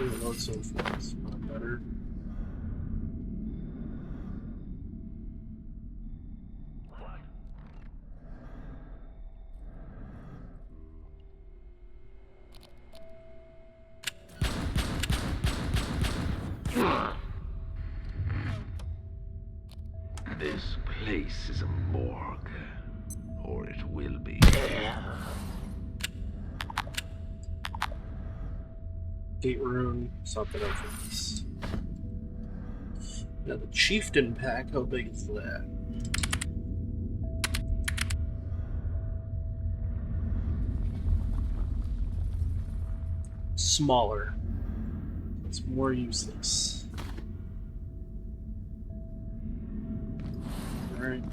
Load so far is not better. This place is a morgue. Or it will be. Gate rune, something else with this. Now the chieftain pack, how big is that? Smaller. It's more useless. Alright.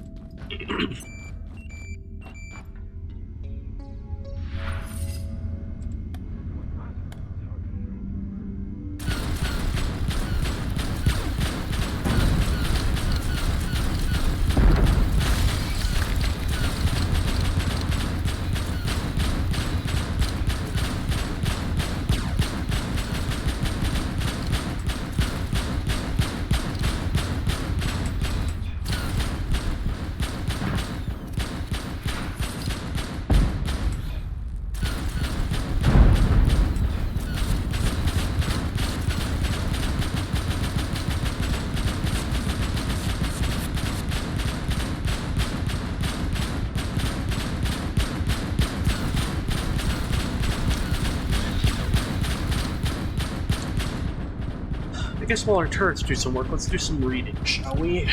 I guess while our turrets do some work, let's do some reading, shall we?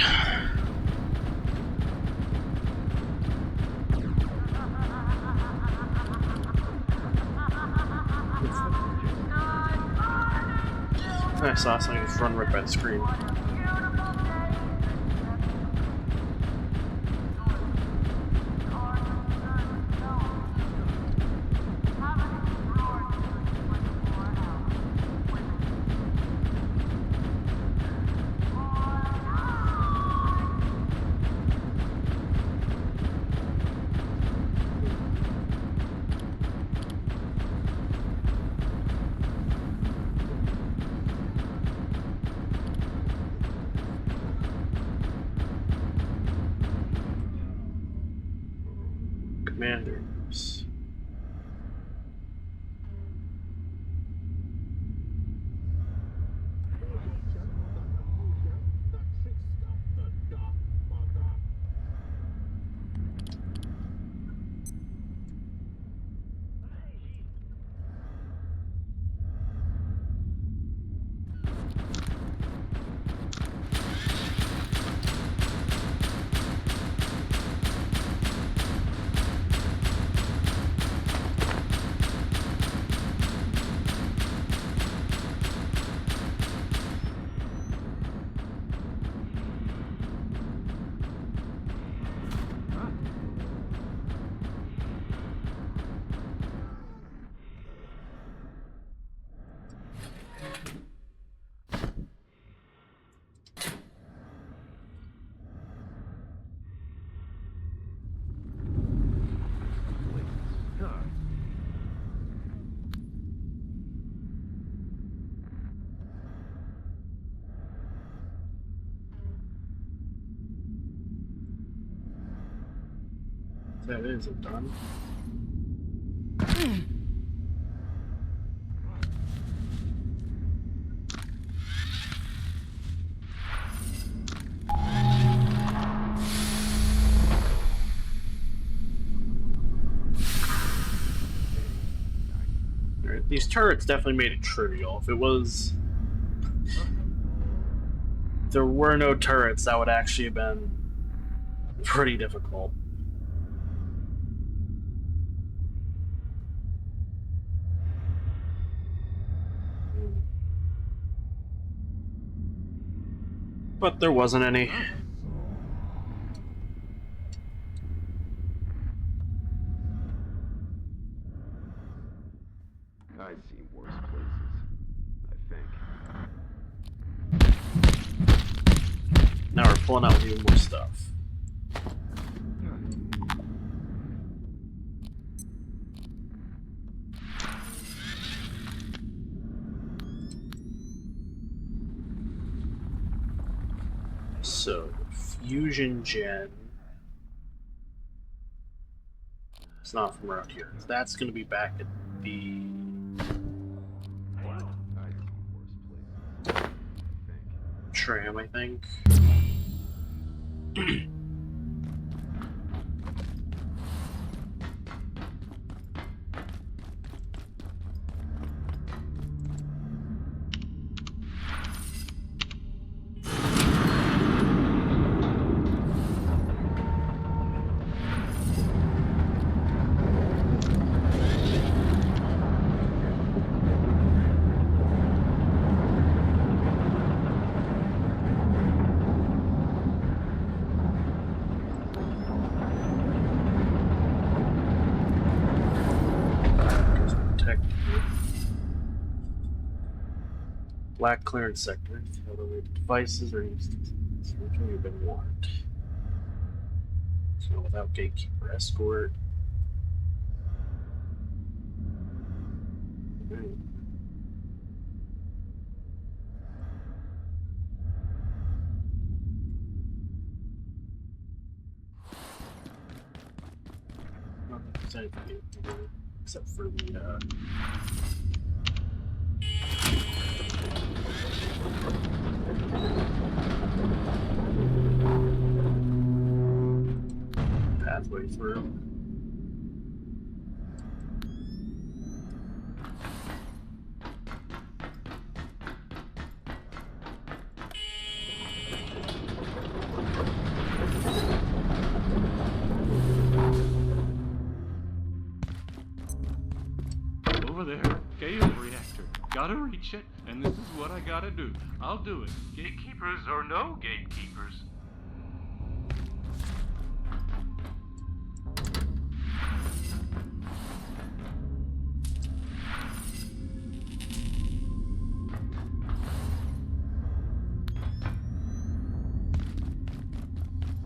I saw something just run right by the screen. Commanders. That is it done. Alright, these turrets definitely made it trivial. If it was... If there were no turrets, that would actually have been pretty difficult. But there wasn't any. I've seen worse places, I think. Now we're pulling out even more stuff. So, fusion gen. It's not from around here. That's going to be back at the... tram, I think. Black clearance sector. Devices or instances which have been warned. So without gatekeeper escort. Not that there's anything here, except for the pathway through. Over there, Gale reactor. Gotta reach it, and this is what I gotta do. I'll do it. Gatekeepers or no gatekeepers.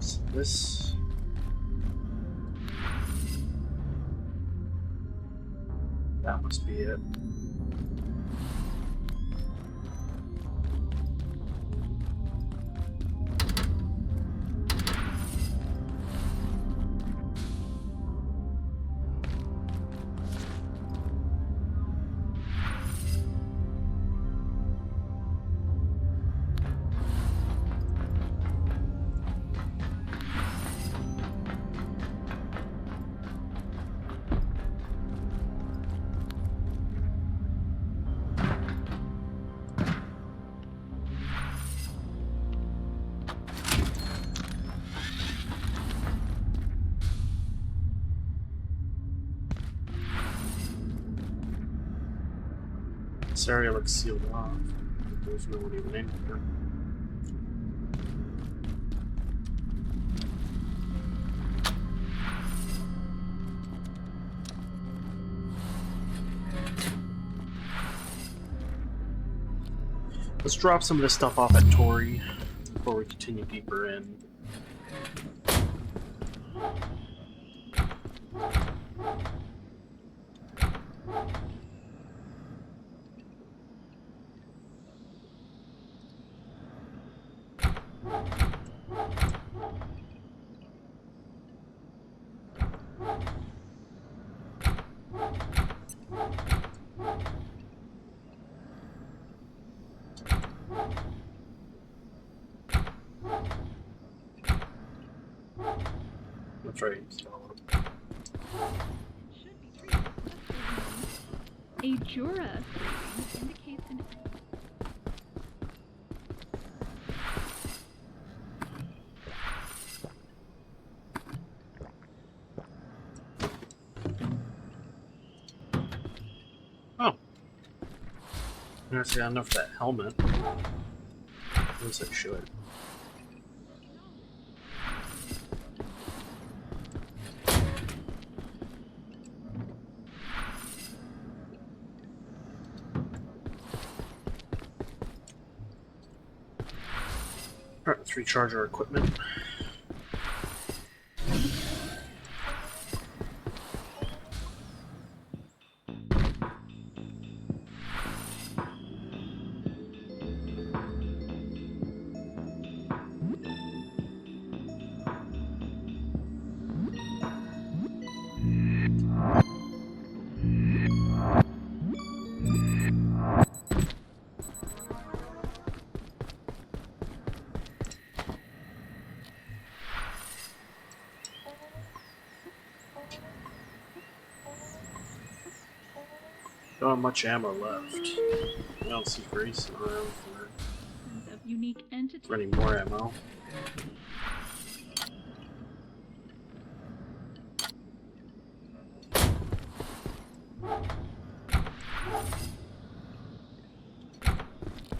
So this... that must be it. This area looks sealed off. There's no one even in here. Let's drop some of this stuff off at Tori before we continue deeper in. That's right. A Jura indicates an... Oh. Honestly, I don't know if that helmet. Looks like should. Alright, let's recharge our equipment. Don't have much ammo left. I don't see Grayson around Of unique entities. for any more ammo.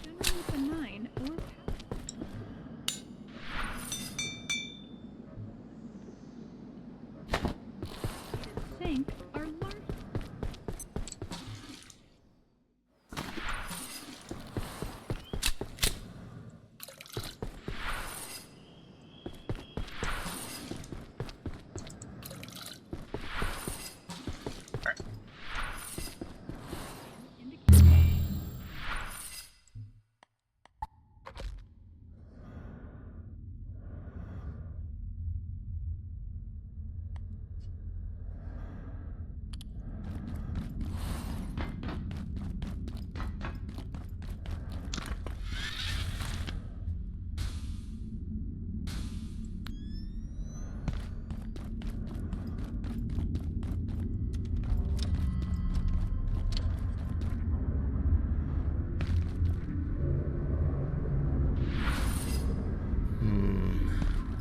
Generally benign or Sync are large.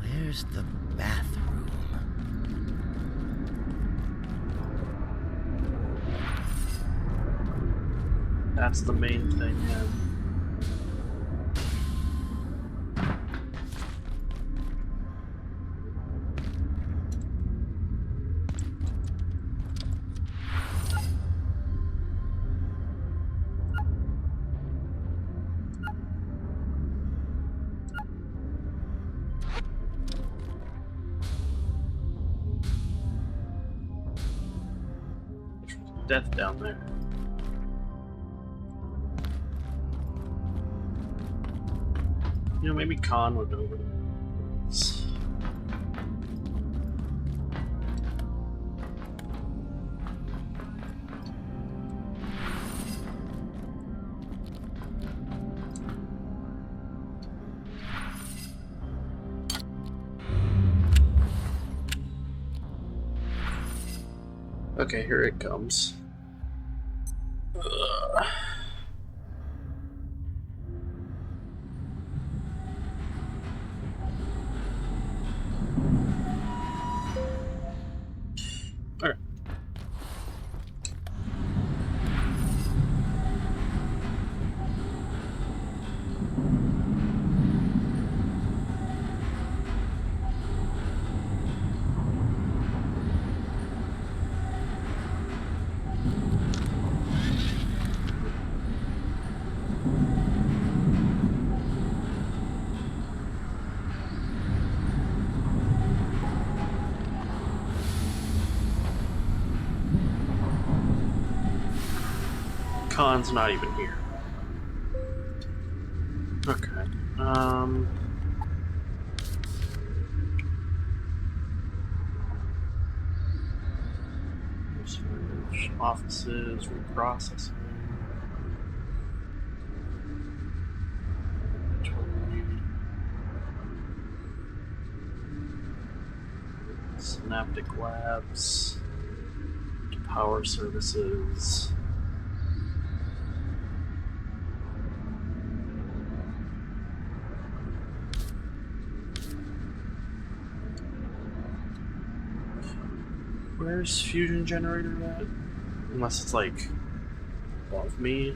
Where's the bathroom? That's the main thing, yeah. Death down there. You know, maybe Khan would know where it is. Okay, here it comes. Ugh. All right. Khan's not even here. Okay. Research, offices, reprocessing. Synaptic Labs. Power services. Where's fusion generator at? Unless it's like above me.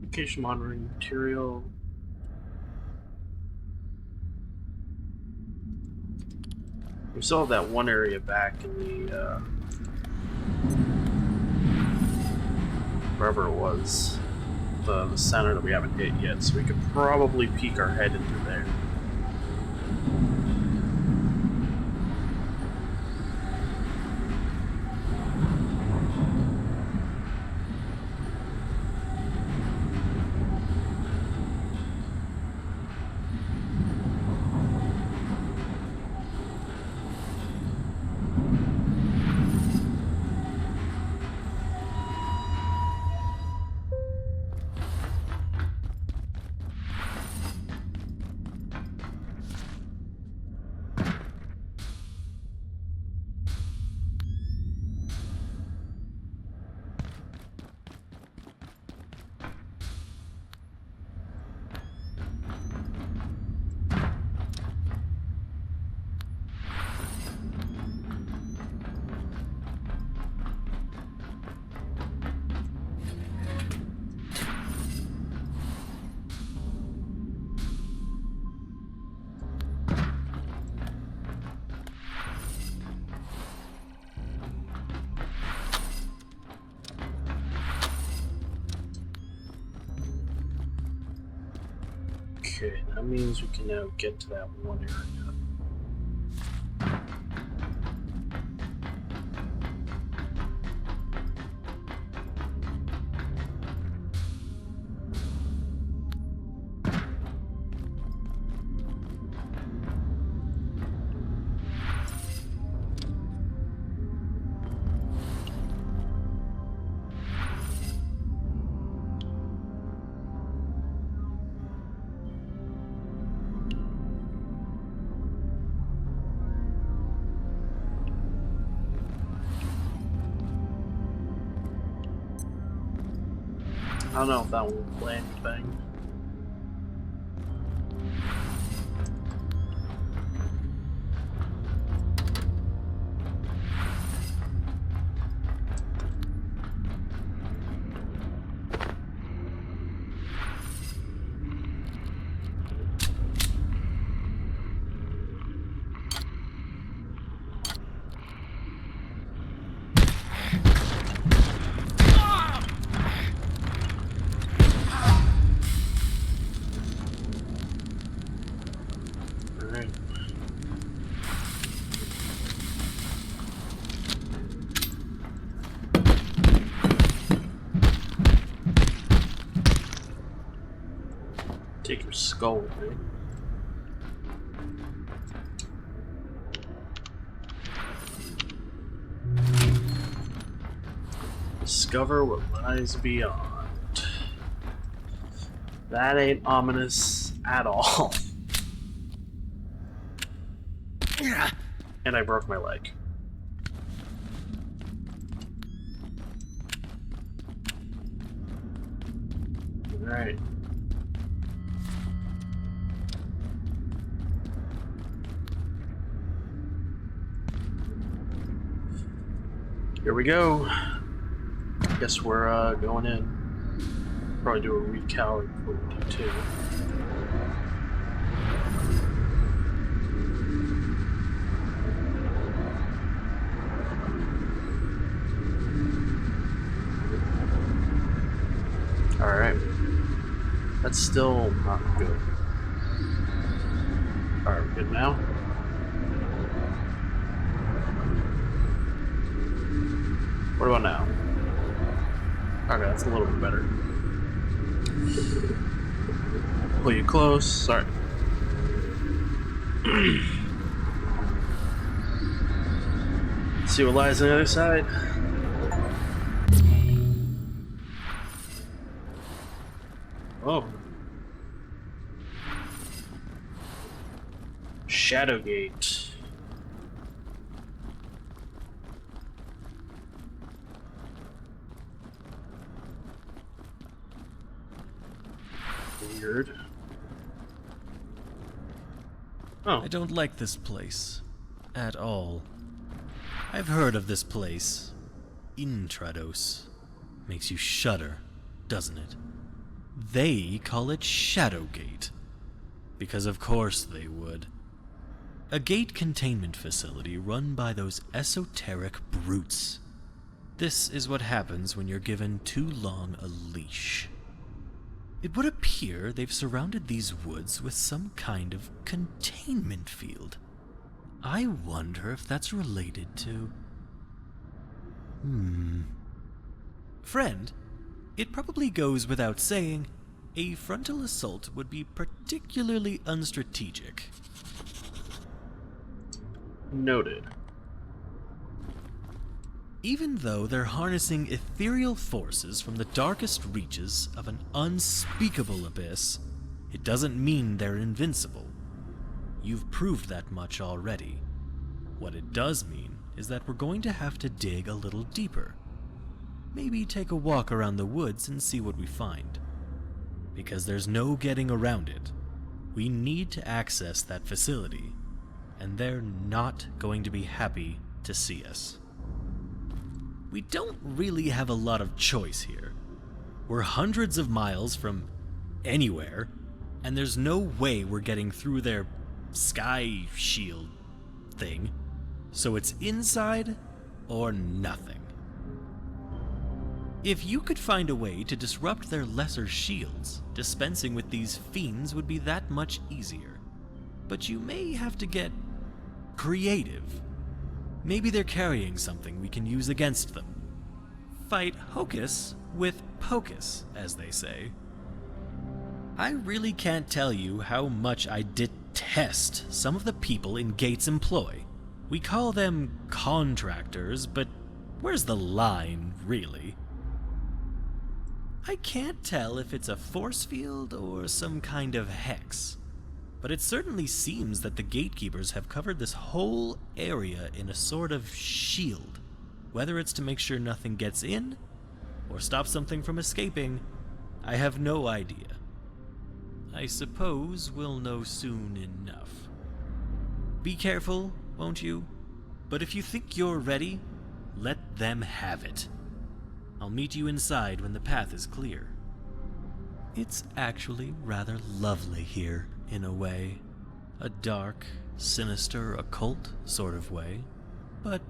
Location monitoring material. We still have that one area back in the, wherever it was, the center that we haven't hit yet, so we could probably peek our head into there. Okay, that means we can now get to that one area. I don't know if that will play anything. Alright. Take your skull, right? Discover what lies beyond. That ain't ominous at all. And I broke my leg. Alright. Here we go. Guess we're going in. Probably do a recal before we do too. Alright. That's still not good. Alright, we're good now? What about now? Okay, that's a little bit better. Pull you close. Sorry. See what lies on the other side. Oh. Shadowgate. Weird. Oh. I don't like this place. At all. I've heard of this place. Intrados. Makes you shudder, doesn't it? They call it Shadowgate. Because of course they would. A gate containment facility run by those esoteric brutes. This is what happens when you're given too long a leash. It would appear they've surrounded these woods with some kind of containment field. I wonder if that's related to... Friend, it probably goes without saying, a frontal assault would be particularly unstrategic. Noted. Even though they're harnessing ethereal forces from the darkest reaches of an unspeakable abyss, it doesn't mean they're invincible. You've proved that much already. What it does mean is that we're going to have to dig a little deeper. Maybe take a walk around the woods and see what we find. Because there's no getting around it. We need to access that facility, and they're not going to be happy to see us. We don't really have a lot of choice here. We're hundreds of miles from anywhere, and there's no way we're getting through their sky shield thing. So it's inside or nothing. If you could find a way to disrupt their lesser shields, dispensing with these fiends would be that much easier. But you may have to get creative. Maybe they're carrying something we can use against them. Fight hocus with pocus, as they say. I really can't tell you how much I detest some of the people in Gates' employ. We call them contractors, but where's the line, really? I can't tell if it's a force field or some kind of hex, but it certainly seems that the gatekeepers have covered this whole area in a sort of shield. Whether it's to make sure nothing gets in, or stop something from escaping, I have no idea. I suppose we'll know soon enough. Be careful, won't you? But if you think you're ready, let them have it. I'll meet you inside when the path is clear. It's actually rather lovely here, in a way. A dark, sinister, occult sort of way. But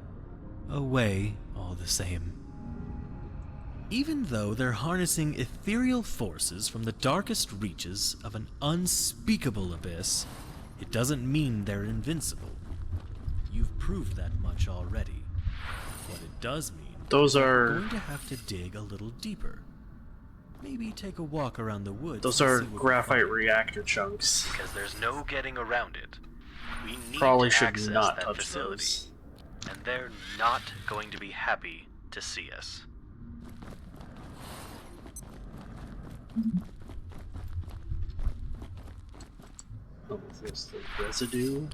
a way all the same. Even though they're harnessing ethereal forces from the darkest reaches of an unspeakable abyss, it doesn't mean they're invincible. You've proved that much already. What it does mean Those are... we're going to have to dig a little deeper. Maybe take a walk around the woods. Those to are see what we graphite find. reactor chunks. Because there's no getting around it. We need Probably to should access not that touch facility. those. And they're not going to be happy to see us. Oh, is this the residue?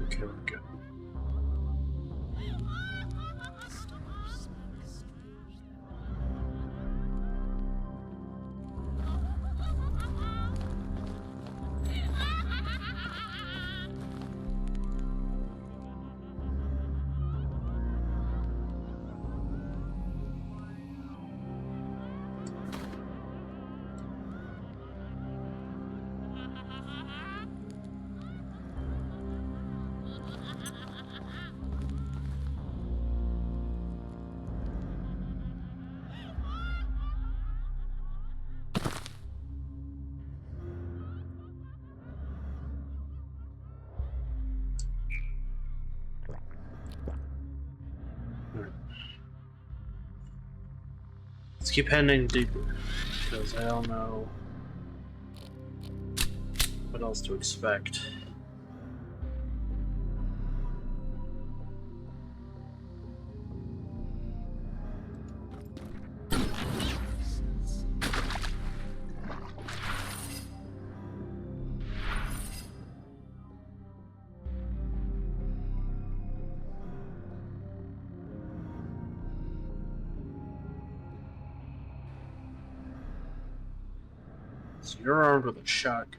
Okay, we're good. Let's keep heading deeper, because I don't know what else to expect. So you're armed with a shotgun.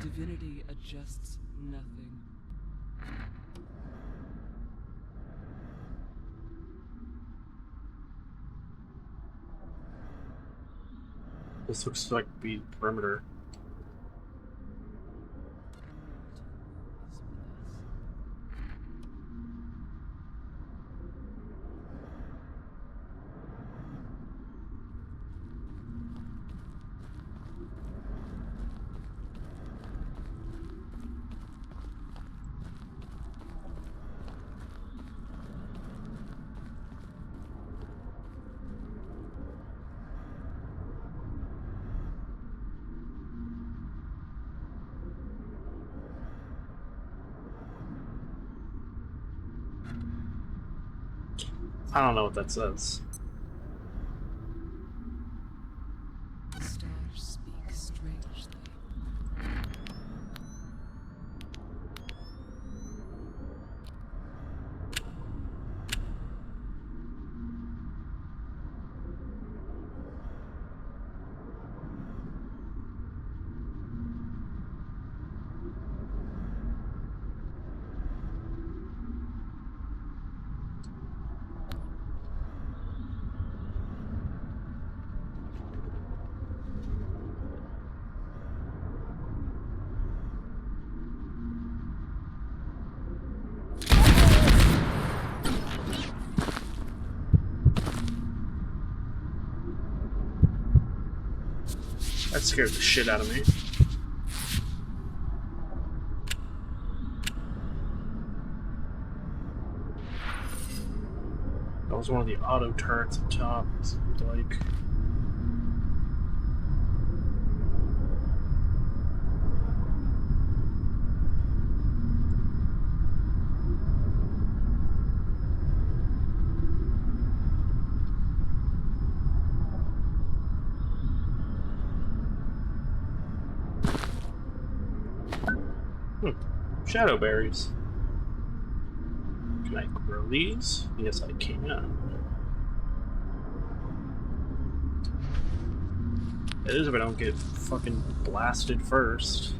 Divinity adjusts nothing. This looks like the perimeter. I don't know what that says. Stars speak strangely. That scared the shit out of me. That was one of the auto turrets up top, it seemed like. Shadow berries. Can I grow these? Yes, I can. It is if I don't get fucking blasted first.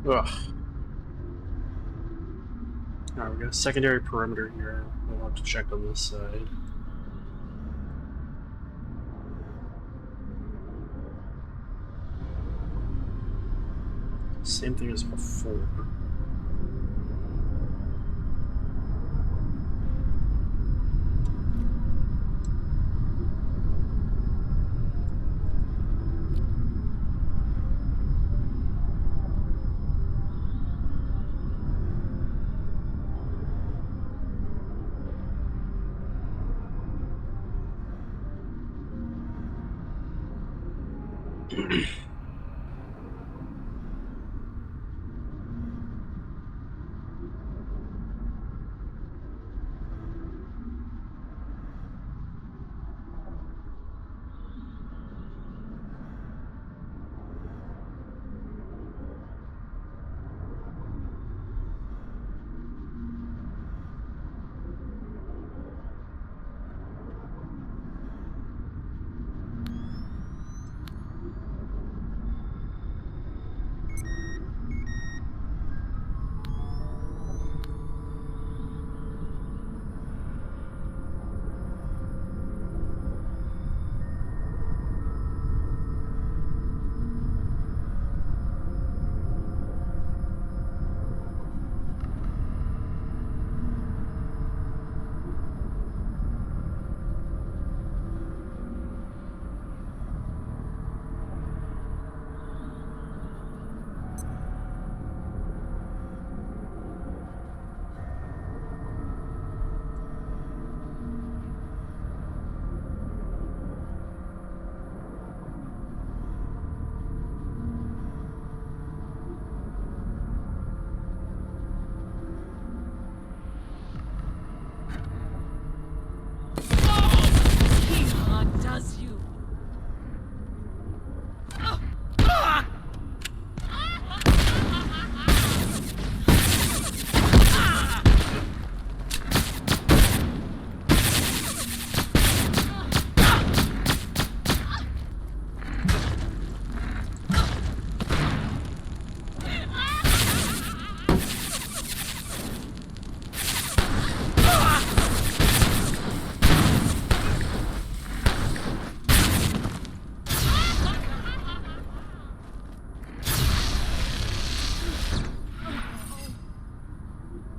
Ugh. Alright, we got a secondary perimeter here. We'll have to check on this side. Same thing as before.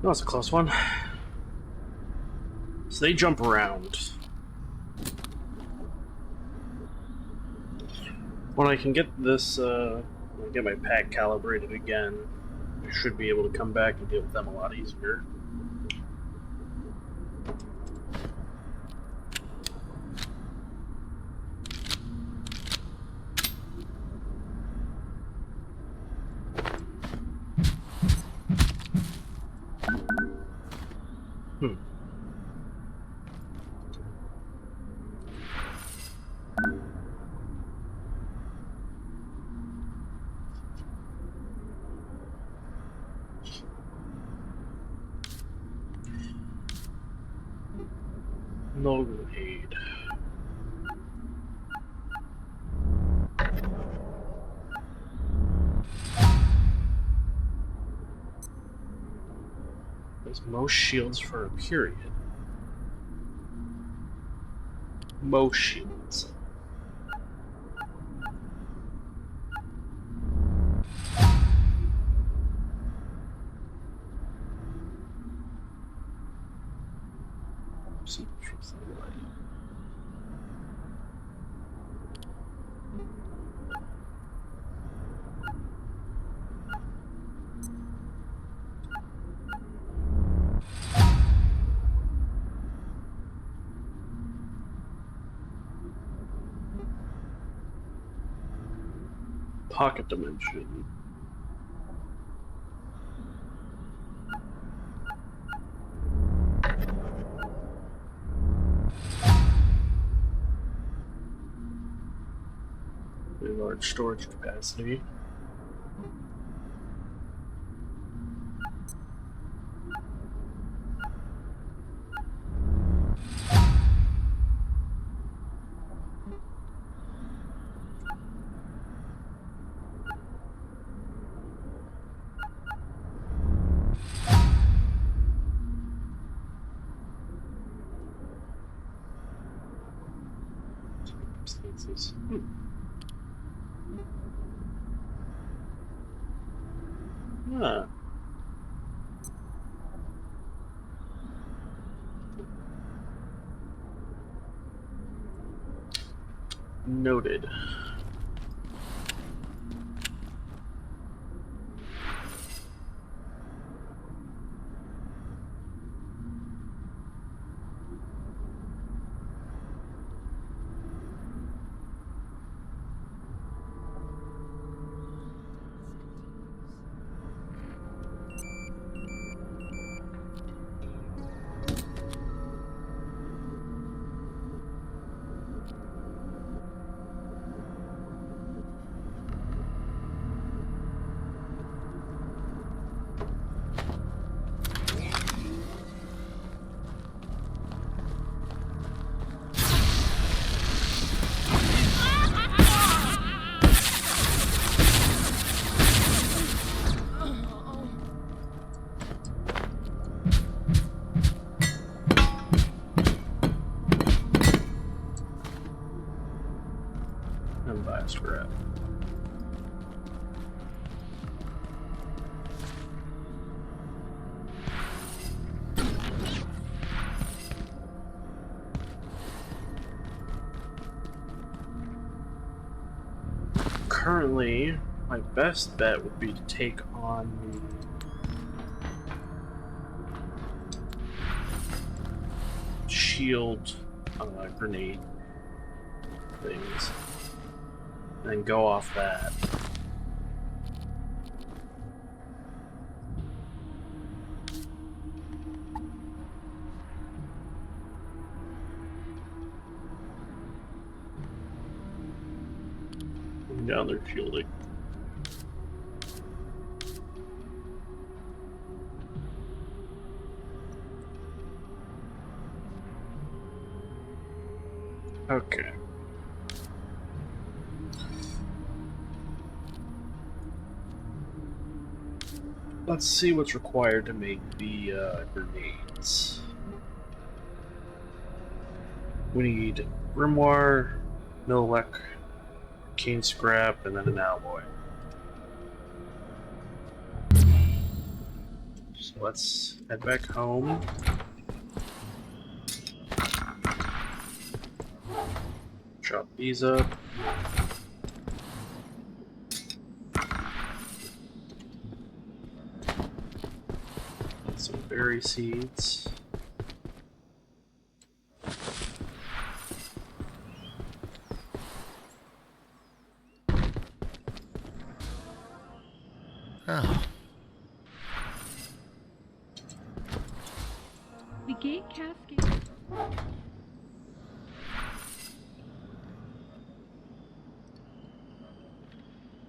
That was a close one. So they jump around. When I can get this, get my pack calibrated again, I should be able to come back and deal with them a lot easier. No aid. There's most shields for a period. Most shields. Pocket dimension. Very large storage capacity. Circumstances. Ah. Noted. Unbiased red. Currently, my best bet would be to take on the shield grenade things. And then go off that. Down there shielding. Okay. Let's see what's required to make the grenades. We need grimoire, millilec, cane scrap, and then an alloy. So let's head back home. Chop these up. Some berry seeds. Oh. The gate cascade.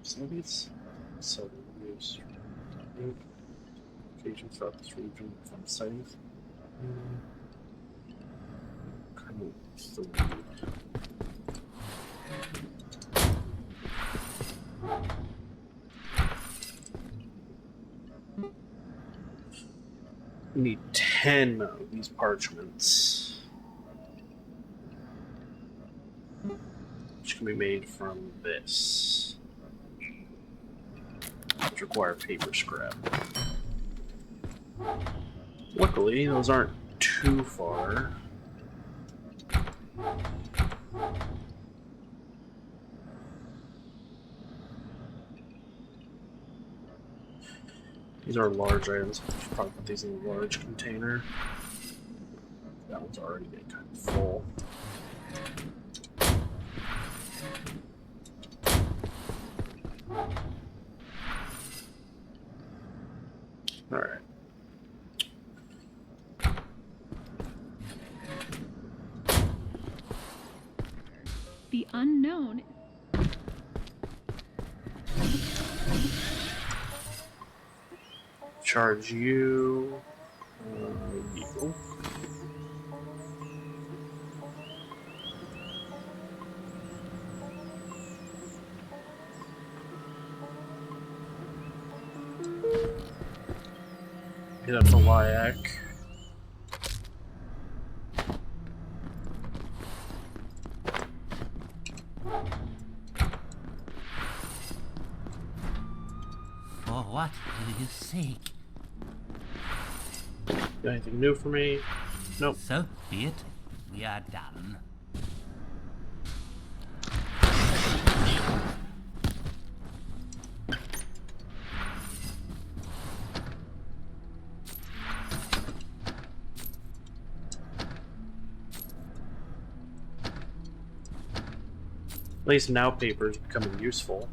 So maybe it's southern use. Locations throughout this region from safe. Kind of so weird. We need 10 of these parchments, which can be made from this, which require paper scrap. Luckily, those aren't too far. These are large items. I should probably put these in a large container. That one's already getting kind of full. Alright. The unknown. Charge you. You. Hit up the Lyak. For what do you seek? Got anything new for me? Nope. So be it. We are done. At least now paper is becoming useful.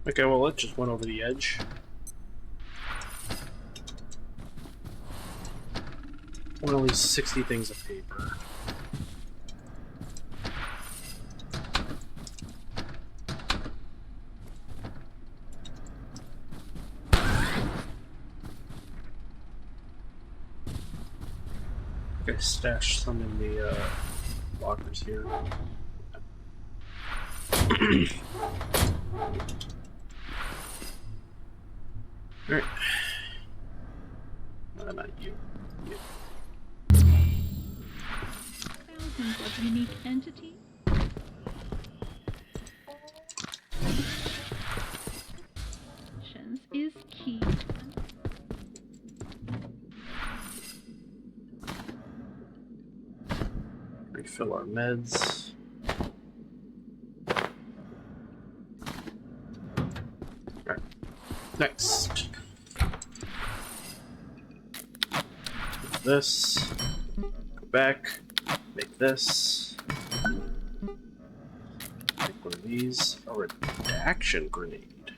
Okay, well, it just went over the edge. Want at least 60 things of paper. Okay, stash some in the lockers here. Alright. Not you. You. Thousands of unique entities. Is key. Refill our meds. Next. This. Go back. Make this. Make one of these. A redaction grenade.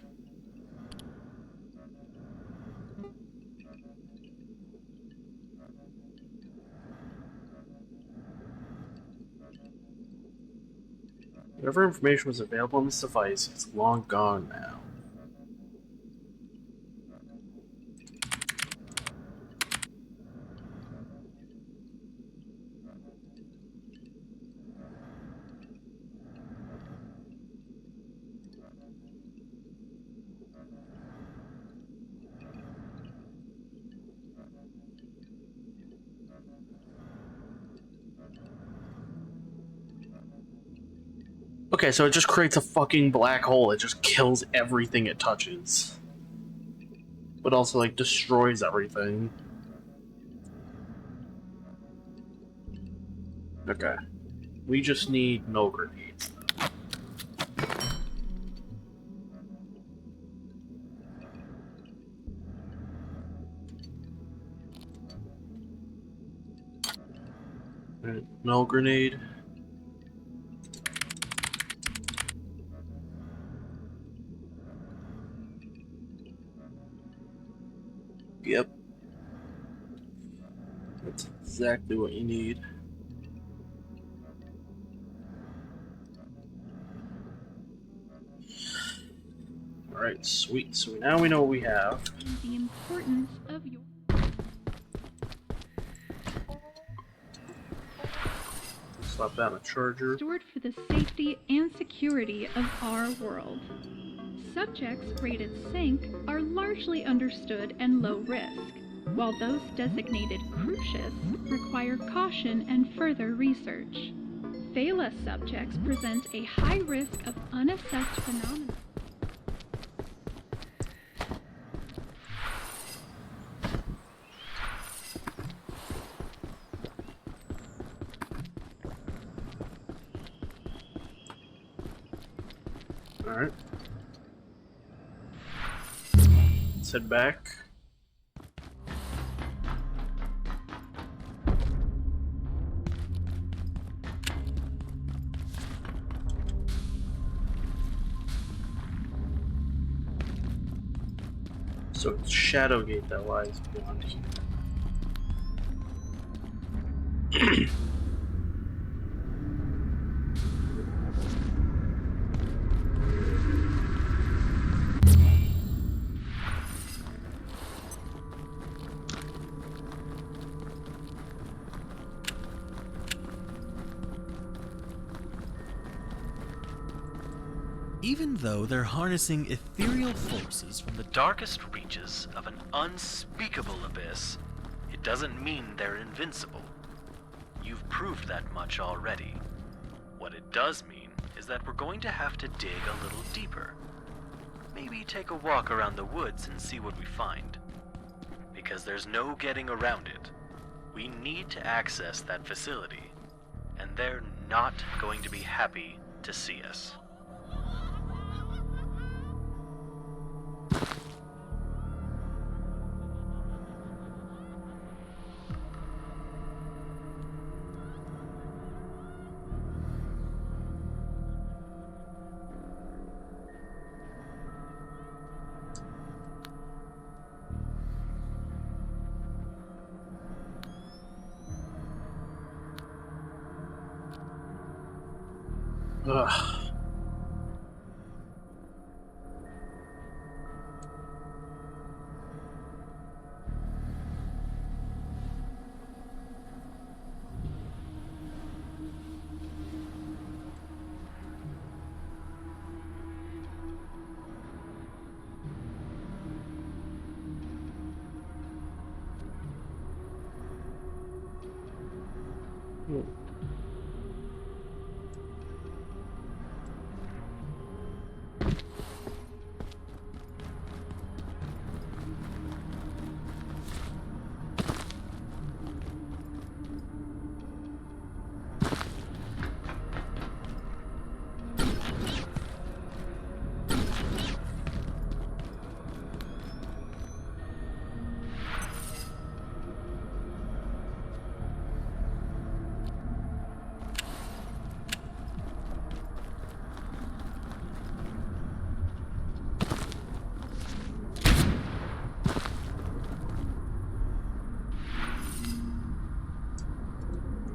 Whatever information was available on this device, it's long gone now. Okay, so it just creates a fucking black hole. It just kills everything it touches. But also, like, destroys everything. Okay. We just need no grenades. Alright, no grenade. Yep. That's exactly what you need. Alright, sweet. So now we know what we have. The importance of your Slap down a charger. stored for the safety and security of our world. Subjects rated sync are largely understood and low risk, while those designated crucious require caution and further research. Phala subjects present a high risk of unassessed phenomena. Alright. Let's head back. So it's Shadowgate that lies beyond here. Even though they're harnessing ethereal forces from the darkest reaches of an unspeakable abyss, it doesn't mean they're invincible. You've proved that much already. What it does mean is that we're going to have to dig a little deeper. Maybe take a walk around the woods and see what we find. Because there's no getting around it. We need to access that facility, and they're not going to be happy to see us. Ugh.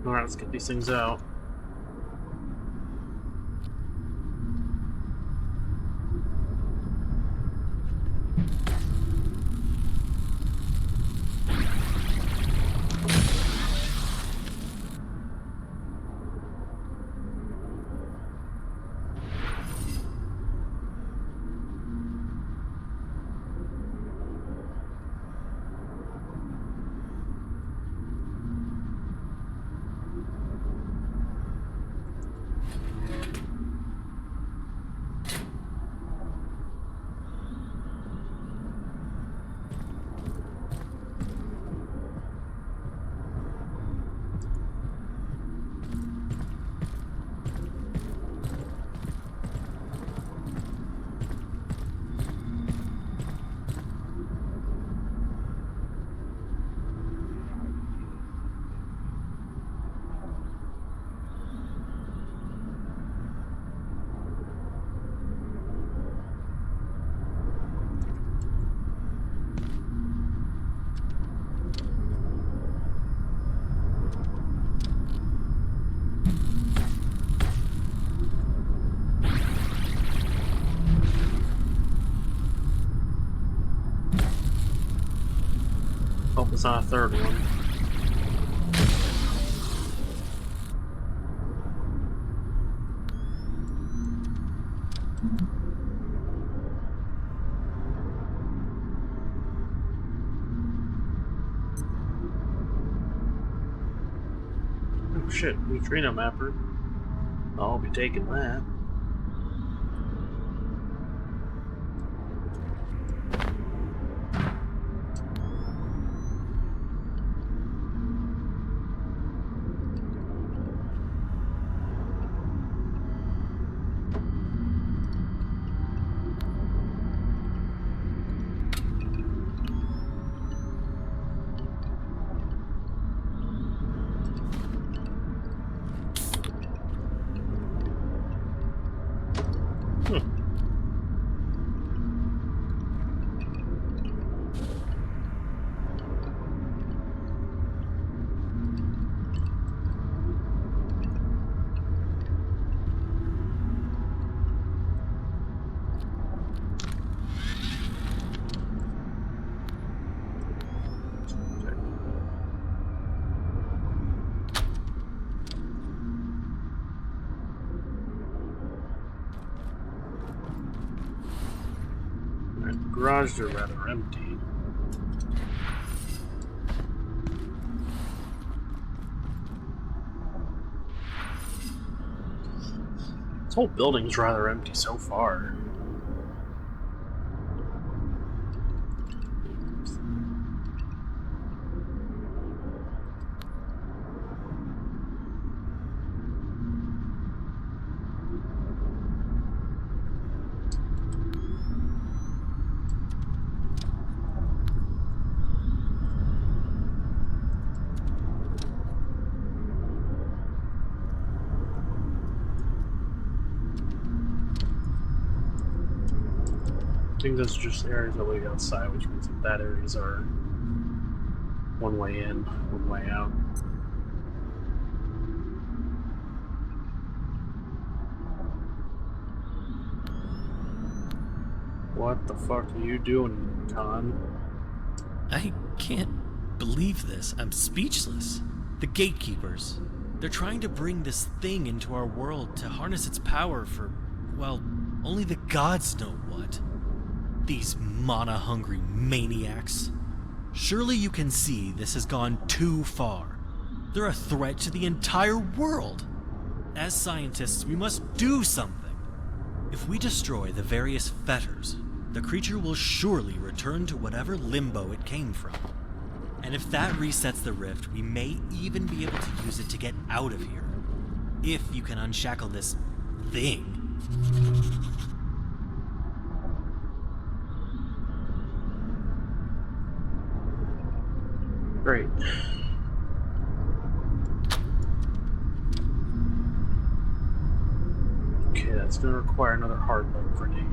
Alright, let's get these things out. Hope it's not a third one. Oh shit, neutrino mapper. I'll be taking that. The garages are rather empty. This whole building's rather empty so far. I think those are just areas that lead outside, which means that areas are one way in, one way out. What the fuck are you doing, Khan? I can't believe this. I'm speechless. The gatekeepers. They're trying to bring this thing into our world to harness its power for, well, only the gods know what. These mana-hungry maniacs. Surely you can see this has gone too far. They're a threat to the entire world. As scientists, we must do something. If we destroy the various fetters, the creature will surely return to whatever limbo it came from. And if that resets the rift, we may even be able to use it to get out of here. If you can unshackle this thing. Great. Okay, that's gonna require another hard-load grenade.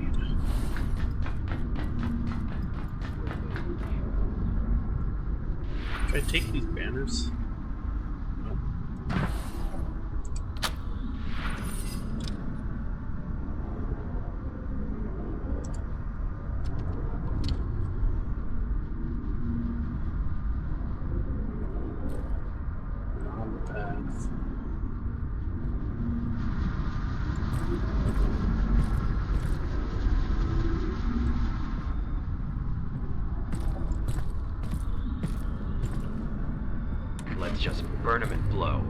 Can I take these banners? Nope. Let's just burn him and blow.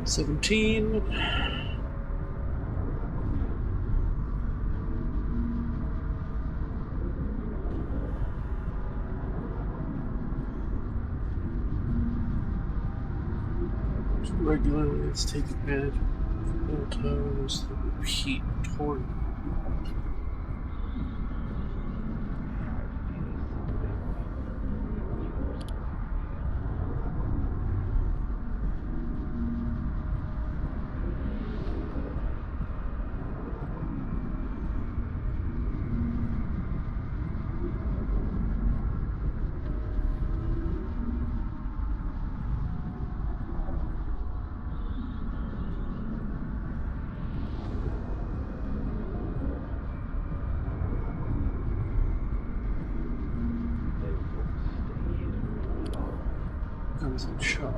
$17. Regulars take advantage of all times that repeat toward. Guns and shock.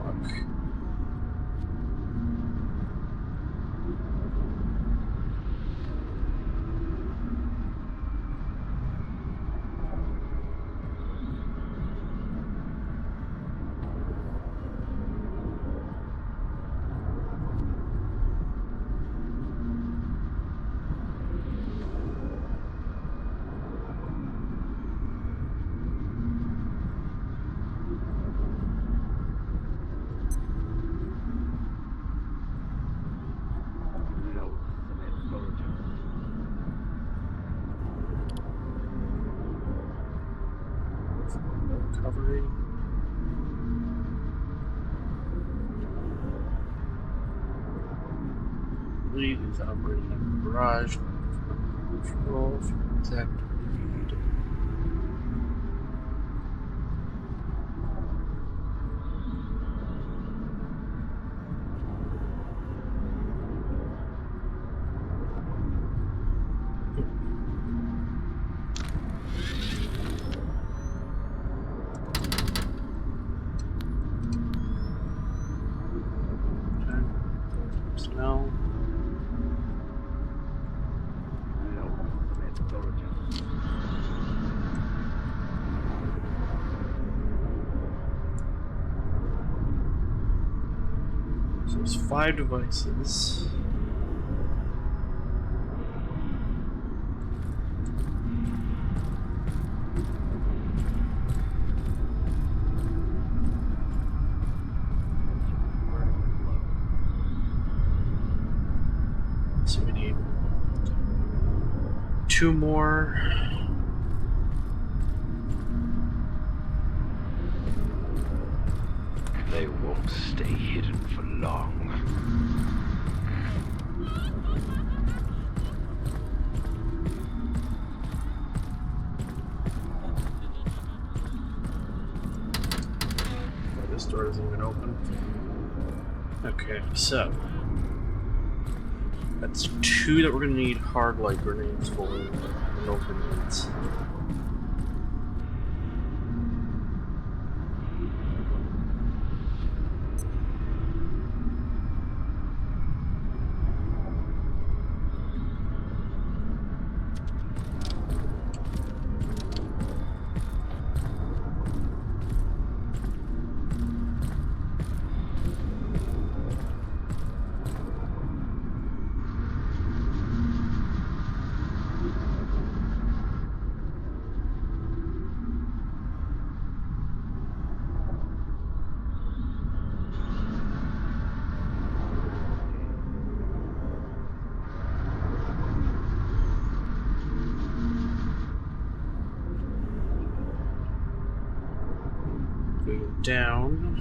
Recovery. Lead is operating in the garage. Control for exact lead. Personnel. So there's 5 devices. So we need 2 more. They won't stay hidden for long. Oh, this door isn't even open. Okay, so that's 2 that we're gonna need hard light grenades for. No grenades. down.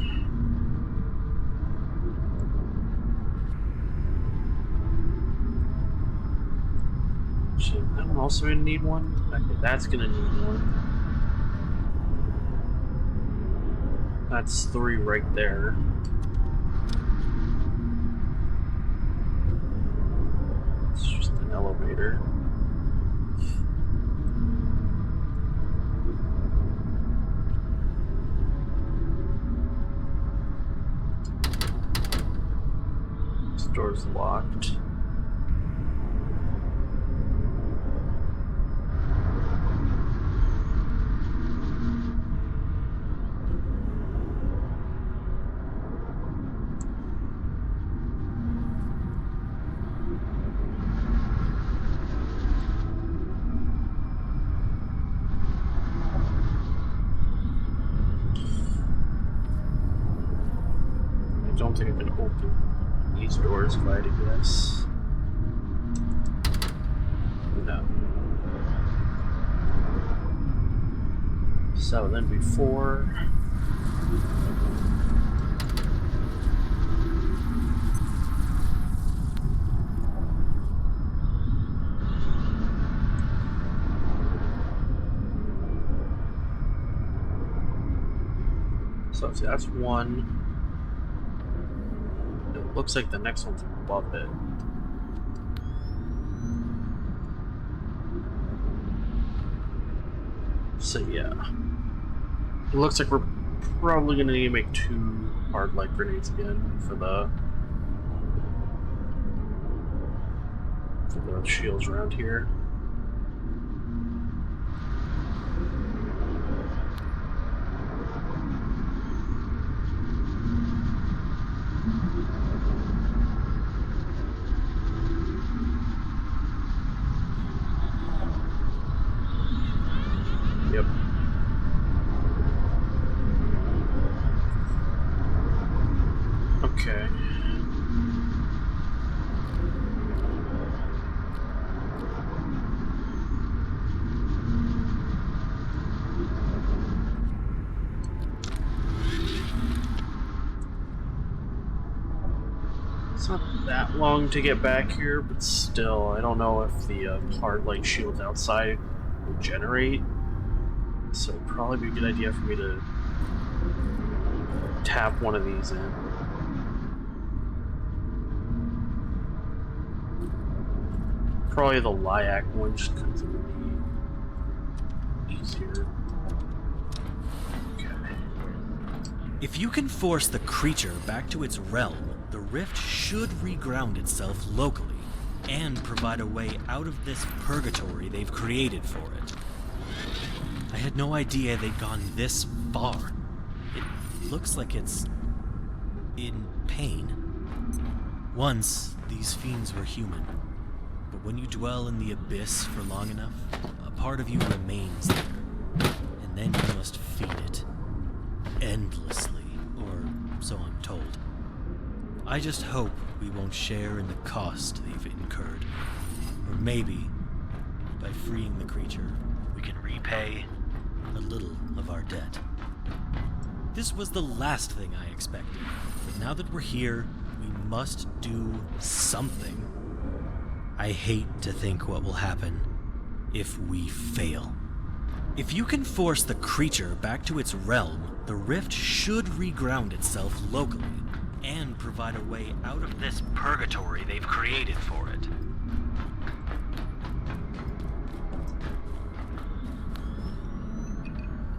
Shit, I'm also gonna need one. Okay, that's gonna need one. That's 3 right there. It's just an elevator. This door's locked. I don't think I can open these doors if I had to guess. No. So then before... So that's one. It looks like the next one's above it. So yeah. It looks like we're probably gonna need to make 2 hard light grenades again for the shields around here. Yep. Okay. It's not that long to get back here, but still, I don't know if the hard light shields outside will generate. So it'd probably be a good idea for me to tap one of these in. Probably the Liac one, just because it would be easier. Okay. If you can force the creature back to its realm, the rift should reground itself locally and provide a way out of this purgatory they've created for it. I had no idea they'd gone this far. It looks like it's in pain. Once, these fiends were human, but when you dwell in the abyss for long enough, a part of you remains there, and then you must feed it. Endlessly, or so I'm told. I just hope we won't share in the cost they've incurred. Or maybe, by freeing the creature, we can repay a little of our debt. This was the last thing I expected, but now that we're here, we must do something. I hate to think what will happen if we fail. If you can force the creature back to its realm, the rift should reground itself locally and provide a way out of this purgatory they've created for it.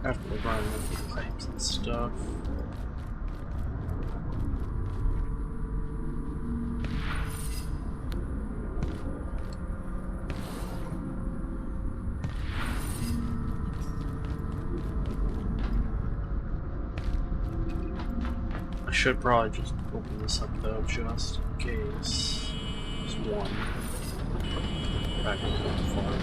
After we run with the pipes and stuff. I should probably just open this up though, just in case. There's one. Back into the farm.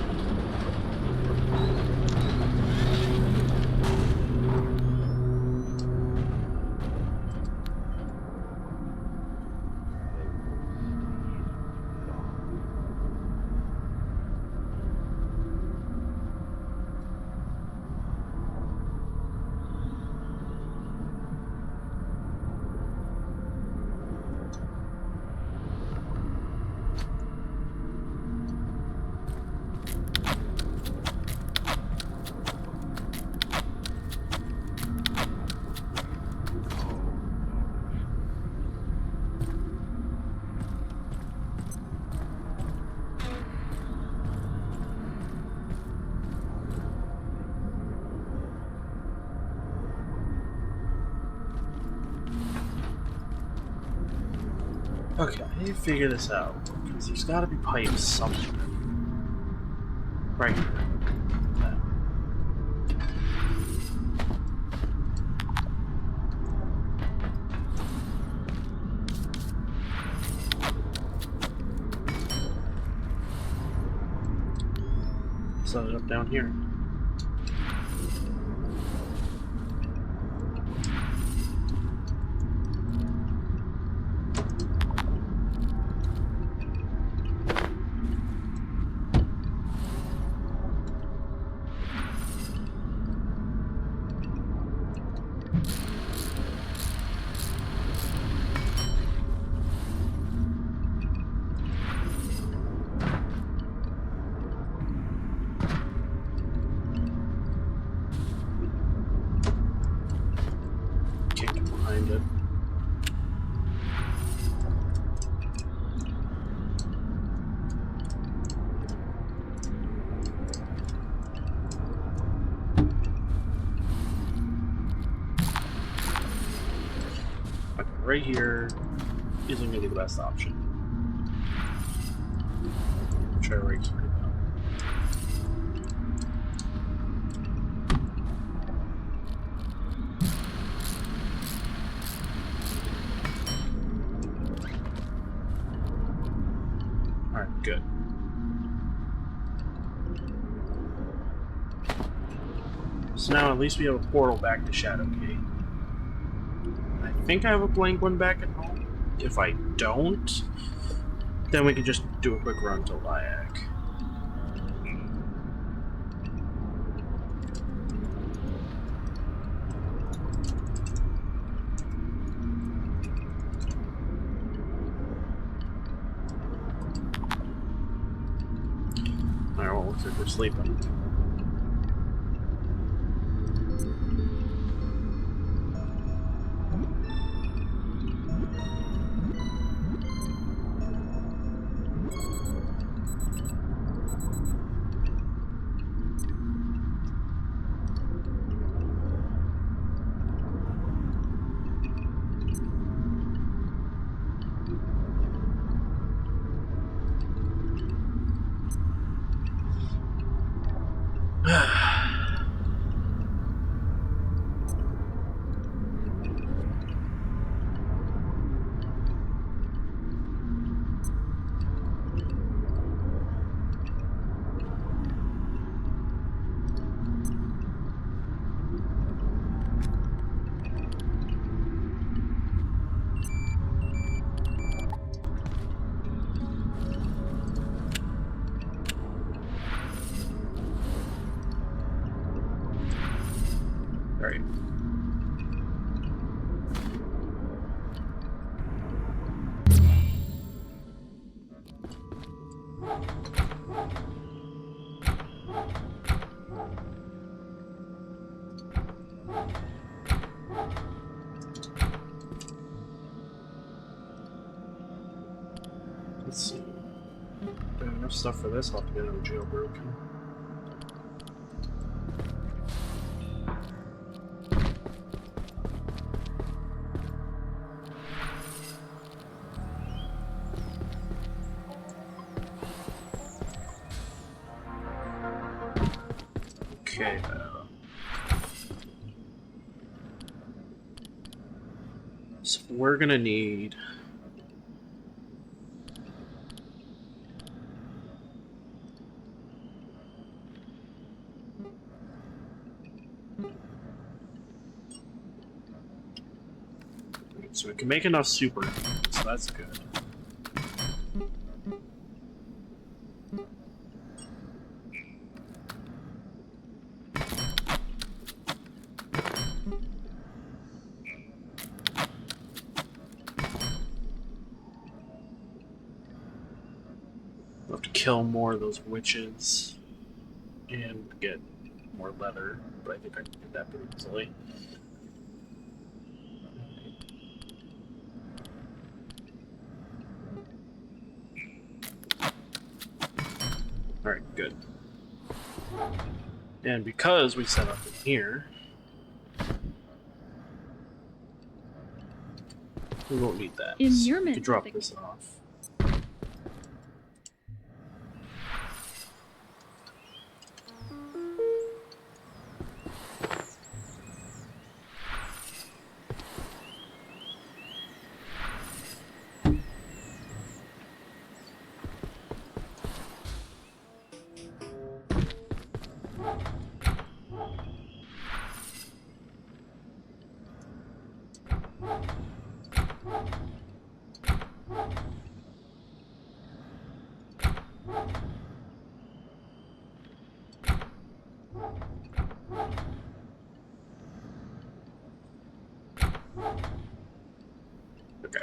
Okay, I need to figure this out. Because there's gotta be pipes somewhere. Right here. Set it up down here. Can't get behind it. Okay, right here isn't going to be the best option. Try right here though. Alright, good. So now at least we have a portal back to Shadowgate. I think I have a blank one back at home. If I don't, then we can just do a quick run to Lyak. Alright, well, looks like we're sleeping. Alright. Let's see. Got enough stuff for this, I'll have to get another jailbroken. Okay, so we're gonna need so we can make enough super, so that's good. We'll have to kill more of those witches and get more leather, but I think I can get that pretty easily. Alright, good. And because we set up in here, We won't need that. Immurement We can drop sig- this off. Okay.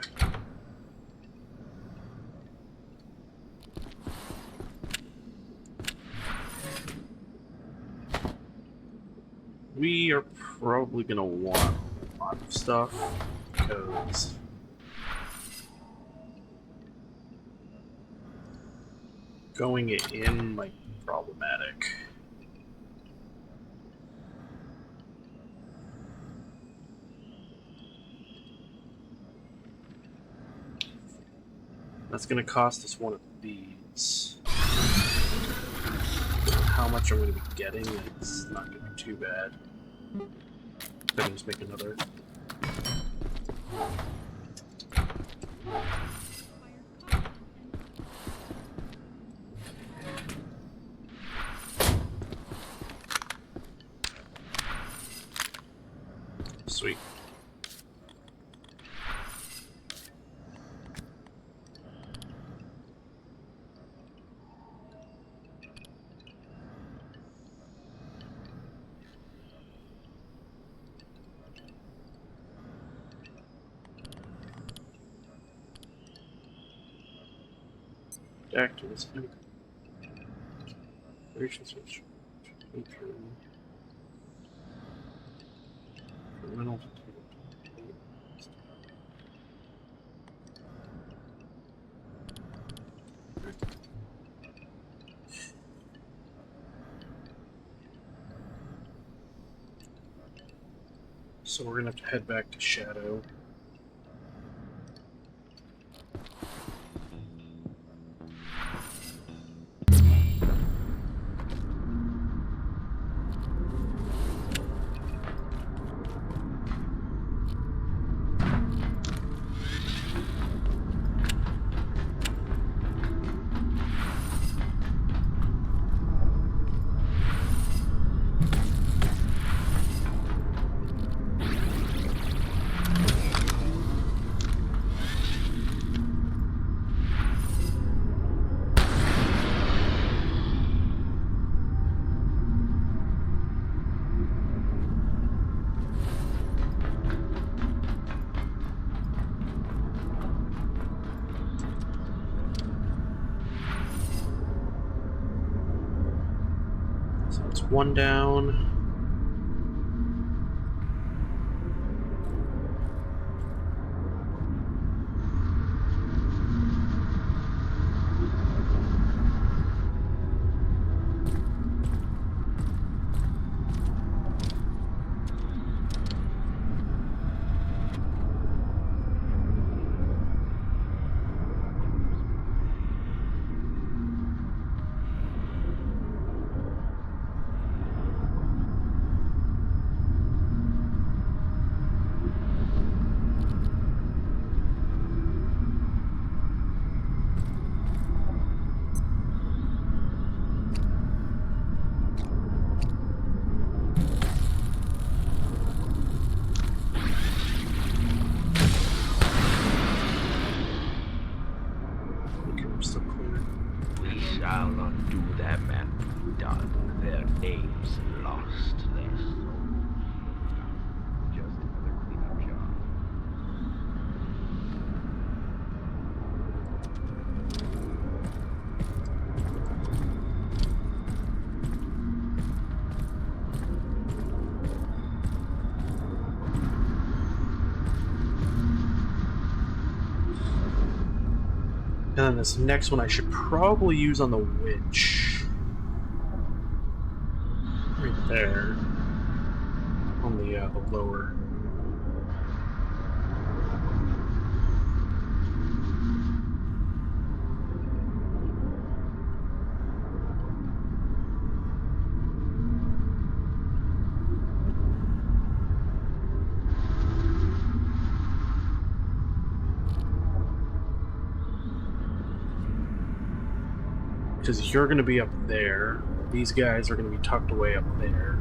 We are probably going to want a lot of stuff because going in might be problematic. That's going to cost us one of these. How much I'm going to be getting, it's not going to be too bad. I can just make another. Sweet. Actors. Switch. Rental. So we're gonna have to head back to Shadow. So it's one down. Okay, we're still clear. We shall not do their man done, their names lost, their souls. Just another cleanup job. And then this next one I should probably use on the witch. Right there. On the lower. Because you're going to be up there. These guys are going to be tucked away up there.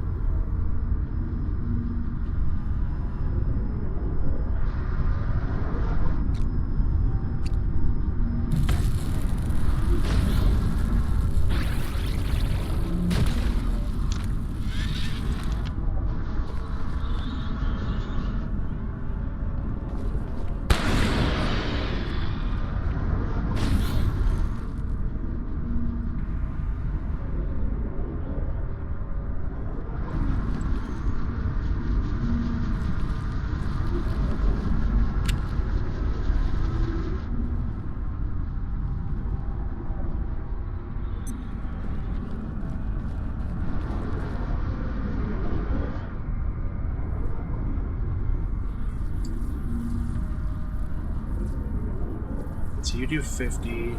So you do 50.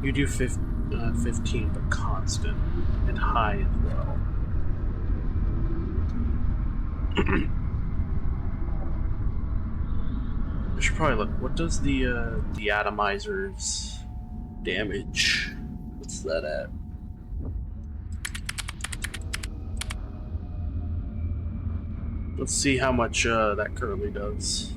You do 15, but constant and high as well. I should probably look. What does the atomizer's damage? What's that at? Let's see how much that currently does.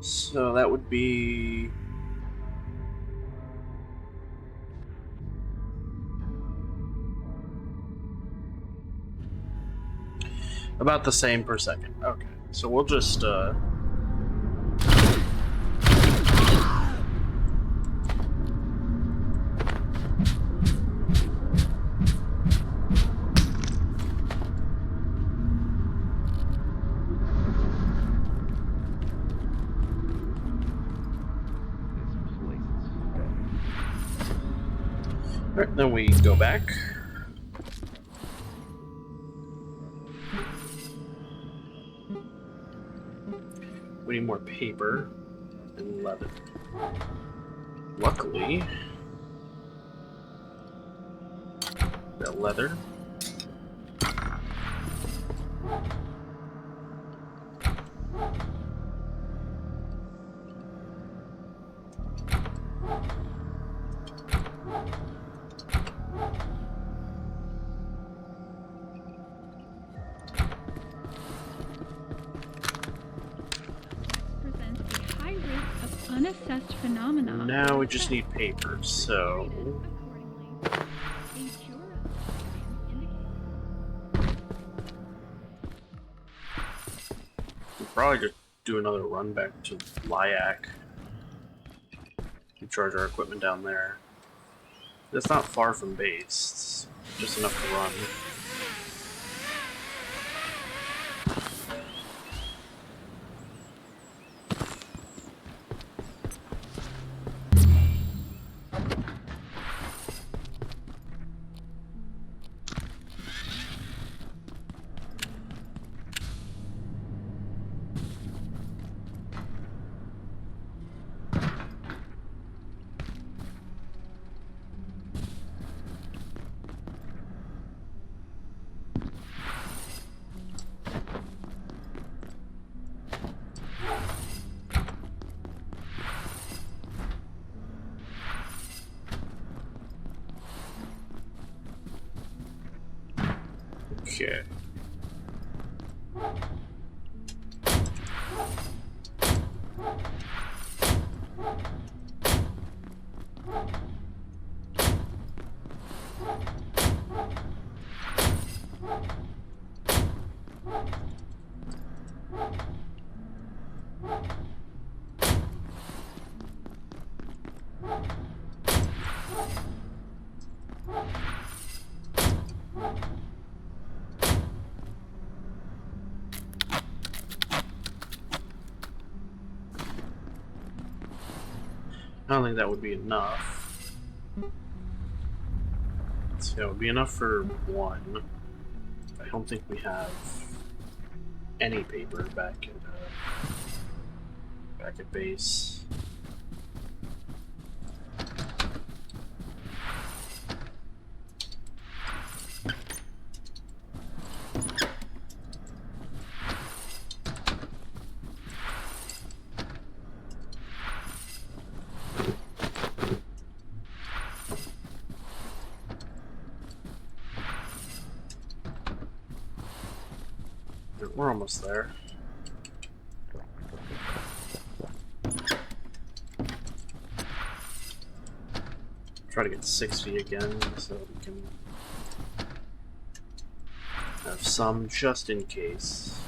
So that would be about the same per second. Okay, so we'll just Alright, then we go back. We need more paper and leather. Luckily, got leather. Unassessed phenomena. Now we just need paper, so we'll probably just do another run back to Lyac. We charge our equipment down there. That's not far from base. It's just enough to run. Okay. I don't think that would be enough. Let's see, that would be enough for one. I don't think we have any paper back at base. We're almost there. Try to get 60 again so we can have some just in case.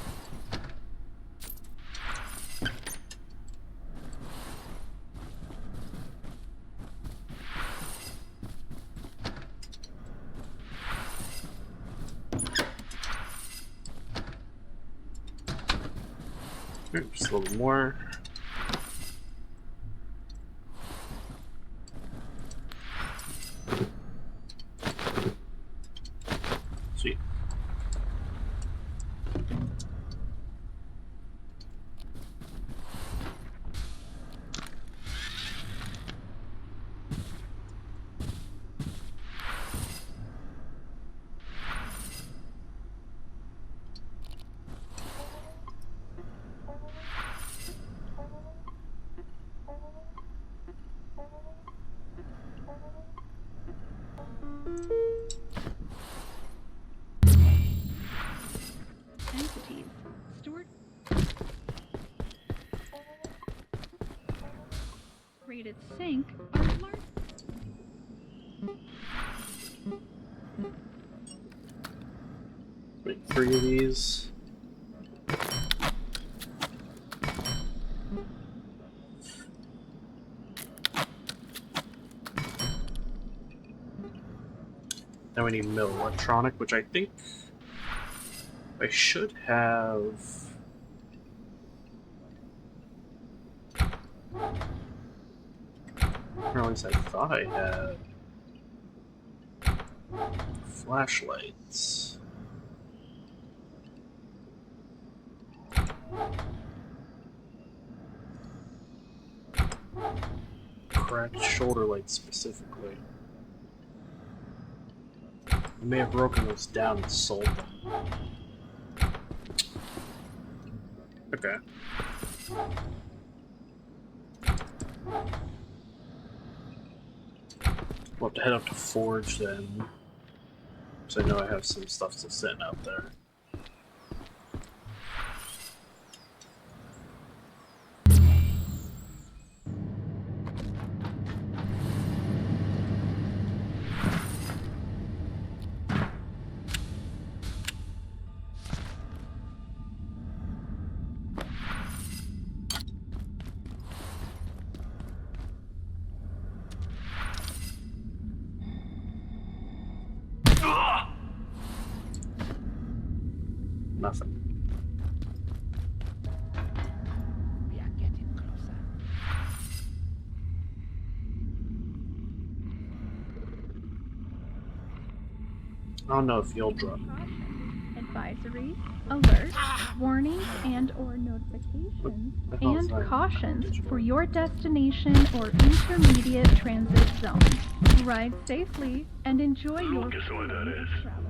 Just a little more. Sweet. Entities stored. Rated sync are large. Make 3 of these. Then we need mill electronic, which I think I should have. Or at least I thought I had flashlights. Cracked shoulder lights specifically. I may have broken those down and sold them. Okay. We'll have to head up to Forge then. So I know I have some stuff still sitting out there. Nothing. We are getting closer. I don't know if you'll drop. Advisories, alerts, warnings, and/or notifications, and cautions for your destination or intermediate transit zone. Ride safely and enjoy your travel.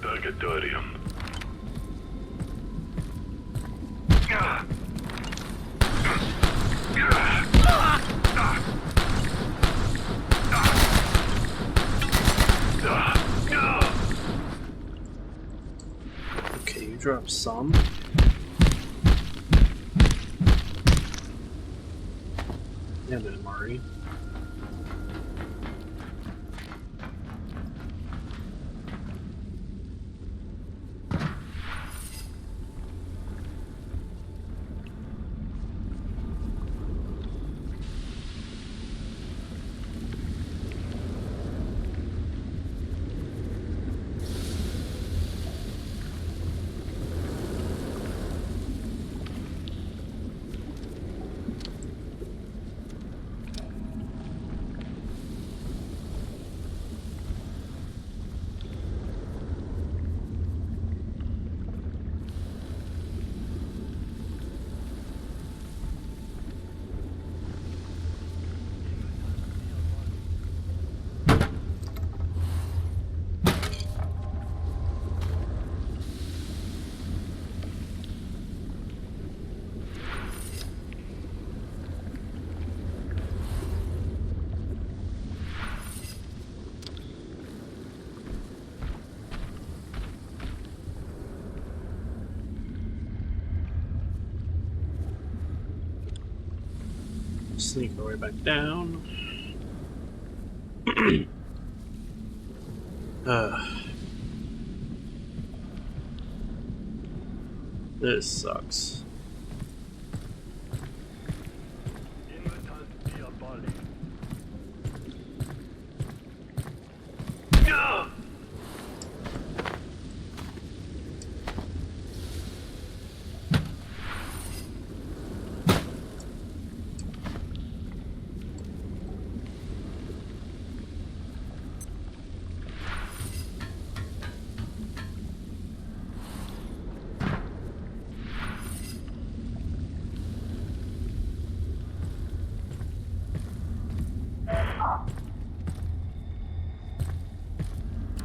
Purgatorium. Okay, you dropped some. And then Mari. Sneak our way back down. This sucks.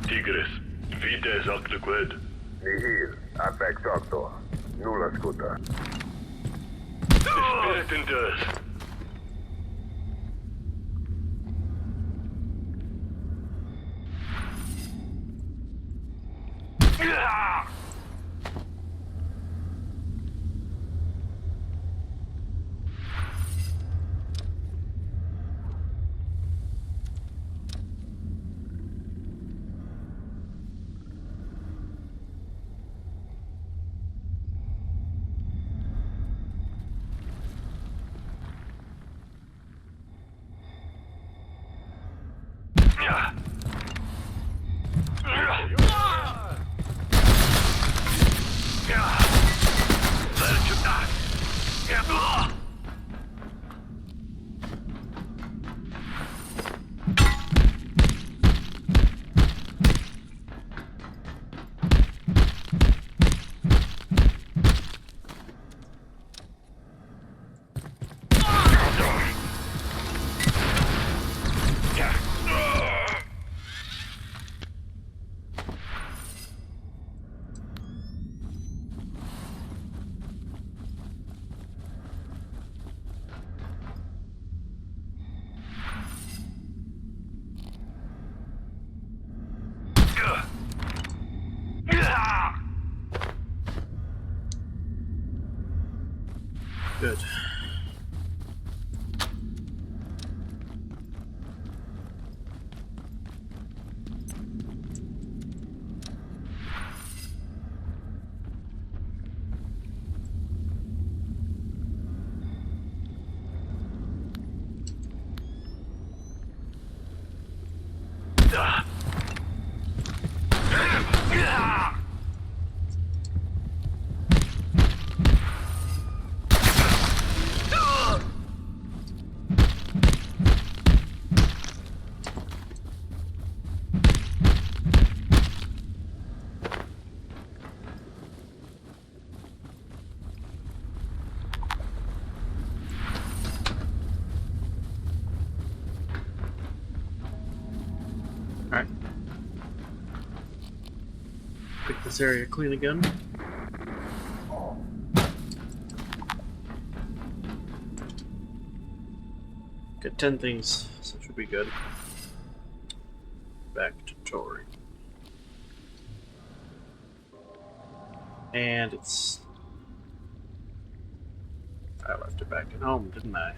Tigres, vites octoquid. Nihil, apex octo. Nulla scuta. Spirit endures. Good. Alright. Pick this area clean again. Get 10 things, so it should be good. Back to Tori. And it's... I left it back at home, didn't I?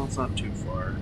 it's not too far.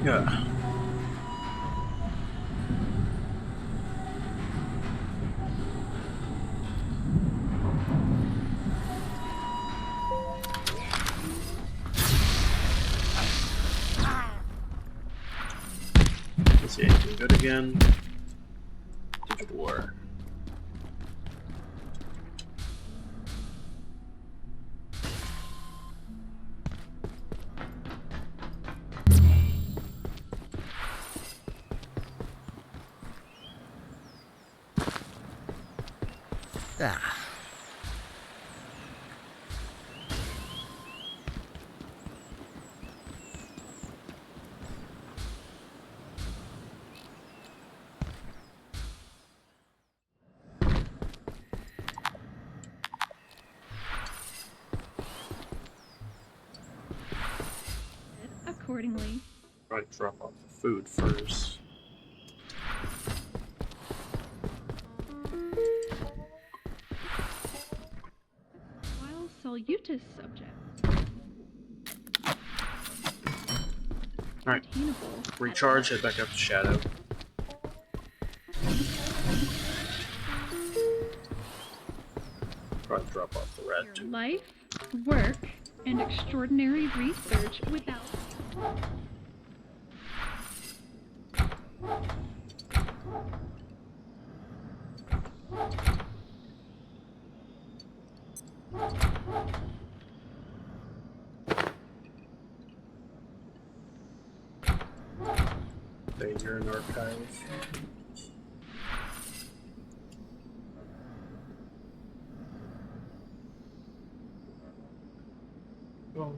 Yeah. Let's see, anything good again? Digital war. Ah. Accordingly. Probably drop off the food first. While Salutis subject. Alright. Recharge, head back up to Shadow. Probably drop off the rat too. Life, work, and extraordinary research without. You're an archive. Oh.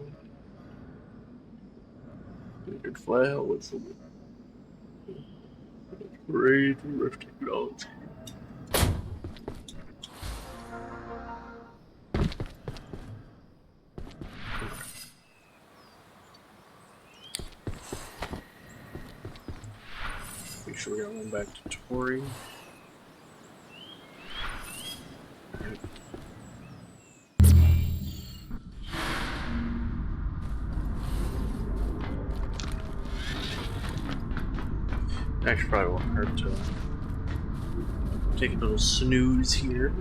Good file with some great rift technology. Make sure we got one back to Tori. Right. Actually, probably won't hurt to take a little snooze here.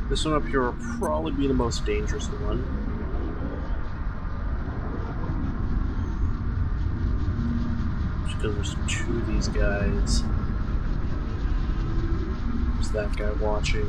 This one up here will probably be the most dangerous one. Just because there's two of these guys. There's that guy watching.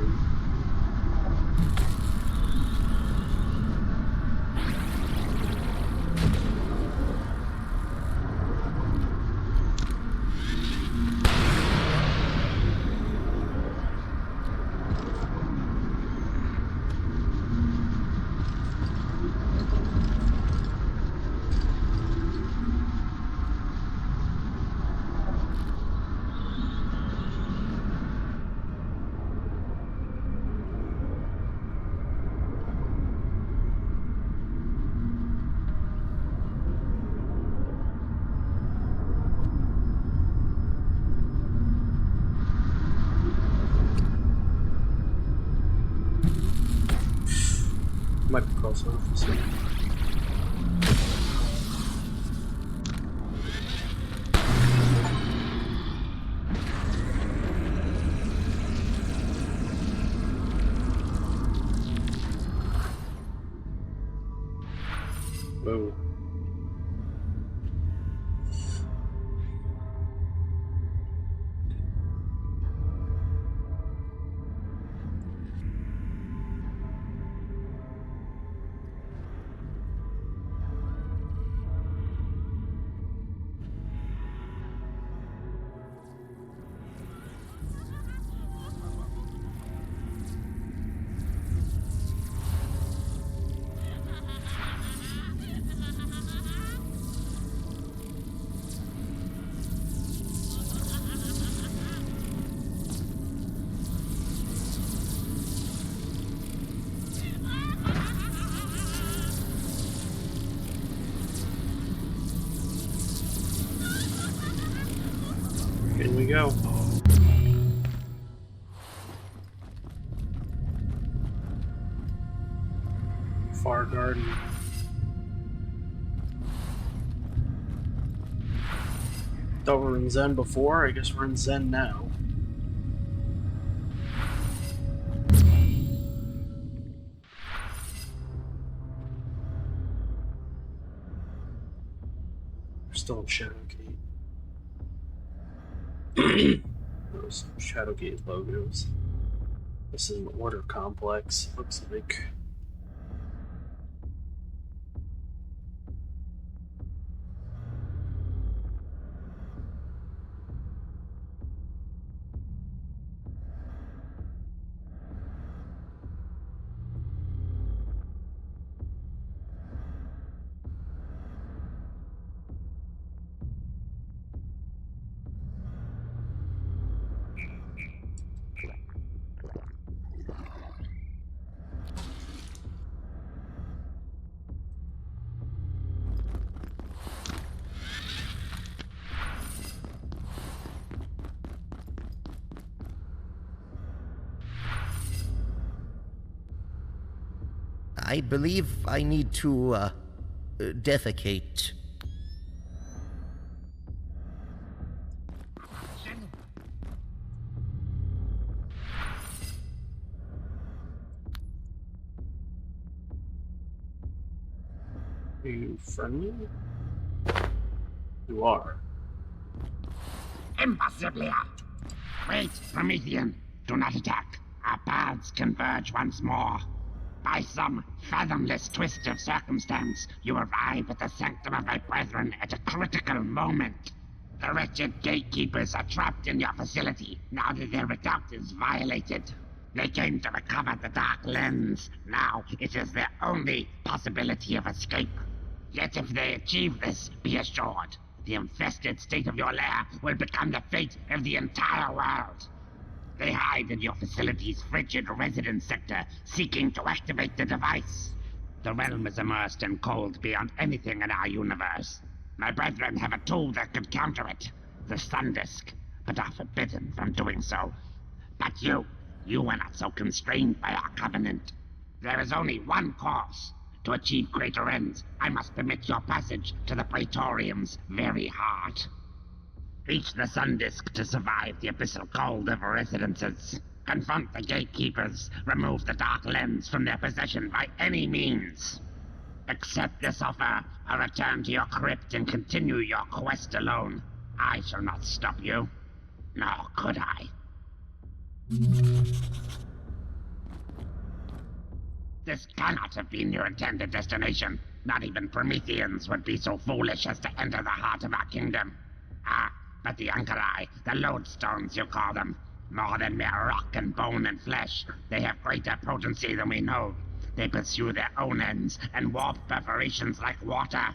Might be close enough. So. Whoa. In we go. Far Garden. Thought we were in Zen before, I guess we're in Zen now. We're still in Shadowgate. Those Shadowgate logos. This is an order complex, looks like. I believe I need to, defecate. Are you friendly? You are. Impossible! Wait, Promethean, do not attack. Our paths converge once more. By some fathomless twist of circumstance, you arrive at the sanctum of my brethren at a critical moment. The wretched gatekeepers are trapped in your facility now that their redoubt is violated. They came to recover the Dark Lens. Now it is their only possibility of escape. Yet if they achieve this, be assured, the infested state of your lair will become the fate of the entire world. They hide in your facility's frigid residence sector, seeking to activate the device. The realm is immersed in cold beyond anything in our universe. My brethren have a tool that could counter it, the Sun Disk, but are forbidden from doing so. But you are not so constrained by our covenant. There is only one course. To achieve greater ends, I must permit your passage to the Praetorium's very heart. Reach the Sun Disk to survive the abyssal cold of residences. Confront the gatekeepers. Remove the Dark Lens from their possession by any means. Accept this offer, or return to your crypt and continue your quest alone. I shall not stop you. Nor could I. This cannot have been your intended destination. Not even Prometheans would be so foolish as to enter the heart of our kingdom. Ah, but the Ankari, the lodestones you call them, more than mere rock and bone and flesh, they have greater potency than we know. They pursue their own ends and warp perforations like water.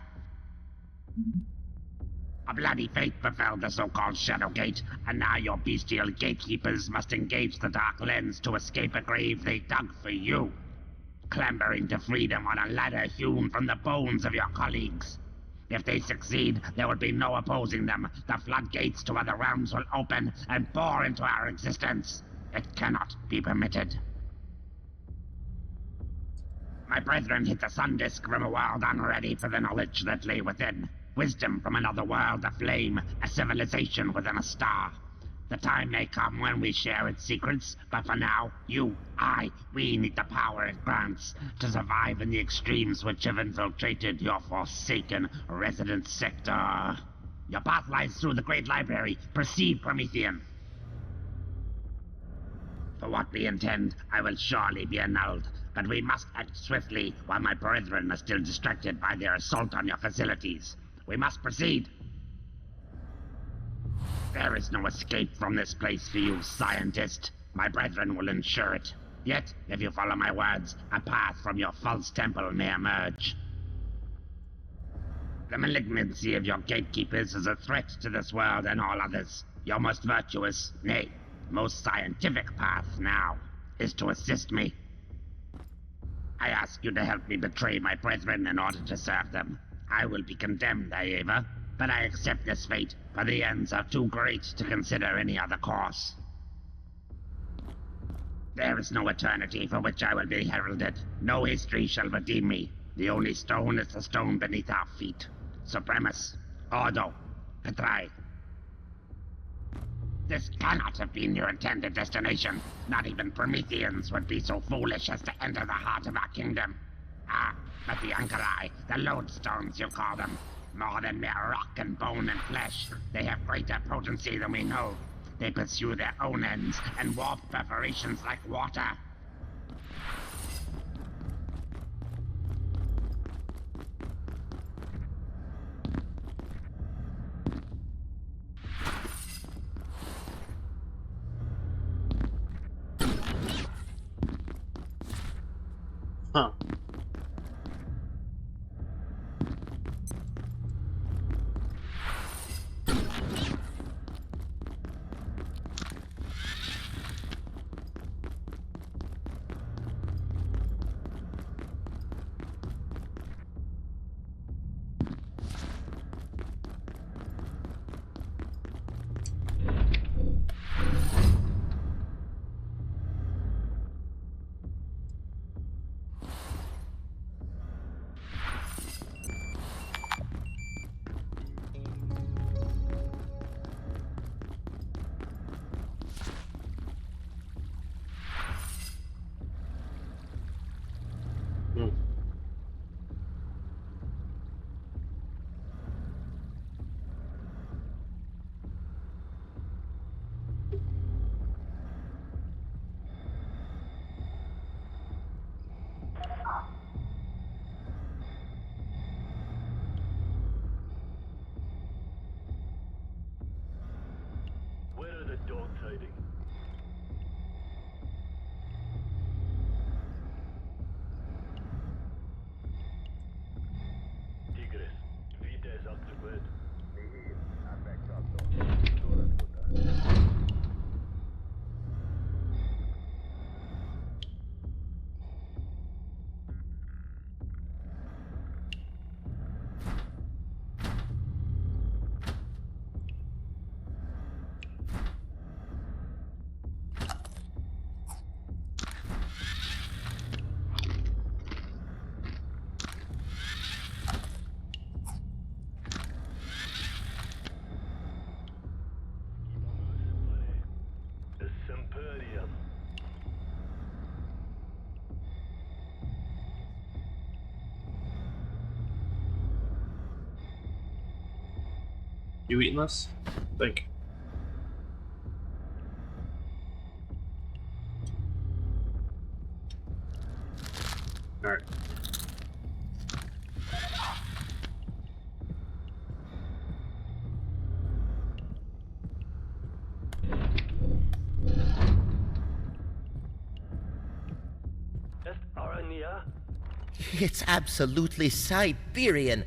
A bloody fate befell the so-called Shadowgate, and now your bestial gatekeepers must engage the Dark Lens to escape a grave they dug for you. Clambering to freedom on a ladder hewn from the bones of your colleagues. If they succeed, there will be no opposing them. The floodgates to other realms will open and pour into our existence. It cannot be permitted. My brethren hit the sun disk from a world unready for the knowledge that lay within. Wisdom from another world aflame, a civilization within a star. The time may come when we share its secrets, but for now, you, we need the power it grants to survive in the extremes which have infiltrated your forsaken residence sector. Your path lies through the Great Library. Proceed, Promethean. For what we intend, I will surely be annulled, but we must act swiftly while my brethren are still distracted by their assault on your facilities. We must proceed. There is no escape from this place for you, scientist. My brethren will ensure it. Yet, if you follow my words, a path from your false temple may emerge. The malignancy of your gatekeepers is a threat to this world and all others. Your most virtuous, nay, most scientific path now is to assist me. I ask you to help me betray my brethren in order to serve them. I will be condemned, Aeva, but I accept this fate, for the ends are too great to consider any other course. There is no eternity for which I will be heralded. No history shall redeem me. The only stone is the stone beneath our feet. Supremus, Ordo, Petrai. This cannot have been your intended destination. Not even Prometheans would be so foolish as to enter the heart of our kingdom. Ah, but the Ankarai, the lodestones you call them, more than mere rock and bone and flesh, they have greater potency than we know. They pursue their own ends and warp perforations like water. Huh. Where are the dogs hiding? Tigris, Vites Octaquid. Nihil, Apex Octo, Nula Scuta. The Semperium. You eating this? Think. Alright. Est Arania? It's absolutely Siberian.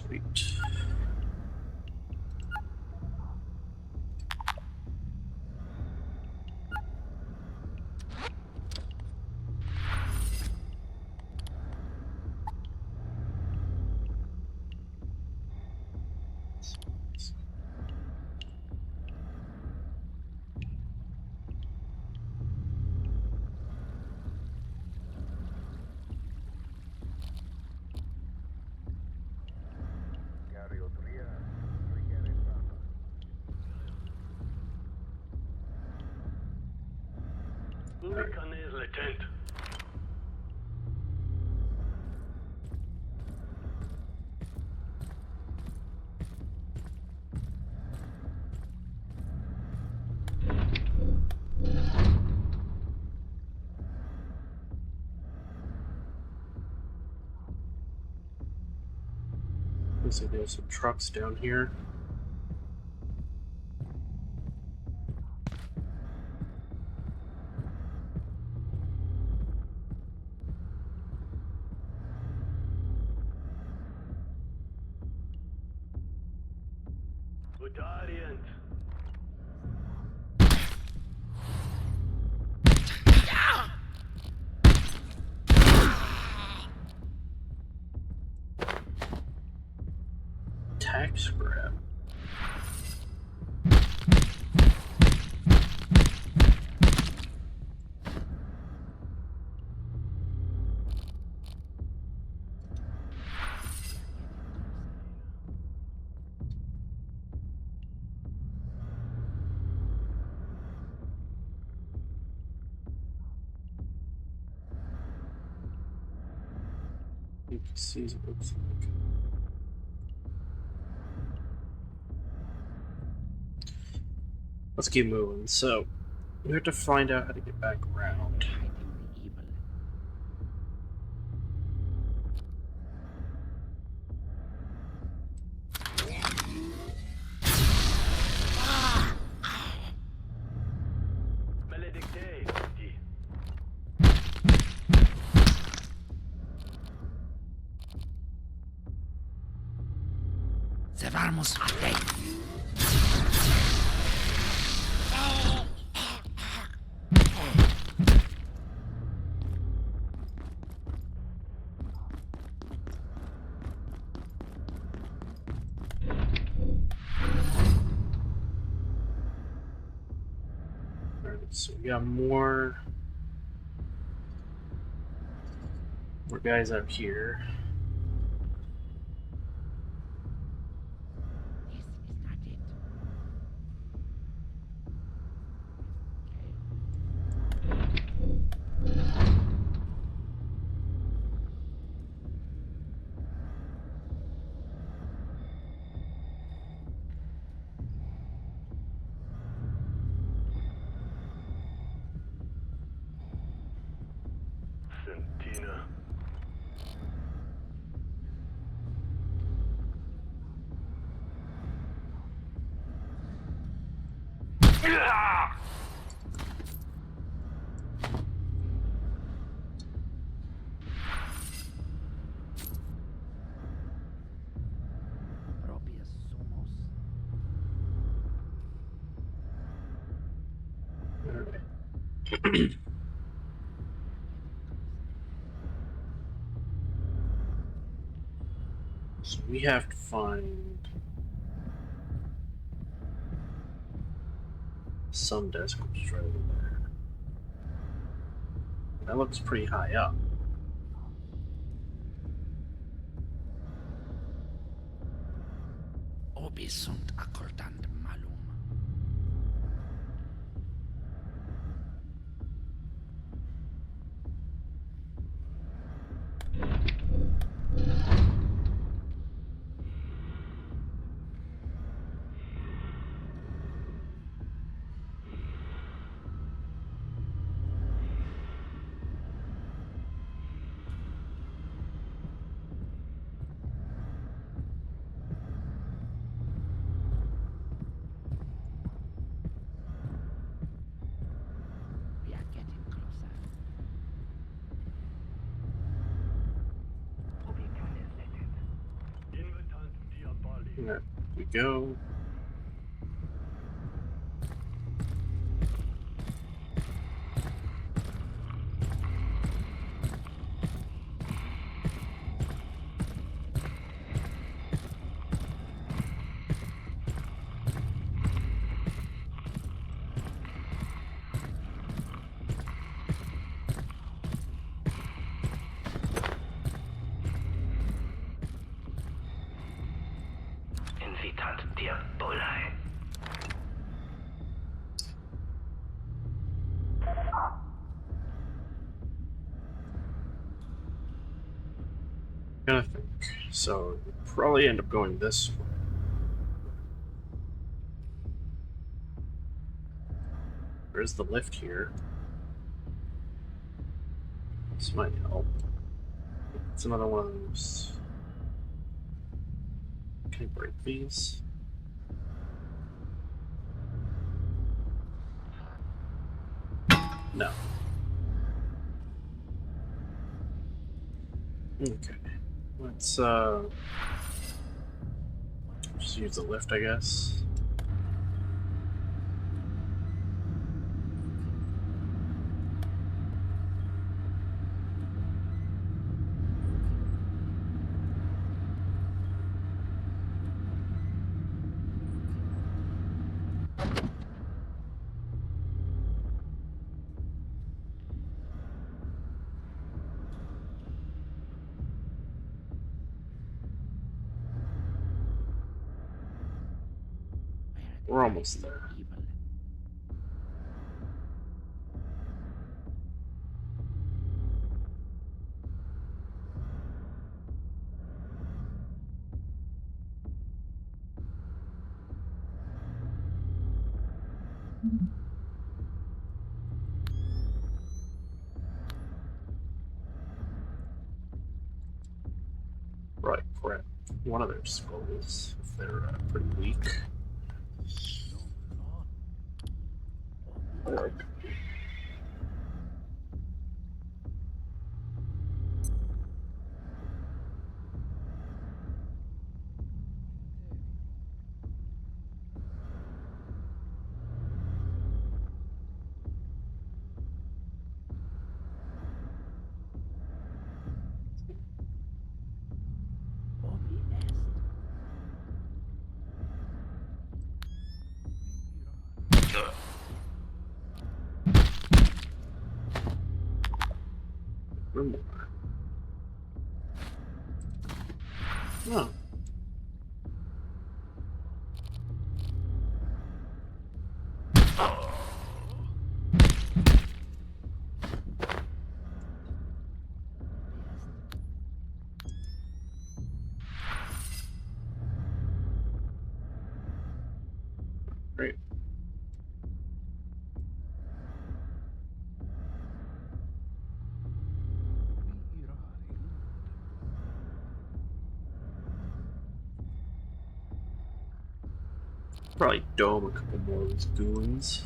Sweet. Vulkanes latent. Looks like there's some trucks down here. Udariant. Tax grab. NPCs, it looks like. Let's keep moving. So, we have to find out how to get back around. Maledicte. Se vamos a ver. Alright, so we got more guys out here. Sentina. Alright. So we have to find some desk which is right over there. That looks pretty high up. Obi sunt accordant malum. There we go. Invitant Diaboli. Gonna think. So we'll probably end up going this way. Where's the lift here? This might help. It's another one of those. Can I break these? No. Okay. Let's just use the lift, I guess. We're almost there. Right, grab one of their skulls if they're pretty weak. Alright. One more. Oh. Great. Probably dome a couple more of these goons.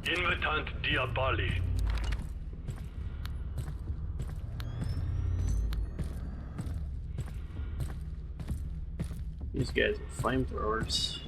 Invitant Diaboli. These guys are flamethrowers.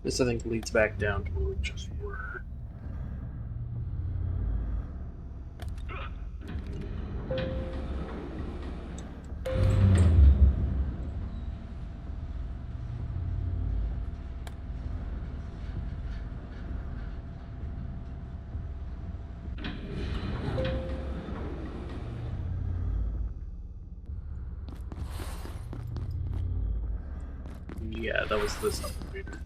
This, I think, leads back down to where we just were. Yeah, that was this elevator.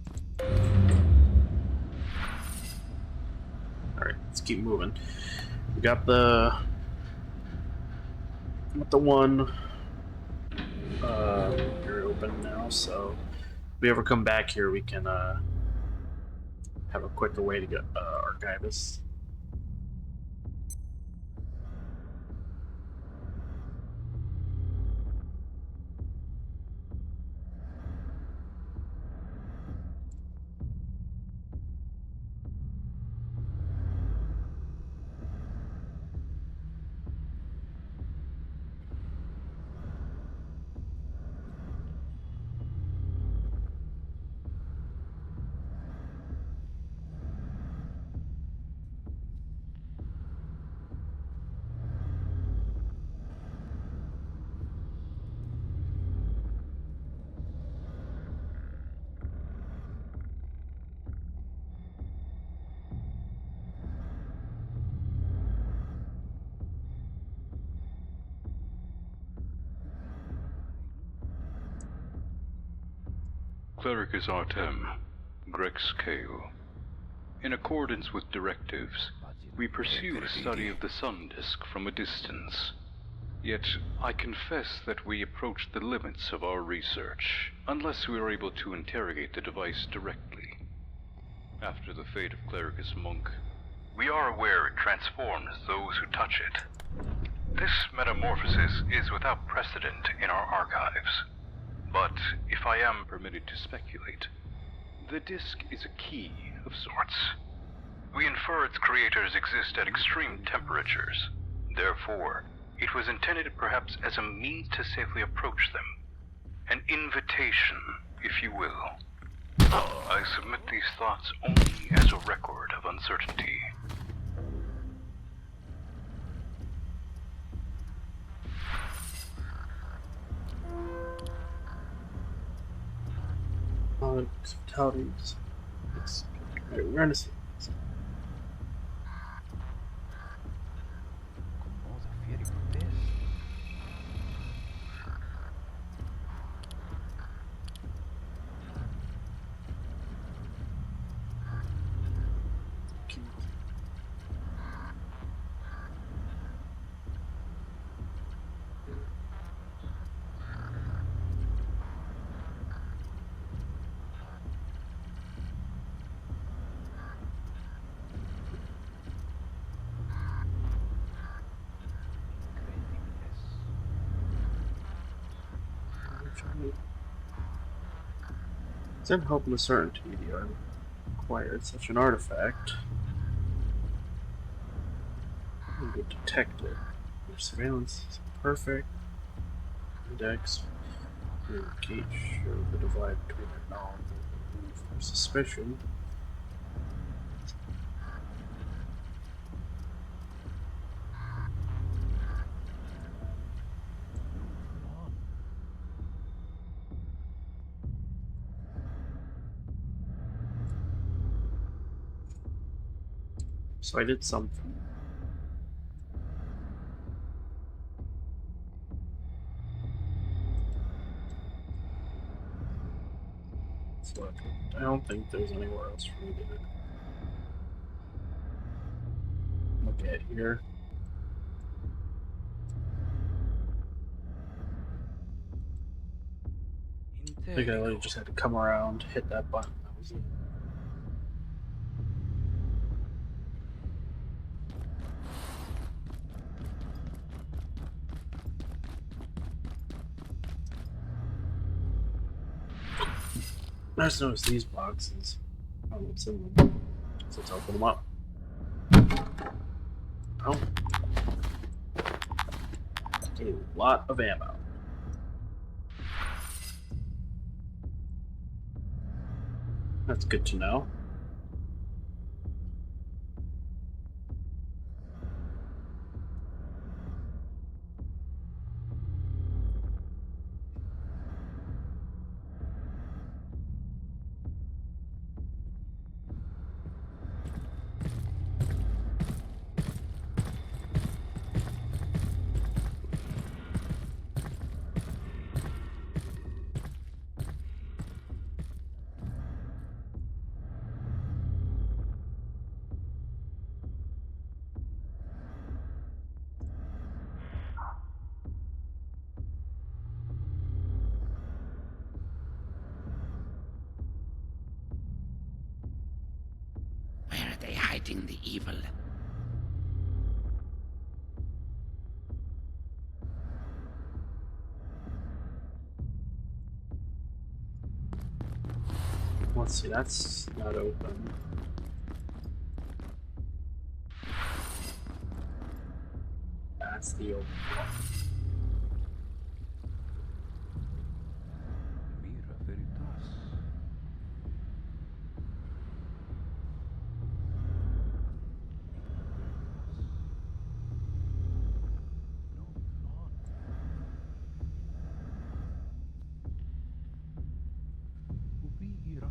Alright, let's keep moving. We got the one area open now, so if we ever come back here, we can have a quicker way to get Archivist. Clericus Artem, Grex Kale. In accordance with directives, we pursue a study of the sun disk from a distance. Yet, I confess that we approach the limits of our research, unless we are able to interrogate the device directly. After the fate of Clericus Monk, we are aware it transforms those who touch it. This metamorphosis is without precedent in our archives. But, if I am permitted to speculate, the disk is a key of sorts. We infer its creators exist at extreme temperatures. Therefore, it was intended perhaps as a means to safely approach them. An invitation, if you will. I submit these thoughts only as a record of uncertainty. Fatalities. Awareness. Instead of hope and certainty, I acquired such an artifact. I'm a good detective. Your surveillance is perfect. Index. Your gate show the divide between their knowledge and room for suspicion. So I did something. So I don't think there's anywhere else for me to look at here. I think I literally just had to come around, hit that button. That was it. I just noticed these boxes. I don't know what's in them. So let's open them up. Oh. A lot of ammo. That's good to know. Where are they hiding the evil? Let's see, that's not open. That's the open one. Mira veritas. Ubi irare.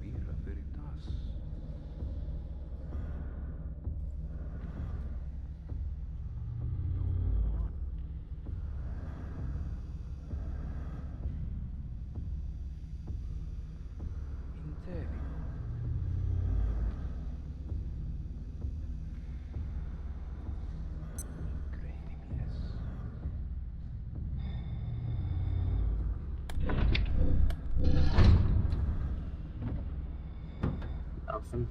Mira veritas. Intelligo. Incredibles. Nothing.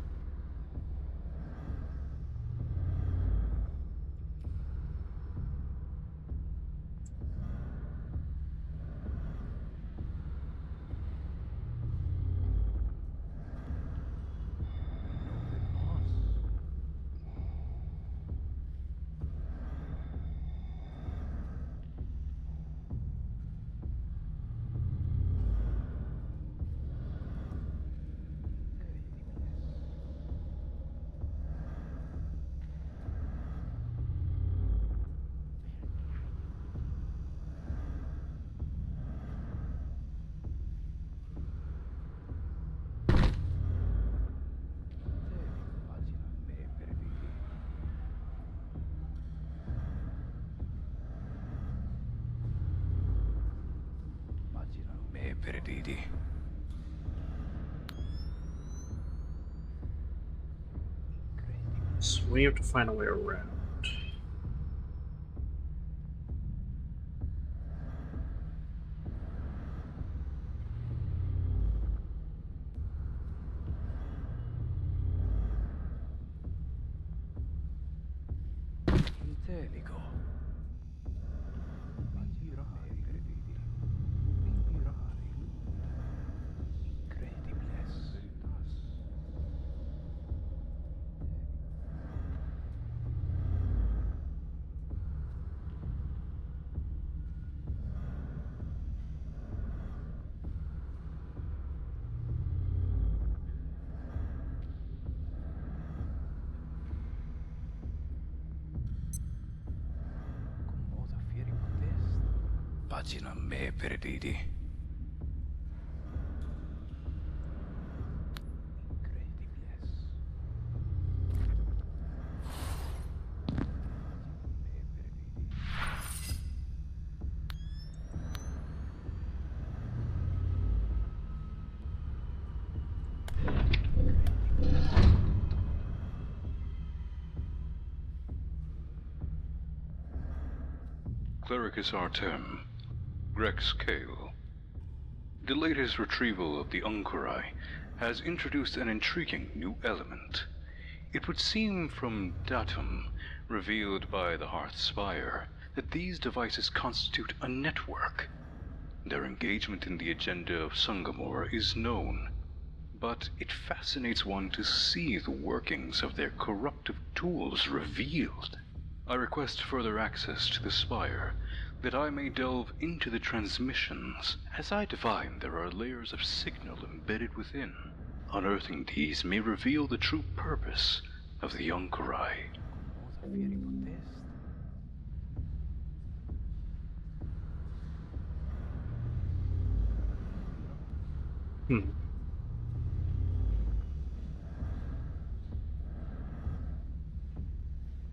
Me perdidi. So we have to find a way around. Intelligo. Mirare credidi. Mirare incredibles. Commoda fieri potest. Pagina me perdidi. Incredibles. Me perdidi. Clericus Artem, Grex Kale. The latest retrieval of the Unkurai has introduced an intriguing new element. It would seem from datum revealed by the Hearth Spire that these devices constitute a network. Their engagement in the agenda of Sungamore is known, but it fascinates one to see the workings of their corruptive tools revealed. I request further access to the Spire, that I may delve into the transmissions, as I divine there are layers of signal embedded within. Unearthing these may reveal the true purpose of the Unkurai.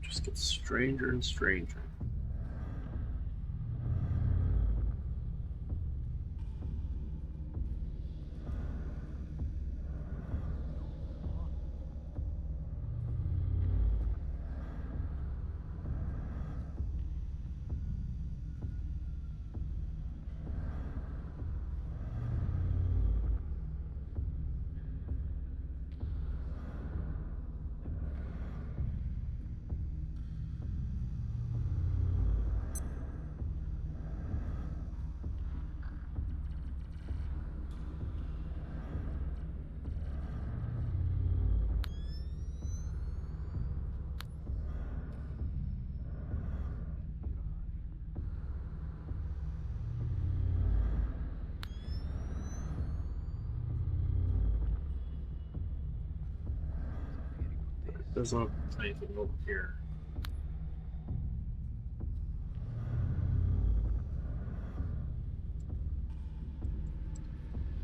Just gets stranger and stranger. Doesn't look like anything over here.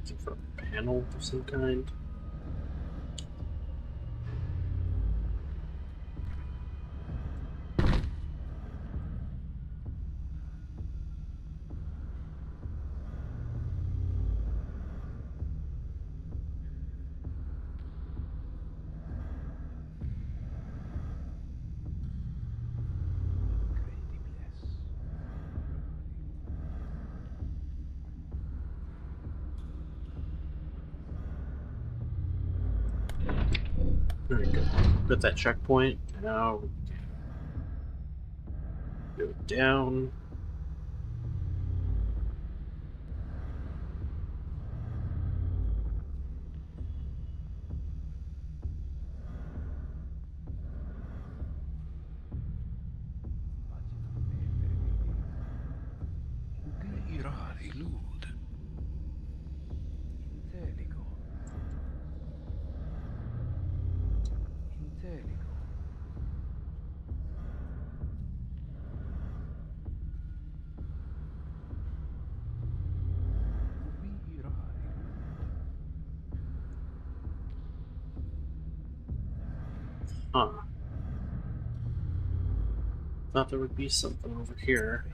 Looking for a panel of some kind. Very good. Got that checkpoint. Now go down. Huh. Thought there would be something over here.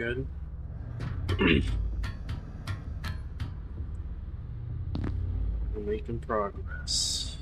good. We're making progress.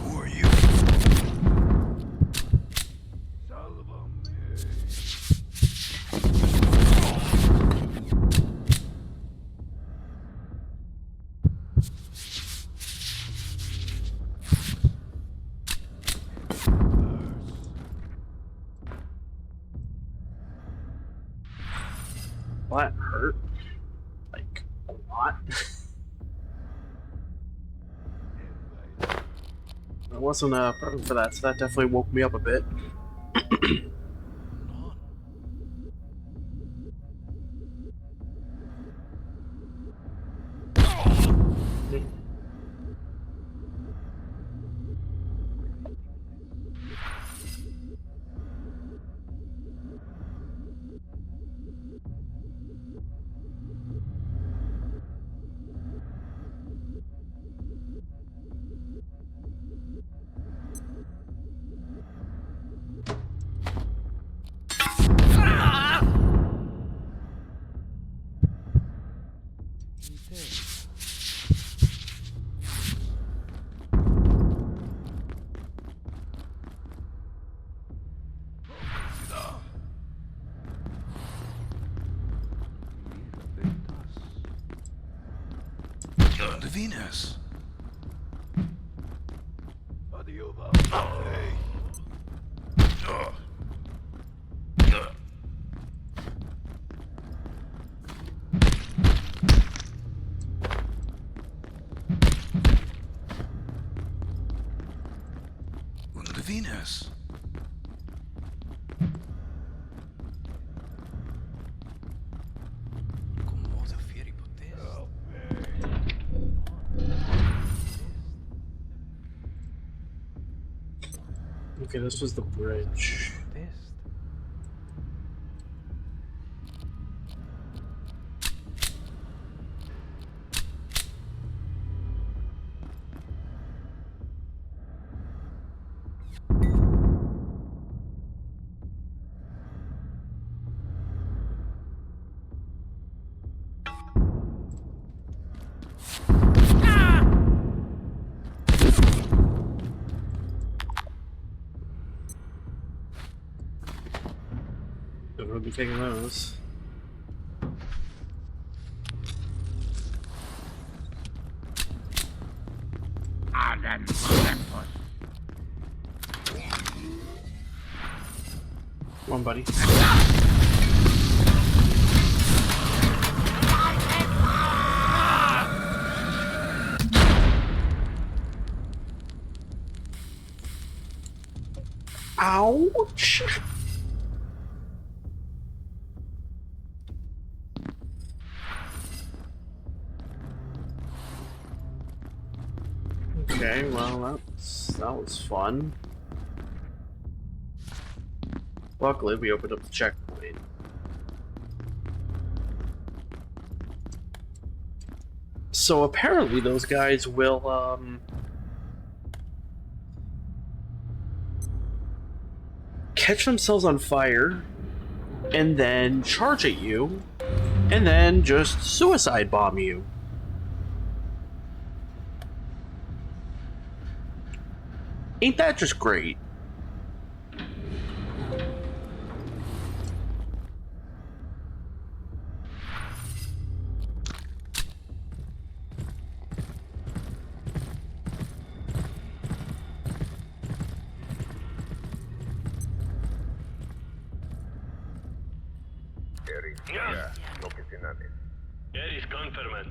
Who are you? Well, that hurt. Like, a lot. I wasn't prepping for that, so that definitely woke me up a bit. The Venus. The Venus. Okay, this was the bridge. We'll be taking those. Come on, buddy. Ouch! Okay, well, that was fun. Luckily, we opened up the checkpoint. So apparently those guys will, catch themselves on fire, and then charge at you, and then just suicide bomb you. Ain't that just great? Ya. Eris Conference.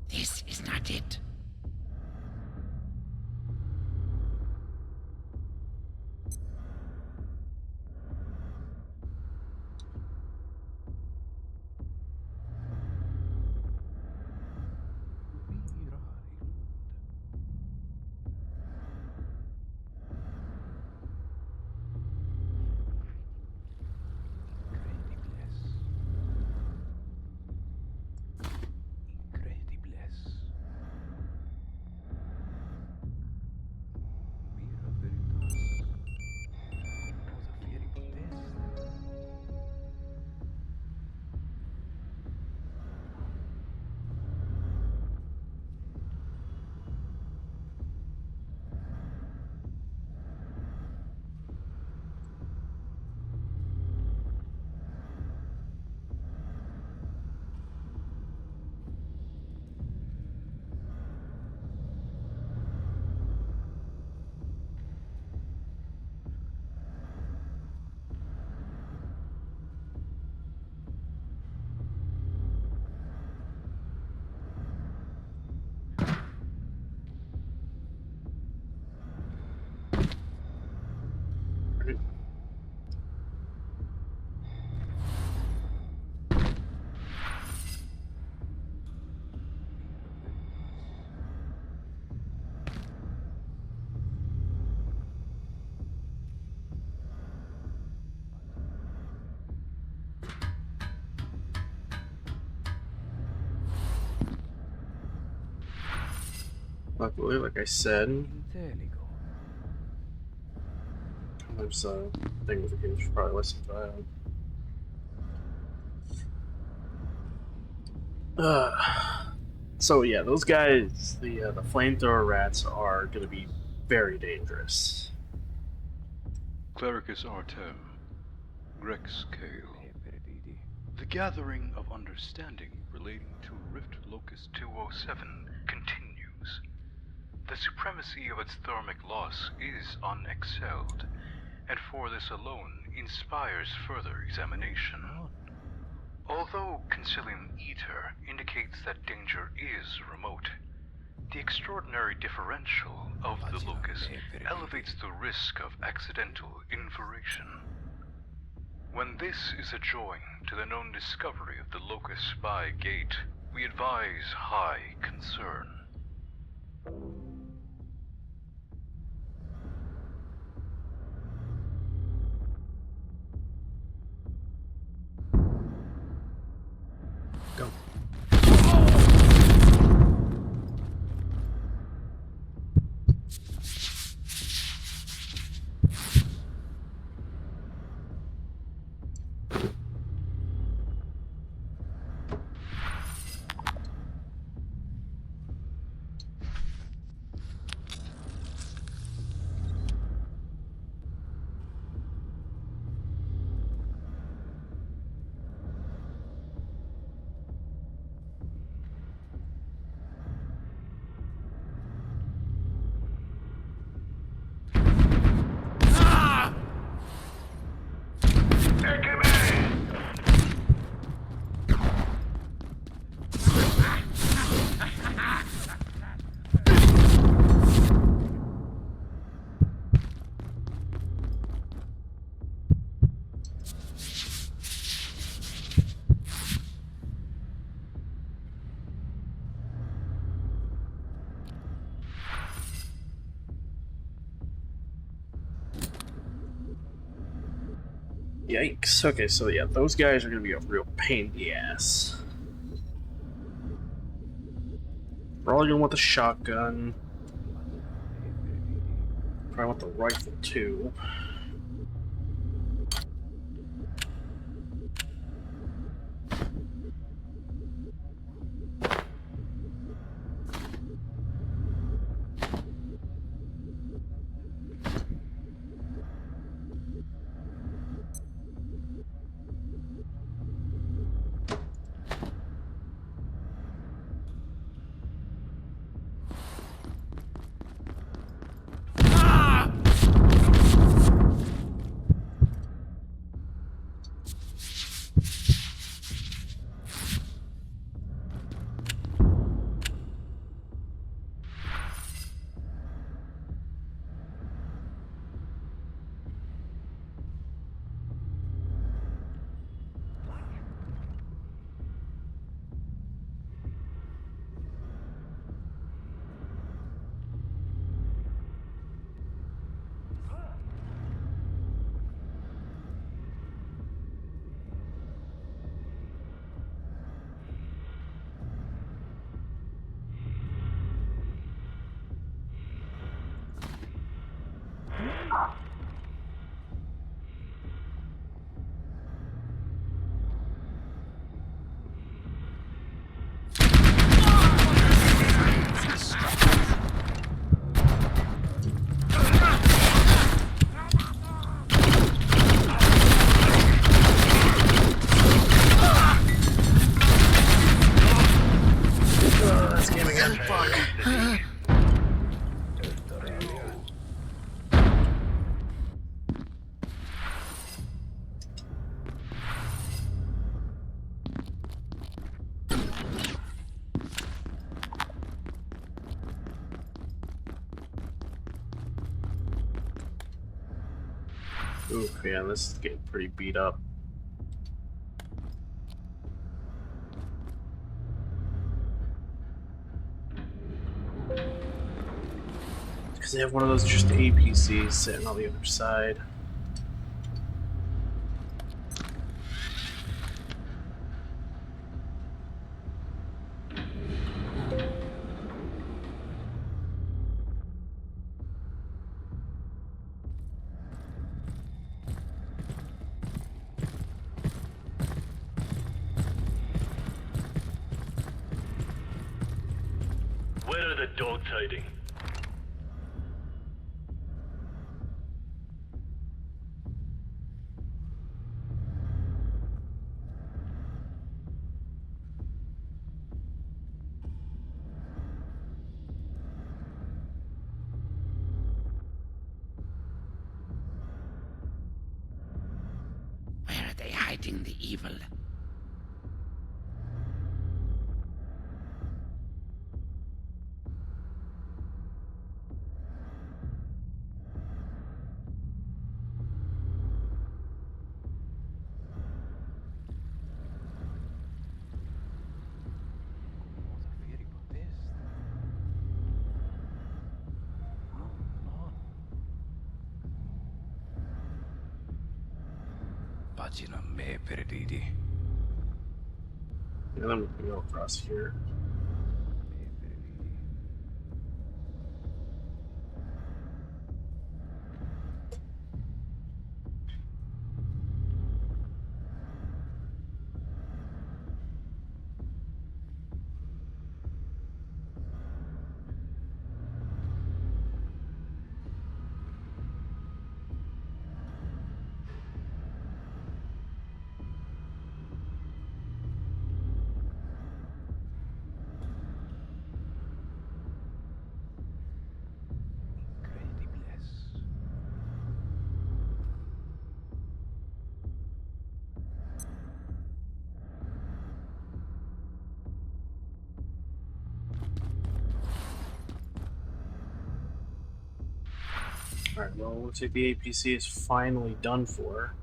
This is not it. Luckily, like I said, there's a thing with the game you should probably listen to that. So yeah, those guys, the flamethrower rats, are going to be very dangerous. Clericus Artem, Grex Kale. The gathering of understanding relating to Rift Locus 207 continues. The supremacy of its thermic loss is unexcelled, and for this alone inspires further examination. Although Concilium Ether indicates that danger is remote, the extraordinary differential of the locus elevates the risk of accidental inversion. When this is adjoined to the known discovery of the locus spy gate, we advise high concern. Go. Yikes. Okay, so yeah, those guys are going to be a real pain in the ass. We're all going to want the shotgun. Probably want the rifle too. This game again. Fuck. Oof, yeah, this is getting pretty beat up. Because they have one of those just APCs sitting on the other side. Where are the dogs hiding? Where are they hiding the evil? Pagina me perditi. And then we can go across here. Alright, well, looks like the APC is finally done for.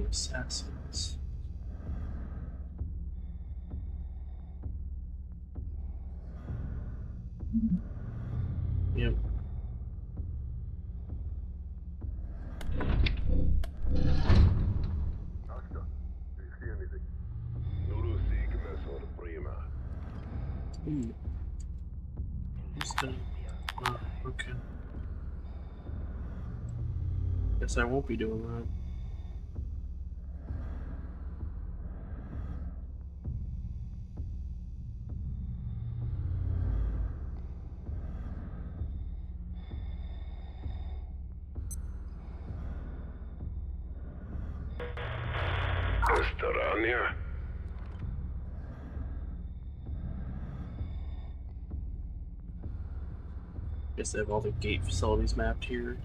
Alien assassins. Yep. Asta, do you see anything? Nurusi Gmesor Prima. Oh, okay. Guess I won't be doing that. Estarania? Guess they have all the gate facilities mapped here.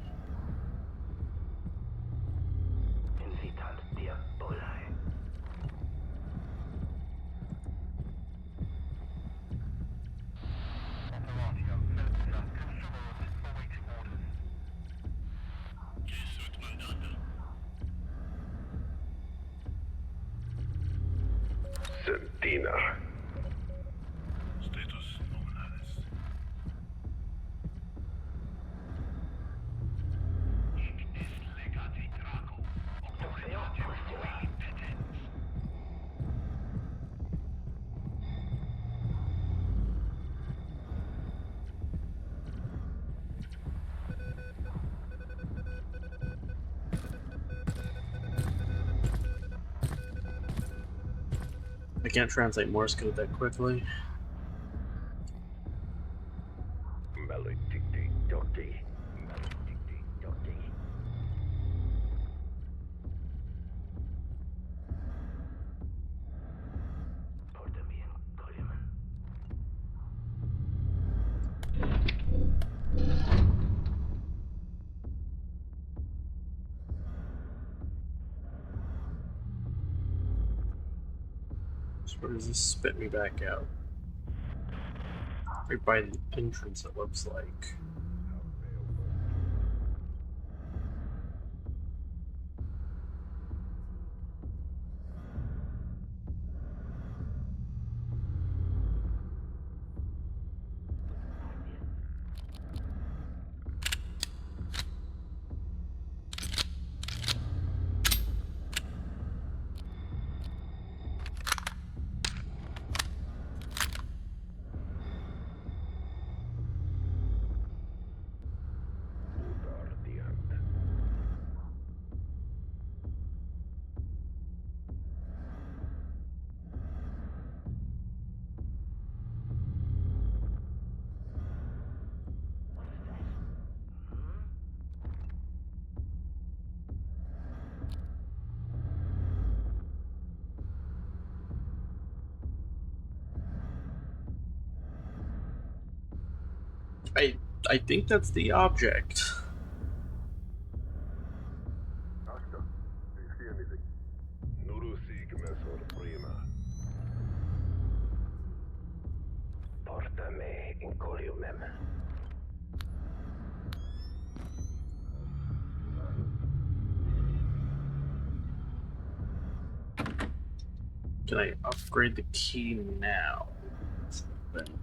Sentina. Status nominalis. I can't translate Morse code that quickly. So where does this spit me back out? Right by the entrance, it looks like. I think that's the object. Asta, do you see anything? Nurusi Gmesor Prima. Porta me incoliumem. Can I upgrade the key now? That's the thing.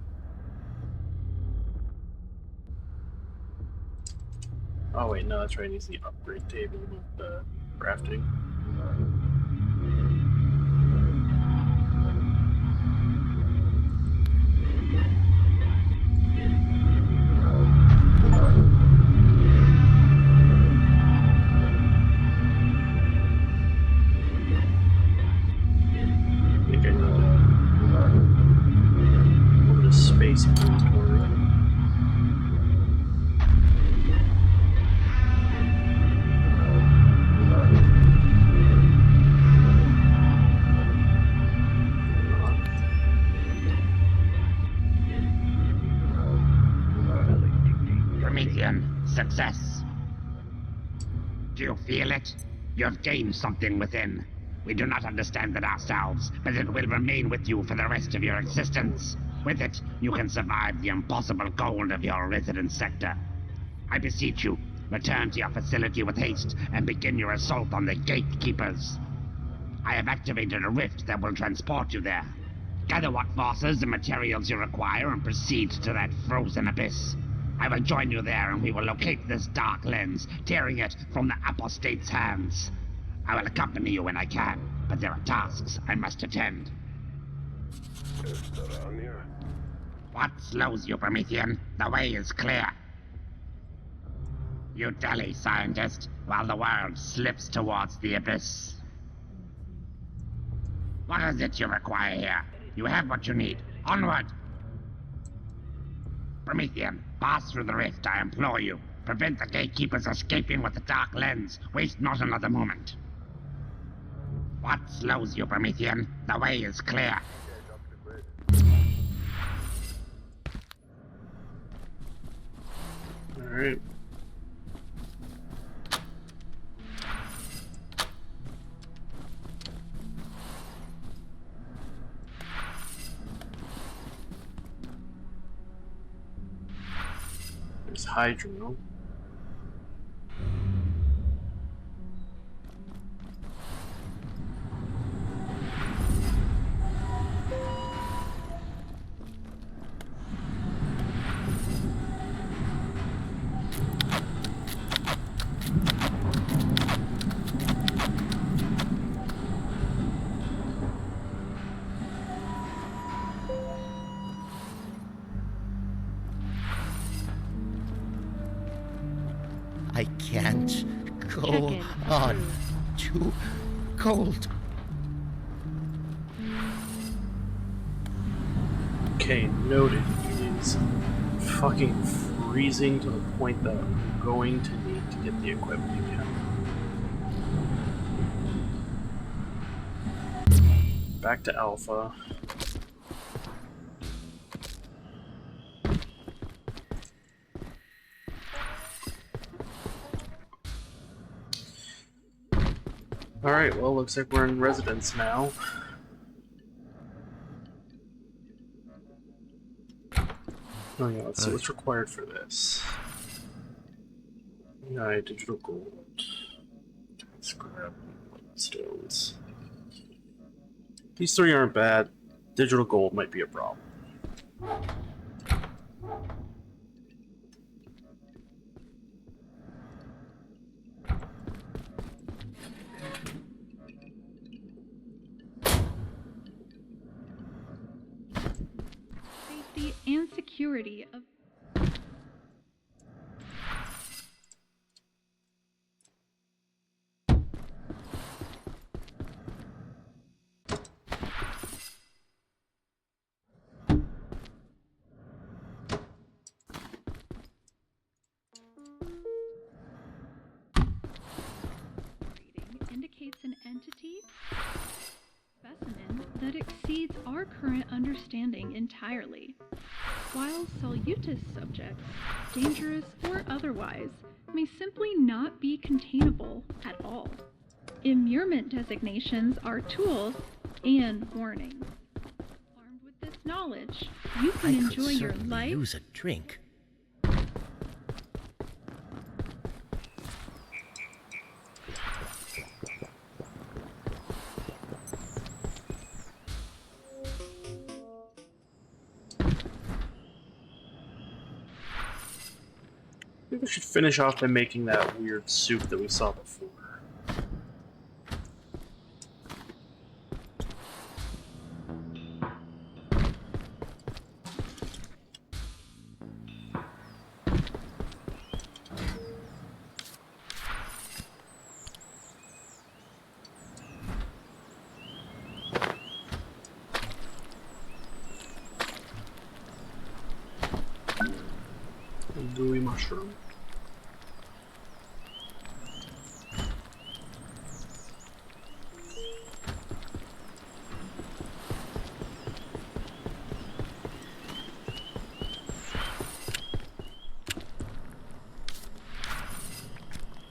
Oh wait, no, that's right. It needs the upgrade table with the crafting. I think I need a little bit of space inventory. Promethean, success. Do you feel it? You have gained something within. We do not understand it ourselves, but it will remain with you for the rest of your existence. With it, you can survive the impossible cold of your residence sector. I beseech you, return to your facility with haste and begin your assault on the gatekeepers. I have activated a rift that will transport you there. Gather what forces and materials you require and proceed to that frozen abyss. I will join you there and we will locate this dark lens, tearing it from the apostate's hands. I will accompany you when I can, but there are tasks I must attend. What slows you, Promethean? The way is clear. You dally, scientist, while the world slips towards the abyss. What is it you require here? You have what you need. Onward! Promethean, pass through the rift, I implore you. Prevent the gatekeepers escaping with the dark lens. Waste not another moment. What slows you, Promethean? The way is clear. Alright. There's Hydro. I can't go on. Too cold. Okay, noted. It is fucking freezing to the point that I'm going to need to get the equipment again. Back to Alpha. Alright, well, looks like we're in residence now. Oh yeah, let's see what's required for this. Yeah, digital gold. Scrap stones. These three aren't bad. Digital gold might be a problem. Safety and security of indicates an entity specimen that exceeds our current understanding entirely. While Salutis subjects, dangerous or otherwise, may simply not be containable at all. Immurement designations are tools and warnings. Armed with this knowledge, you can enjoy your life. Use a drink. I think we should finish off by making that weird soup that we saw before. Gooey mushroom.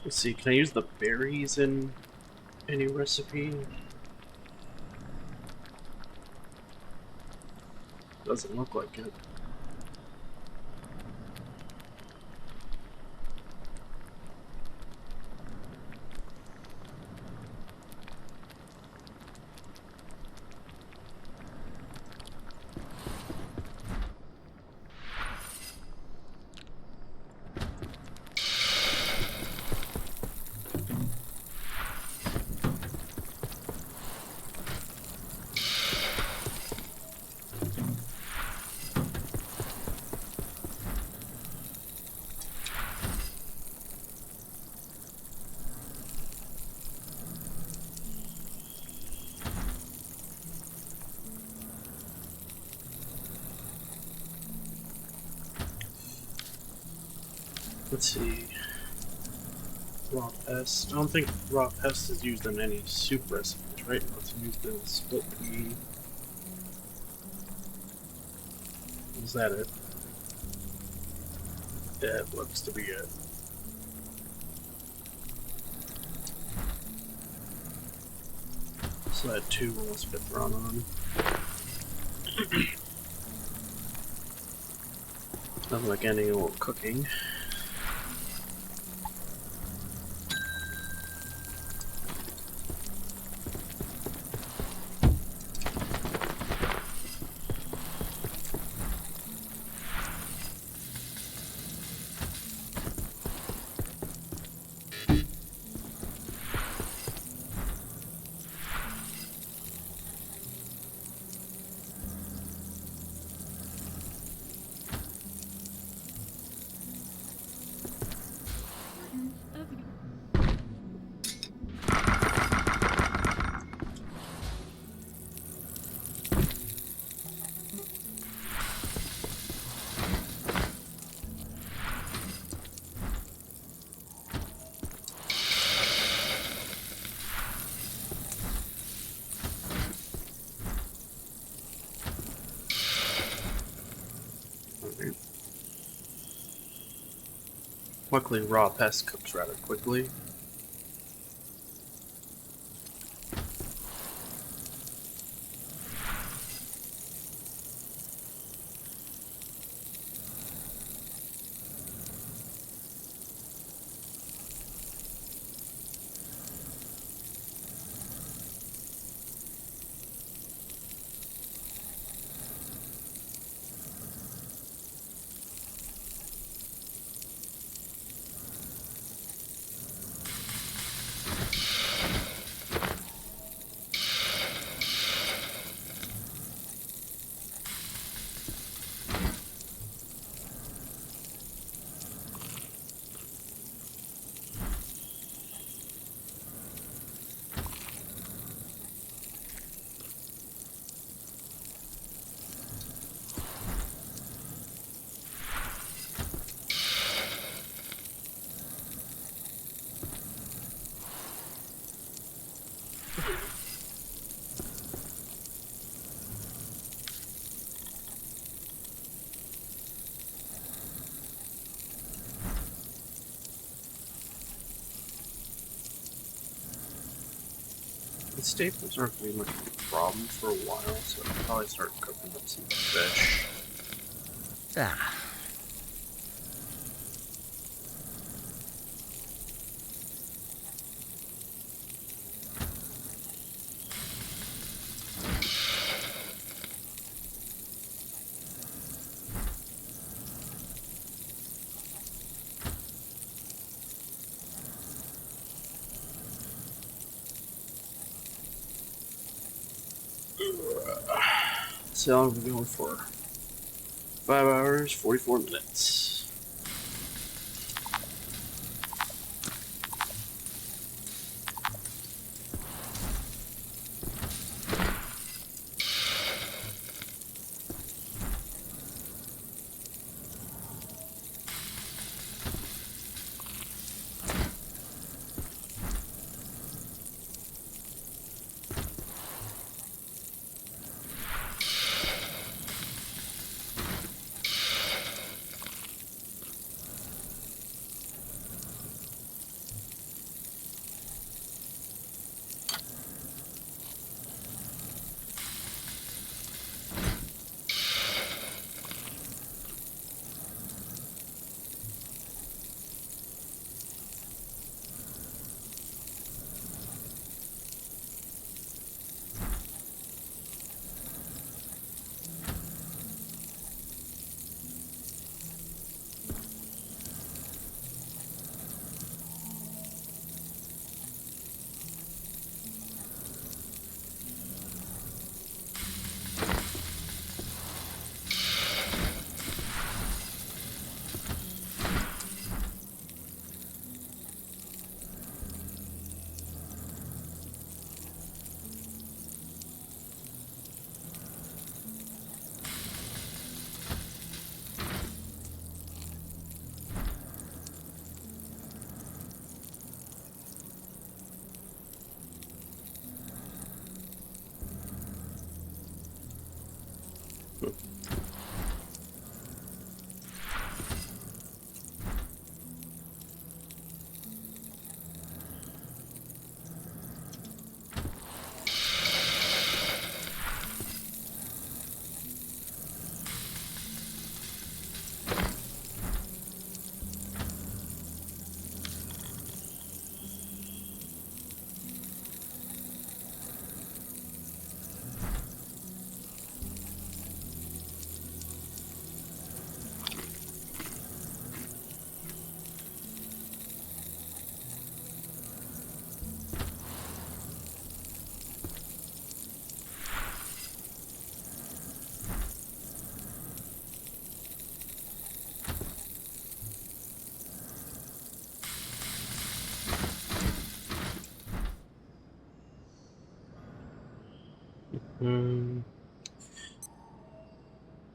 Let's see, can I use the berries in any recipe? Doesn't look like it. Let's see. Raw pest. I don't think raw pest is used in any soup recipes, right? It's used in split pea. Is that it? Yeah, it looks to be it. So that 2 will spit run on. Nothing like any old cooking. Luckily, raw pest cooks rather quickly. The staples aren't going to be much of a problem for a while, so I'll probably start cooking up some fish. Ah. So I'm going for 5 hours, 44 minutes.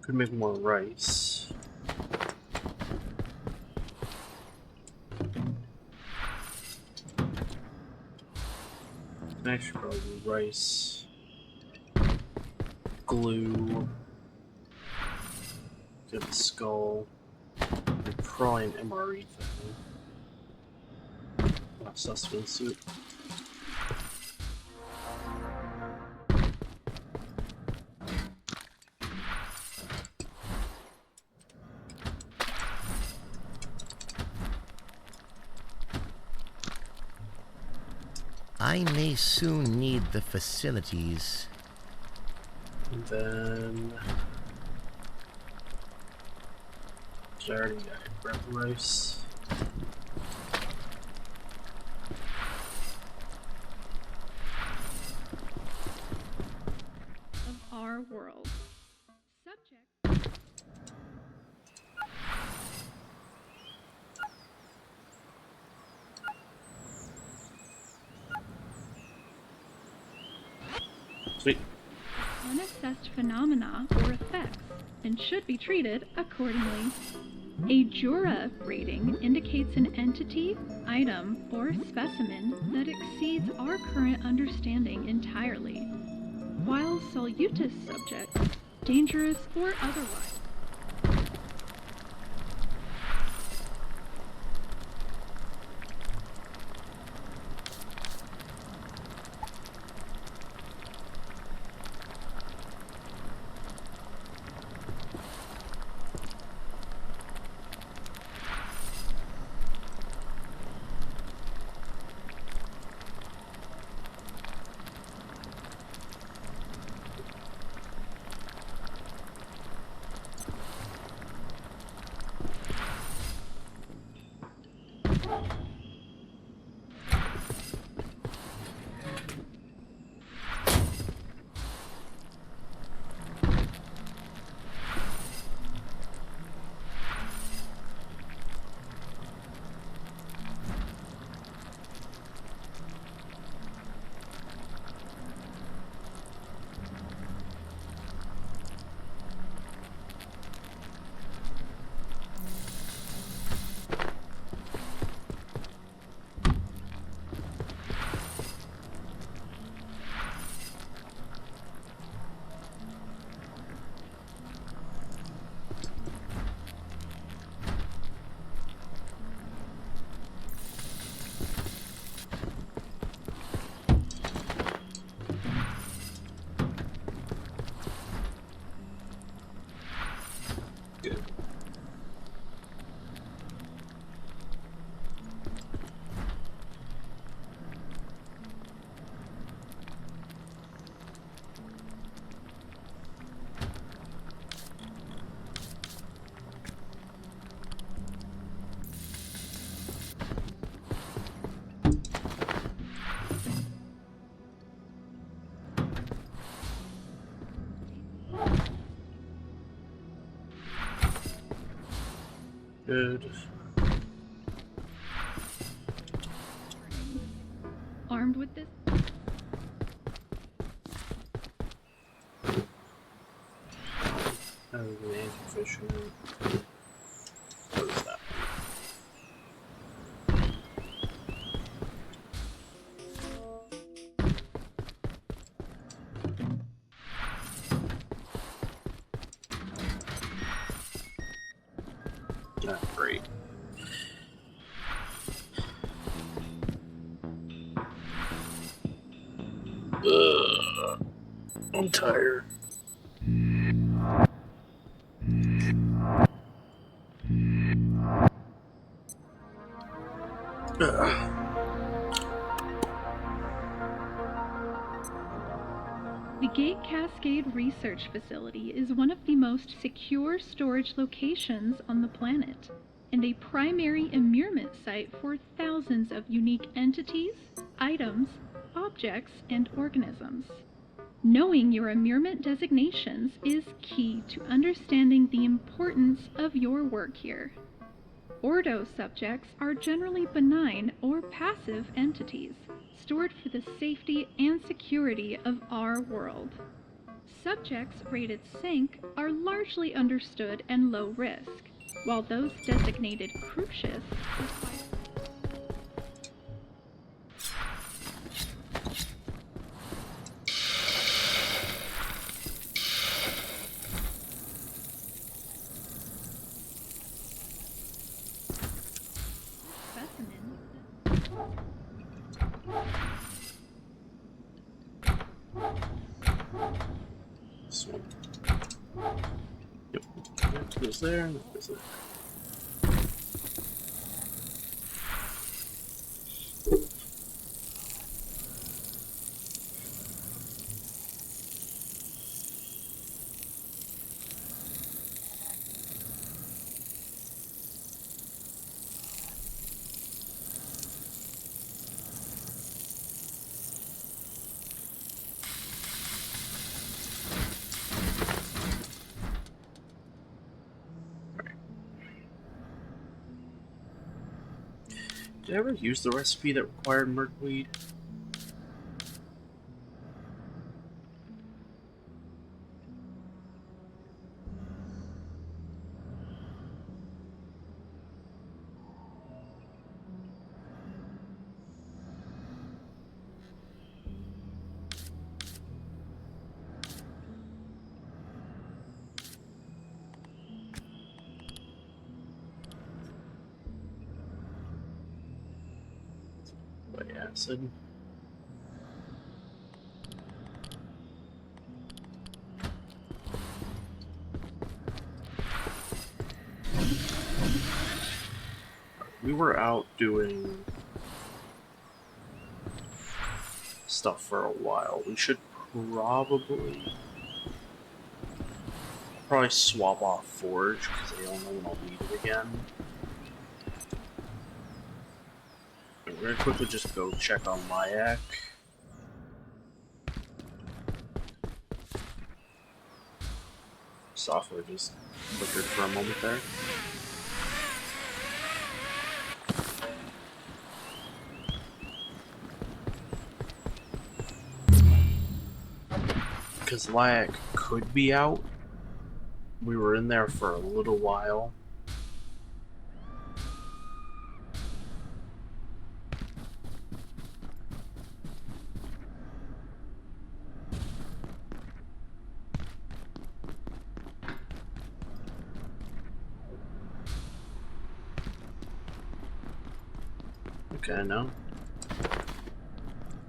Could make more rice. Actually, probably rice, glue, get the skull, and probably an MRE thing. Not sustenance suit. I may soon need the facilities. And then... I already got rice. Of our world. Subject. Sweet. Unassessed phenomena or effects, and should be treated accordingly. A Jura rating indicates an entity, item, or specimen that exceeds our current understanding entirely, while Salutis subjects, dangerous or otherwise. Good. Armed with this. That was an anti-fisherman. What is that? Great. Ugh. I'm tired. Ugh. The Gate Cascade Research Facility is one of the most secure storage locations on the planet, and a primary immurement site for thousands of unique entities, items, objects, and organisms. Knowing your immurement designations is key to understanding the importance of your work here. Ordo subjects are generally benign or passive entities, stored for the safety and security of our world. Subjects rated Sync are largely understood and low risk, while those designated Crucius require This one. Yep. That goes there, and that goes there. Did I ever use the recipe that required merkweed? By acid. We were out doing stuff for a while. We should probably swap off Forge because I don't know when I'll need it again. And we're gonna quickly just go check on Lyak. Software just flickered for a moment there. Because Lyak could be out. We were in there for a little while. Okay, no.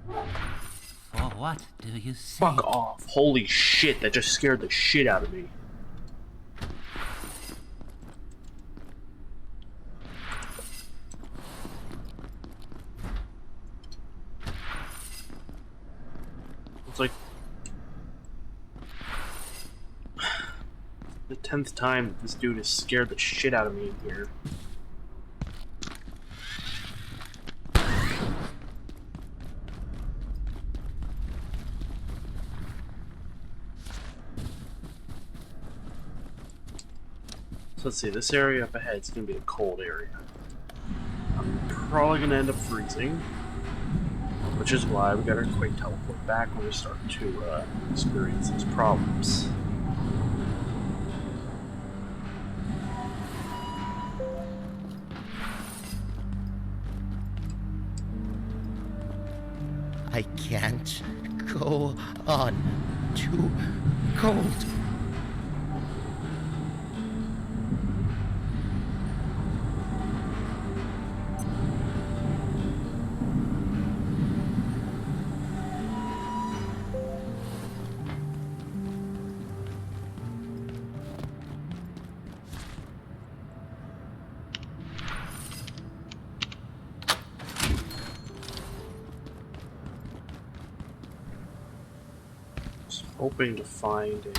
For what do you say? Fuck off. Holy shit, that just scared the shit out of me. It's like the 10th time this dude has scared the shit out of me in here. So let's see, this area up ahead is going to be a cold area. I'm probably going to end up freezing, which is why we got our quick teleport back when we start to experience these problems. I can't go on. Too cold. hoping to find a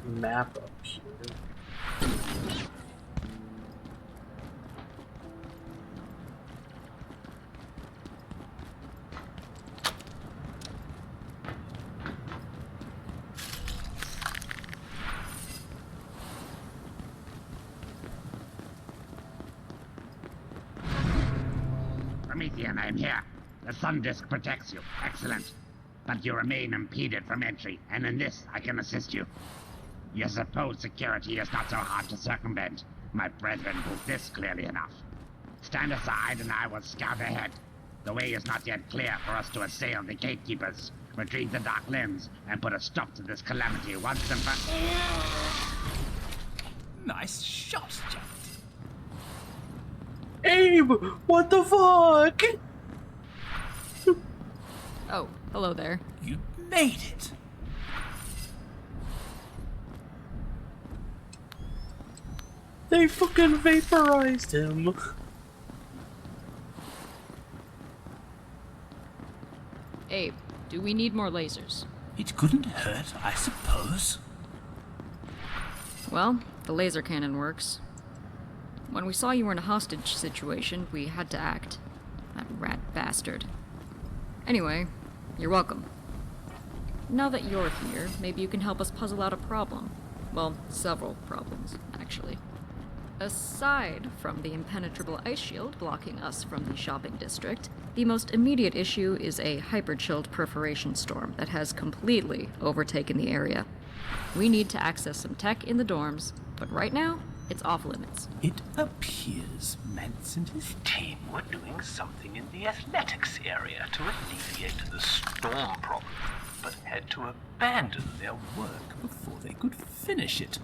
map up here. Promethean, I am here. The sun disk protects you. Excellent. But you remain impeded from entry, and in this I can assist you. Your supposed security is not so hard to circumvent. My brethren proved this clearly enough. Stand aside and I will scout ahead. The way is not yet clear for us to assail the gatekeepers, retrieve the dark lens, and put a stop to this calamity once and for... Nice shot, Jack. Abe, what the fuck? Oh, hello there. You made it. They fucking vaporized him. Abe, do we need more lasers? It couldn't hurt, I suppose. Well, the laser cannon works. When we saw you were in a hostage situation, we had to act. That rat bastard. Anyway, you're welcome. Now that you're here, maybe you can help us puzzle out a problem. Well, several problems, actually. Aside from the impenetrable ice shield blocking us from the shopping district, the most immediate issue is a hyper-chilled perforation storm that has completely overtaken the area. We need to access some tech in the dorms, but right now, it's off limits. It appears Mance and his Team were doing something in the athletics area to alleviate the storm problem, but had to abandon their work before they could finish it.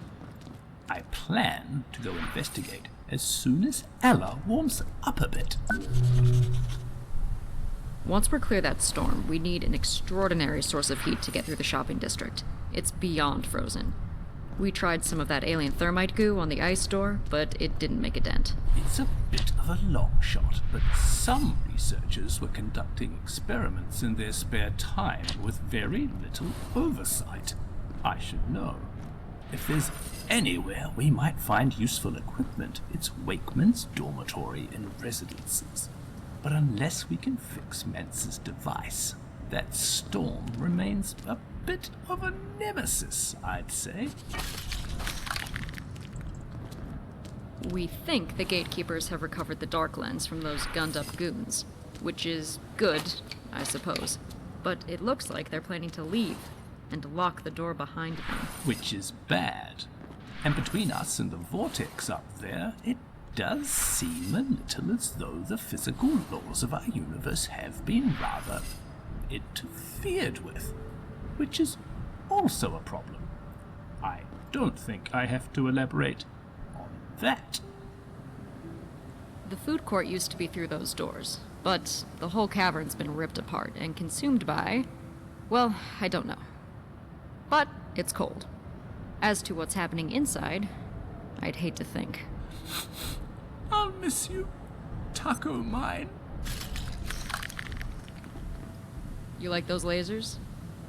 I plan to go investigate as soon as Ella warms up a bit. Once we're clear that storm, we need an extraordinary source of heat to get through the shopping district. It's beyond frozen. We tried some of that alien thermite goo on the ice door, but it didn't make a dent. It's a bit of a long shot, but some researchers were conducting experiments in their spare time with very little oversight. I should know. If there's anywhere we might find useful equipment, it's Wakeman's dormitory and residences. But unless we can fix Mance's device, that storm remains a bit of a nemesis, I'd say. We think the gatekeepers have recovered the dark lens from those gunned-up goons, which is good, I suppose. But it looks like they're planning to leave and lock the door behind them. Which is bad. And between us and the vortex up there, it does seem a little as though the physical laws of our universe have been rather interfered with, which is also a problem. I don't think I have to elaborate on that. The food court used to be through those doors, but the whole cavern's been ripped apart and consumed by... well, I don't know. But it's cold. As to what's happening inside, I'd hate to think. I'll miss you, taco mine. You like those lasers?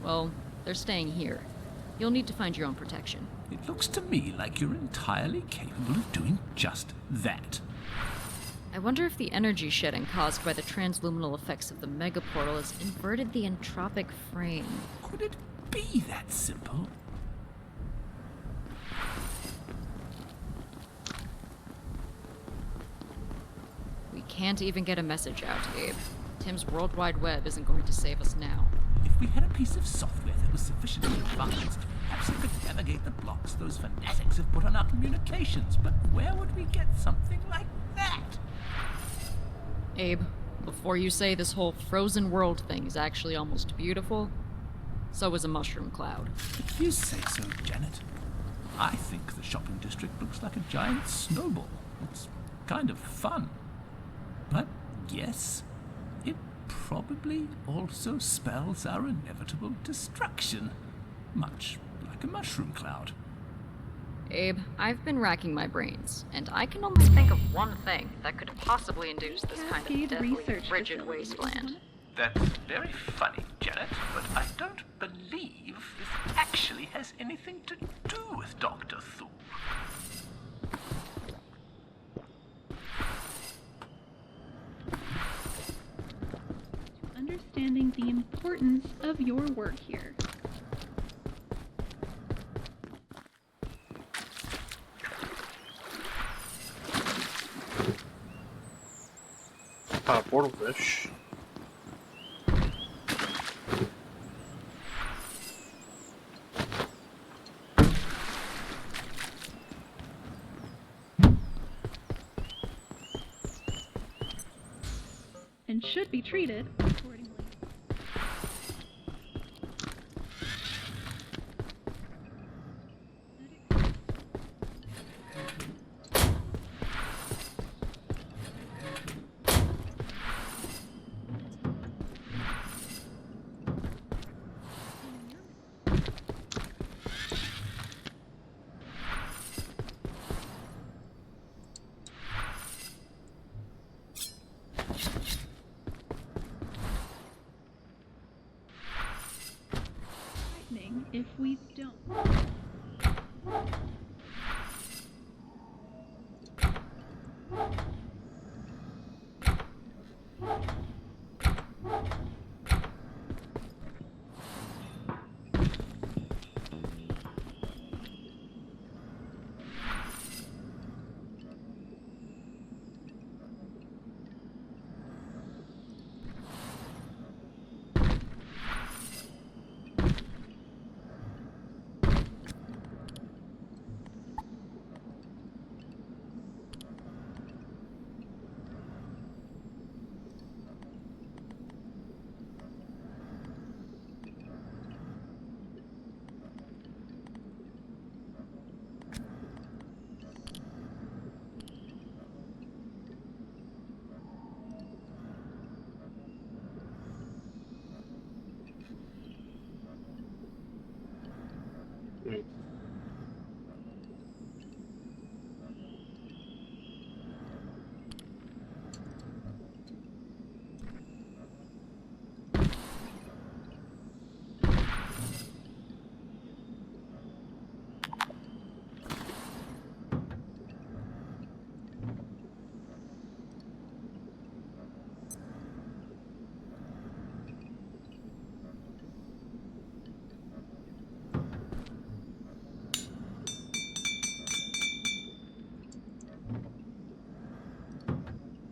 Well, they're staying here. You'll need to find your own protection. It looks to me like you're entirely capable of doing just that. I wonder if the energy shedding caused by the transluminal effects of the megaportal has inverted the entropic frame. Could it be that simple? We can't even get a message out, Abe. Tim's World Wide Web isn't going to save us now. If we had a piece of software that was sufficiently advanced, perhaps it could navigate the blocks those fanatics have put on our communications, but where would we get something like that? Abe, before you say this whole frozen world thing is actually almost beautiful, so is a mushroom cloud. If you say so, Janet. I think the shopping district looks like a giant snowball. It's kind of fun. But yes, it probably also spells our inevitable destruction, much like a mushroom cloud. Abe, I've been racking my brains, and I can only think of one thing that could possibly induce this kind of deathly, frigid wasteland. That's very funny, Janet, but I don't believe this actually has anything to do with Dr. Thor. Understanding the importance of your work here. Portal fish. And should be treated accordingly. If we don't.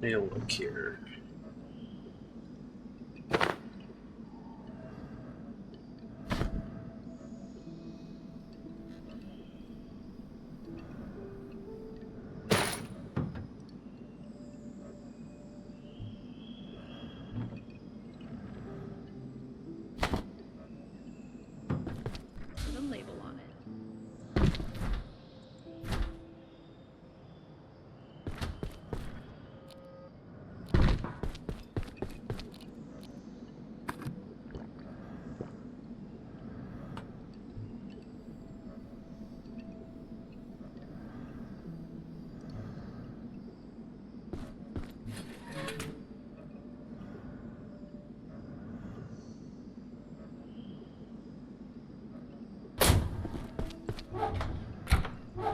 Nail look here. Put a label on it.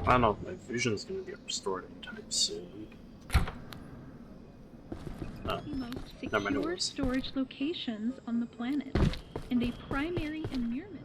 I don't know if my vision's gonna be restored anytime soon. The most secure storage locations on the planet, and a primary environment.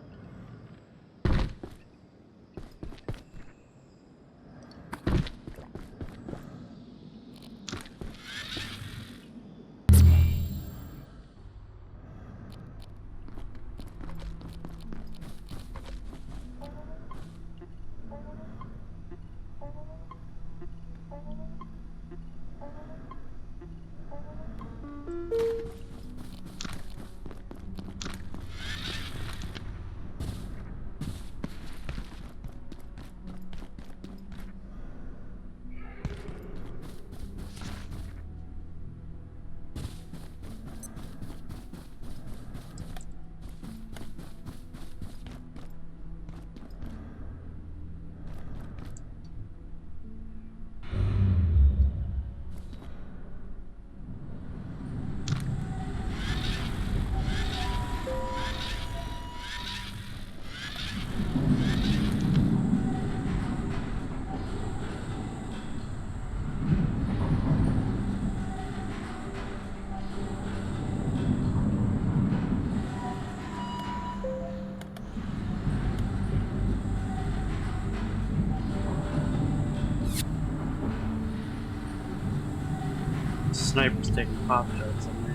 sniper's taking pop shots on me.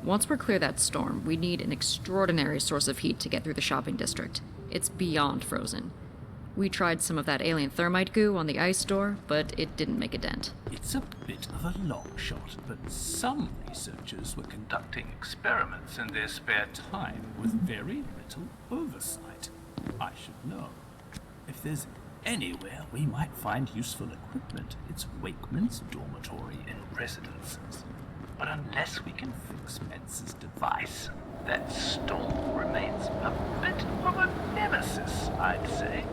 Once we're clear that storm, we need an extraordinary source of heat to get through the shopping district. It's beyond frozen. We tried some of that alien thermite goo on the ice door, but it didn't make a dent. It's a bit of a long shot, but some researchers were conducting experiments in their spare time with very little oversight. I should know. If there's anywhere we might find useful equipment, it's Wakeman's dormitory and residences. But unless we can fix Mensa's device, that storm remains a bit of a nemesis, I'd say.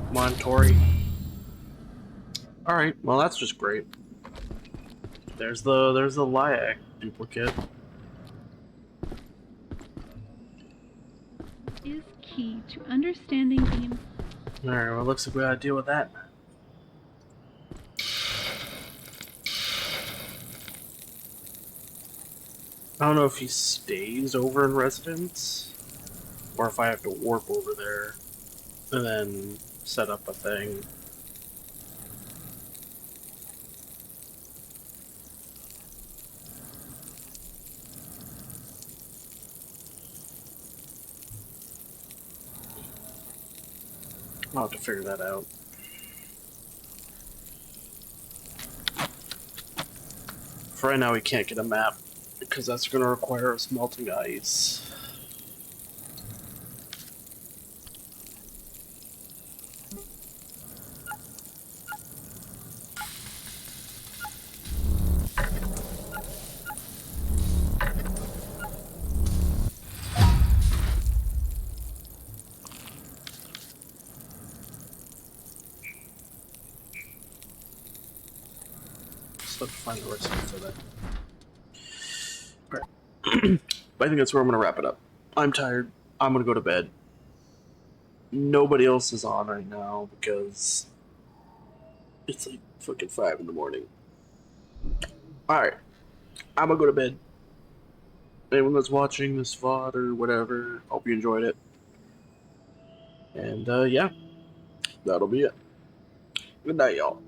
Come on, Tori. Alright, well that's just great. There's the Lyac duplicate. Is key to understanding the... Alright, well looks like we gotta deal with that. I don't know if he stays over in residence, or if I have to warp over there and then set up a thing. I'll have to figure that out. For right now, we can't get a map because that's going to require us melting ice. Still have to find the recipe for that. Alright. But I think that's where I'm going to wrap it up. I'm tired. I'm going to go to bed. Nobody else is on right now because it's like fucking 5 in the morning. Alright. I'm going to go to bed. Anyone that's watching this VOD or whatever, hope you enjoyed it. And yeah, that'll be it. Good night, y'all.